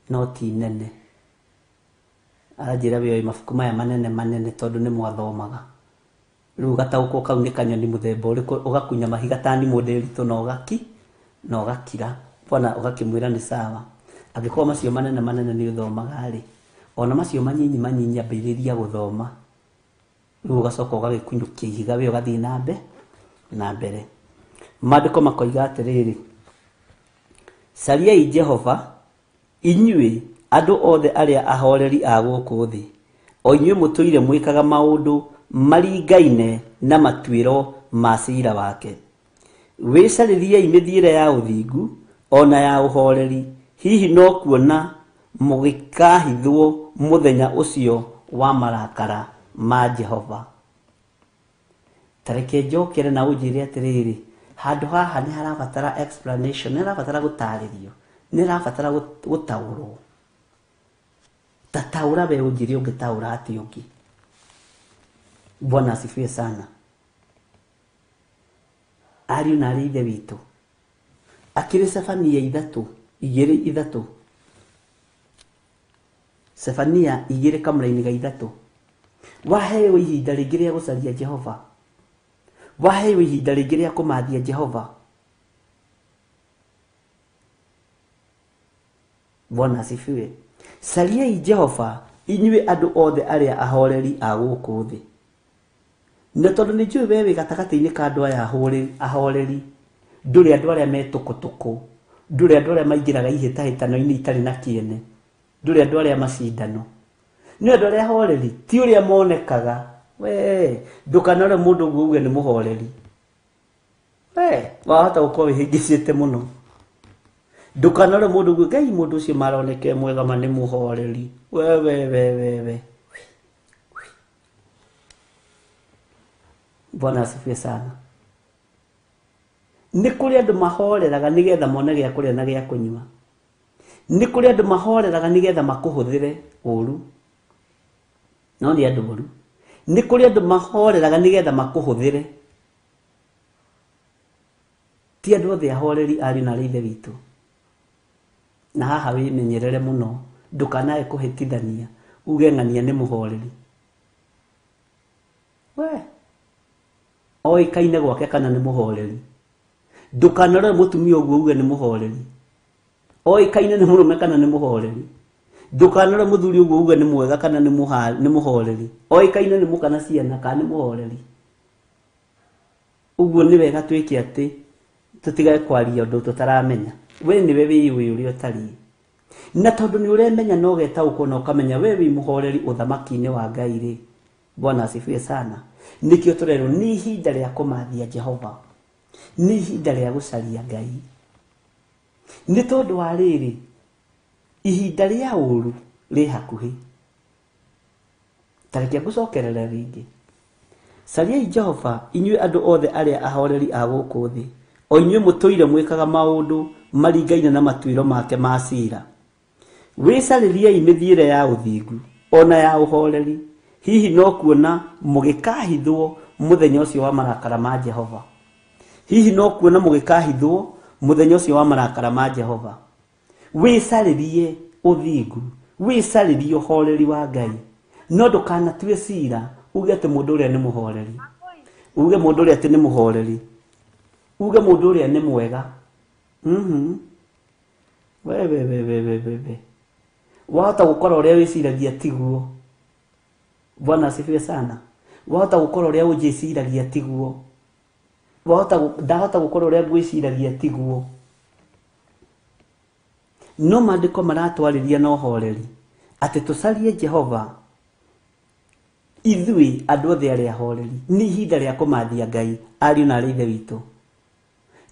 S12: no ti nene. Aranjĩra we mabuku maya manene manene tondũ nĩ mwathomaga. Rĩu gataũkwo kau nĩ kanyoni mũthemba ũrĩkũ, ũgakunya mahiga ta ndimũ ndĩritũ na ũgakira. Bona ũgakĩmwĩra nĩ sawa. Angĩkorwo macio manene manene nĩ ũthomaga rĩ, ona macio manyinyi manyinyi ambĩrĩria gũthoma. Rĩu ũgacoka ũgagĩkunyũkia ihiga we ũgathiĩ na mbere. Maandĩko makoiga atĩrĩrĩ, cariai Jehova, inyuĩ andũ othe arĩa ahoreri a gũkũ thĩ, o inyuĩ mũtũire mwĩkaga maũndũ maringaine na matuĩro ma ciira wake. Wĩcarĩriei mĩthiĩre ya ũthingu ona ya ũhoreri, hihi no kuona mũgĩkahithwo mũthenya ũcio wa marakara ma Jehova. Tareke njokere na ũnjĩre atĩrĩrĩ, handũ haha nĩ harabatara explanation, nĩ harabatara gũtarĩrio, nĩ harabatara gũtaũrwo. Tataũra we ũnjĩre ũngĩtaũra atĩ ũngĩ. Bwana asifiwe sana. Ariũ na arĩ ithe witũ, akĩrĩ Sefania 2:3. Sefania 2 kamũra-inĩ ga 3. Waheo ihinda rĩngĩ rĩa gũcaria Jehova, waheo ihinda rĩngĩ rĩa kũmathia Jehova. Bwana asifiwe. Cariai Jehova, inyuĩ andũ othe arĩa ahoreri a gũkũ thĩ. Na tondũ nĩ njũĩ we wĩ gatagatĩ-inĩ ka andũ aya ahoreri, ndũrĩ andũ arĩa metũkũtũkũ, ndũrĩ andũ arĩa maingĩraga ihĩtahĩtano-inĩ itarĩ na kĩene, ndũrĩ andũ arĩa macindano. Nĩ andũ arĩa ahoreri, ti ũrĩa monekaga. We ndũkanore mũndũ ũguo uge nĩ mũhoreri. We wahota gũkorwo wĩhĩngĩcĩte mũno. Ndũkanore mũndũ ũguo, Ngai mũndũ ũcio maroneke mwega ma nĩ mũhoreri. We. Bwana asifiwe sana. Nĩ kũrĩ andũ mahoreraga nĩgetha mone gĩa kũrĩa na gĩa kũnyua. Nĩ kũrĩ andũ mahoreraga nĩgetha makũhũthĩre ũru. No nĩ andũ ũru. Nĩ kũrĩ andũ mahoreraga nĩgetha makũhũthĩre. Ti andũ othe ahoreri ariũ na arĩ ithe witũ. Na haha wĩmenyerere mũno, ndũkanae kũhĩtithania uge ng'ania nĩ mũhoreri. We oĩkaine gwake kana nĩ mũhoreri. Ndũkanore mũtumia ũguo uge nĩ mũhoreri. Oĩkaine nĩ mũrũme kana nĩ mũhoreri. Ndũkanore mũthuri ũguo uge nĩ mwega kana nĩ mũhoreri. Oĩkaine nĩ mũkana ciana kana nĩ mũhoreri. Ũguo nĩ wega twĩke atĩ tũtigae kwaria ũndũ tũtaramenya. We nĩwe wĩyũĩ ũrĩa ũtariĩ. Na tondũ nĩ ũremenya na ũgetaũkwo na ũkamenya we wĩ mũhoreri ũthamaki-inĩ wa Ngai rĩ. Bwana asifiwe sana. Nĩkĩo tũrerwo nĩ ihinda rĩa kũmathia Jehova, nĩ ihinda rĩa gũcaria Ngai. Nĩ tondũ wa rĩrĩ, ihinda rĩa ũru rĩ hakuhĩ. Tareke ngũcokerere rĩngĩ. Cariai Jehova, inyuĩ andũ othe arĩa ahoreri a gũkũ thĩ, o inyuĩ mũtũire mwĩkaga maũndũ maringaine na matuĩro make ma ciira. Wĩcarĩriei mĩthiĩre ya ũthingu ona ya ũhoreri, hihi no kuona mũgĩkahithwo mũthenya ũcio wa marakara ma Jehova. Hihi no kuona mũgĩkahithwo muthenya ucio wa marakara ma Jehova wisaririe uthingu wisaririe uhoreri wa Ngai no ndukanatue cira uge ati mundu uria ni muhoreri uge mundu uria ati ni muhoreri uge mundu uria ni mwega we wahota gukora uria wiciragia tiguo. Bwana asifiwe sana. Wahota gukora uria ujiciragia tiguo. Ndahota gukora uria ngwiciragia tiguo. No maandiko maratwarĩria na ũhoreri atĩ tũcarie Jehova ithui andũ othe arĩa ahoreri. Nĩ ihinda rĩa kũmathia Ngai ariũ na arĩ ithe witũ.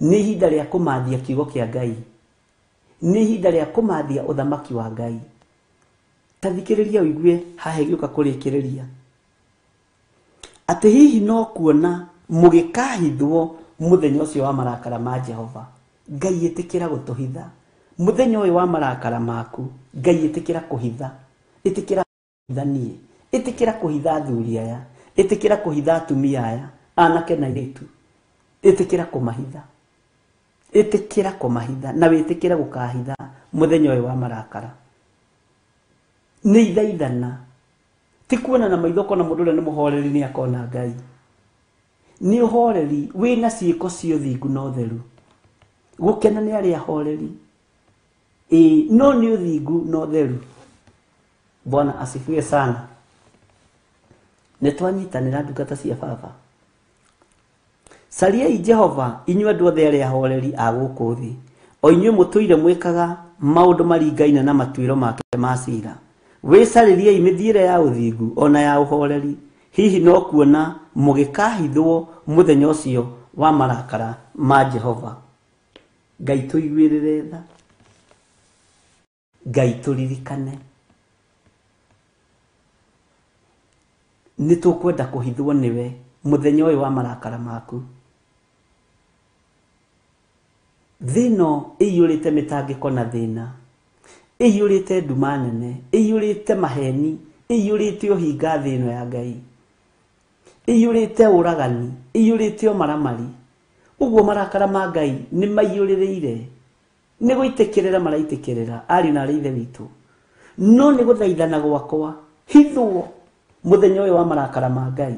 S12: Nĩ ihinda rĩa kũmathia kiugo kĩa Ngai. Nĩ ihinda rĩa kũmathia ũthamaki wa Ngai. Tathikĩrĩria ũigue haha gĩũka kũrĩkĩrĩria atĩ hihi no kuona mũgĩkahithwo mũthenya ũcio wa marakara ma Jehova. Ngai ĩtĩkĩra gũtũhitha muthenya uyu wa marakara maku. Ngai ĩtĩkĩra kũhitha, ĩtĩkĩra kũhithanie, ĩtĩkĩra kũhitha athuri aya, ĩtĩkĩra kũhitha atumia aya, anake na airĩtu, ĩtĩkĩra kũmahitha, ĩtĩkĩra kũmahitha na wĩtĩkĩra gũkahitha muthenya uyu wa marakara. Nĩ ithaithana ti kuona na maitho kona mũndũ ũrĩa nĩ mũhoreri nĩ akona Ngai. Nĩ ũhoreri wĩna ciĩko cia ũthingu na ũtheru. Gũkena nĩ arĩa ahoreri no nĩ ũthingu na ũtheru. Bwana asifiwe sana. Nĩ twanyitanĩra ndungata cia Baba. Cariai Jehova inyuĩ andũ othe arĩa ahoreri a gũkũ thĩ, o inyuĩ mũtũire mwĩkaga maũndũ maringaine na matuĩro make ma cira. Wĩcarĩriei mĩthiĩre ya ũthingu ona ya ũhoreri. Hihi no kuona mũgĩkahithwo mũthenya ũcio wa marakara ma Jehova. Ngai tũiguĩrĩre tha, Ngai tũririkane. Nĩ tũkwenda kũhithwo nĩwe mũthenya ũyũ wa marakara maku. Thĩno ĩiyũrĩte mĩtangĩko na thĩna, ĩiyũrĩte nduma nene, ĩiyũrĩte maheni, ĩiyũrĩte ũhinga thĩ ĩno ya Ngai, ĩiyũrĩte ũragani, ĩiyũrĩte ũmaramari. Ũguo marakara ma Ngai nĩ maiyũrĩrĩire, nĩ gũitĩkĩrĩra maraitĩkĩrĩra ariũ na arĩ ithe witũ. No nĩ gũthaithana gwakwa hithwo mũthenya ũyũ wa marakara ma Ngai.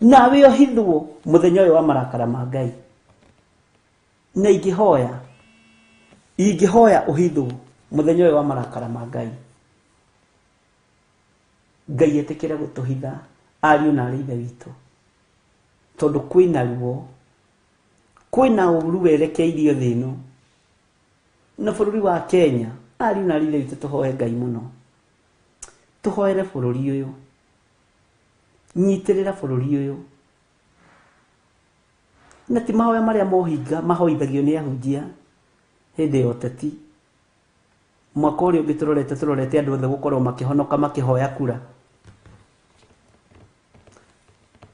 S12: Nawe ũhithwo mũthenya ũyũ wa marakara ma Ngai. Na ingĩhoya ũhithwo mũthenya ũyũ wa marakara ma Ngai. Ngai ĩtĩkĩre gũtũhitha ariũ na arĩ ithe witũ, tondũ kwĩna ruo, kwĩna ũru werekeirio thĩ ĩno na bũrũri wa Kenya. Ariũ na arĩ ithe witũ tũhoe Ngai mũno, tũhoere bũrũri ũyũ, nyitĩrĩra bũrũri ũyũ. Na ti mahoya marĩa mohinga mahoithagio nĩ ahunjia hĩndĩ ya ũteti. Mwaka ũrĩa ũngĩ tũrorete andũ othe gũkorwo makĩhonoka makĩhoya kura.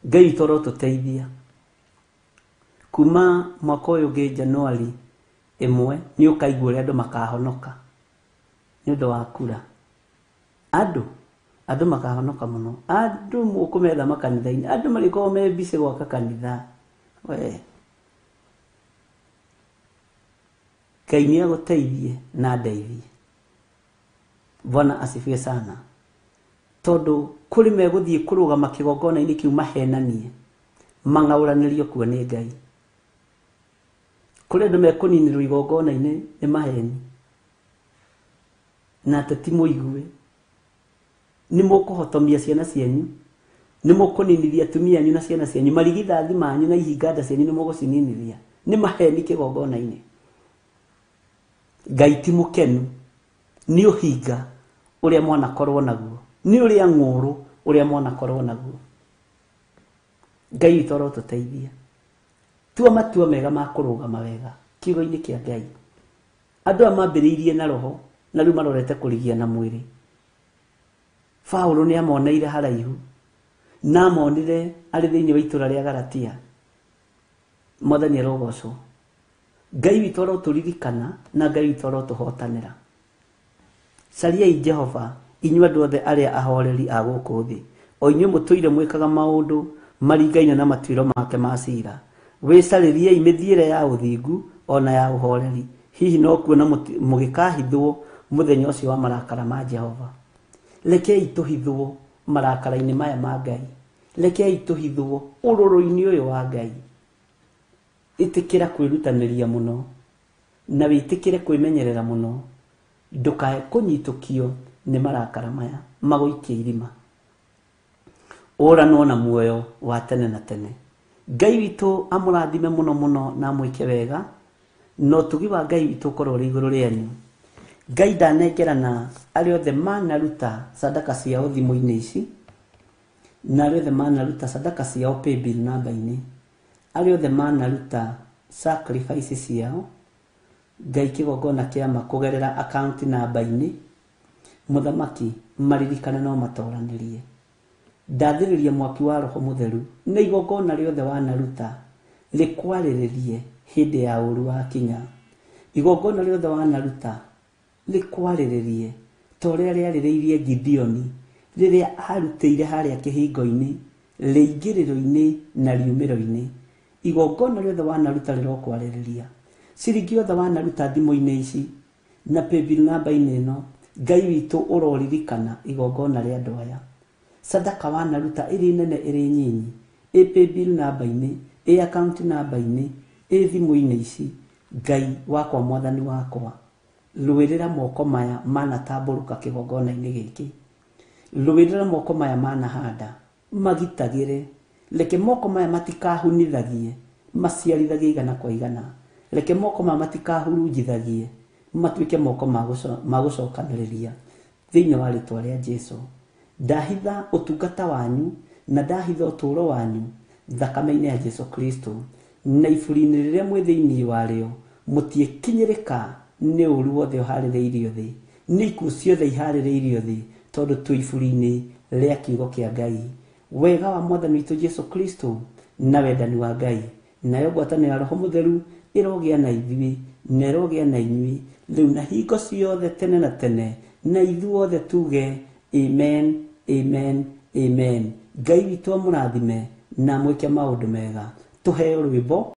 S12: Ngai toro tũteithia. Kuma mwaka ũyũ ũngĩ Januari 1 nĩ ũkaigua ũrĩa andũ makahonoka nĩ ũndũ wa kura. Andũ makahonoka mũno. Andũ mũkũmetha makanitha-inĩ, andũ marĩkorwo me busy gwaka kanitha. Ngai nĩ agũteithie na ndeithie. Bwana asifiwe sana. Tondũ kũrĩ megũthiĩ kũrũgama kĩgongona-inĩ kĩu mahenanie, mang'aũranĩrio kuo nĩ Ngai. Kũrĩ andũ mekũninĩrwo igongona-inĩ nĩ maheni, na ateti mũigue. Nĩ mũkũhotomia ciana cianyu, nĩ mũkũninithia atumia anyu na ciana cianyu, marigithathi manyu na ihinga nda cianyu nĩ mũgũcininithia. Nĩ maheni kĩgongona-inĩ. Ngai ti mũkenu nĩ ũhinga ũrĩa mwana korwo naguo, nĩ ũrĩa ng'ũrũ ũrĩa mwana korwo naguo. Ngai toro tũteithie, tua matua mega ma kũrũgama wega kiugo-inĩ kĩa Ngai. Andũ aya mambĩrĩirie na roho na rĩu marorete kũrigia na mwĩrĩ. Paulo nĩ amoneire haraihu na amonire arĩ thĩinĩ wa itũra rĩa Galatia. Mwathani arogocwo. Ngai witũ arotũririkana na Ngai witũ arotũhotanĩra. Cariai Jehova inyuĩ andũ othe arĩa ahoreri a gũkũ thĩ, o inyuĩ mũtũire mwĩkaga maũndũ maringaine na matuĩro make ma cira. Wĩcarĩriei mĩthiĩre ya ũthingu ona ya uhoreri hihi no kuona mugikahithwo muthenya ucio wa marakara ma Jehova. Rekei tuhithwo marakara-ini maya ma Ngai, rekei tuhithwo ururu-ini uyu wa Ngai. Itikira kwirutaniria muno na witikire kwimenyerera muno, ndukae kunyitukio ni marakara maya maguikie irima. Uranwo na muoyo wa tene na tene. Ngai witu amurathime muno muno na mwike wega, no tugi wa Ngai witu korwo ri iguru rianyu. Ngai ndanengerana ari othe manaruta sadaka ciao thimu-ini ici, na ari othe manaruta sadaka ciao paybill namba-ini, ari othe manaruta sacrifice ciao Ngai kigongona kiama kugerera account namba-ini. Muthamaki maririkane no matoranirie. Ndathiririe mwaki wa Roho Mutheru na igongona riothe wanaruta rikwariririe hindi ya uru wa kinya. Igongona riothe wanaruta rikwariririe toria riaririirie Gideoni riria arutĩire haria kihingo-ini, riingiriro-ini na riumiro-ini. Igongona riothe wanaruta rirokwaririria. Ciringi yothe wanaruta thimu-ini ici na paybill namba-ini ino, Ngai witu uroririkana igongona ria andu aya. Sadaka wanaruta iri nene iri nyinyi, paybill namba-ini, account namba-ini, thimu-ini ici. Ngai wakwa mwathani wakwa, rũĩrĩra moko maya manatamburuka kigongona-ini giki, rũĩrĩra moko maya manahanda magitagire. Reke moko maya matikahunithagie, maciarithagie igana kwa igana. Reke moko maya matikahurunjithagie, matuike moko ma gucokanĩrĩria thĩinĩ wa rĩtwa rĩa Jesu. Ndahitha utungata wanyu na ndahitha ũtũũro wanyu thakame-inĩ ya Jesu Kristo, na iburi-inĩ rĩrĩa mwĩ thĩinĩ warĩo mũtiĩkinyĩrĩka nĩ ũũru wothe ũharĩrĩirio thĩ, nĩ ikuũ ciothe iharĩrĩirio thĩ, tondũ twĩ iburi-inĩ rĩa kiugo kĩa Ngai. Wega wa mwathani witũ Jesu Kristo na wendani wa Ngai nayo ngwatanĩro ya Roho Mutheru ĩrogĩa na ithuĩ na ĩrogĩa na inyuĩ rĩu na hingo ciothe tene na tene, na ithuothe tuge amen, amen, amen. Ngai witũ amũrathime na mwĩke maũndũ mega. Tuheo rwĩmbo.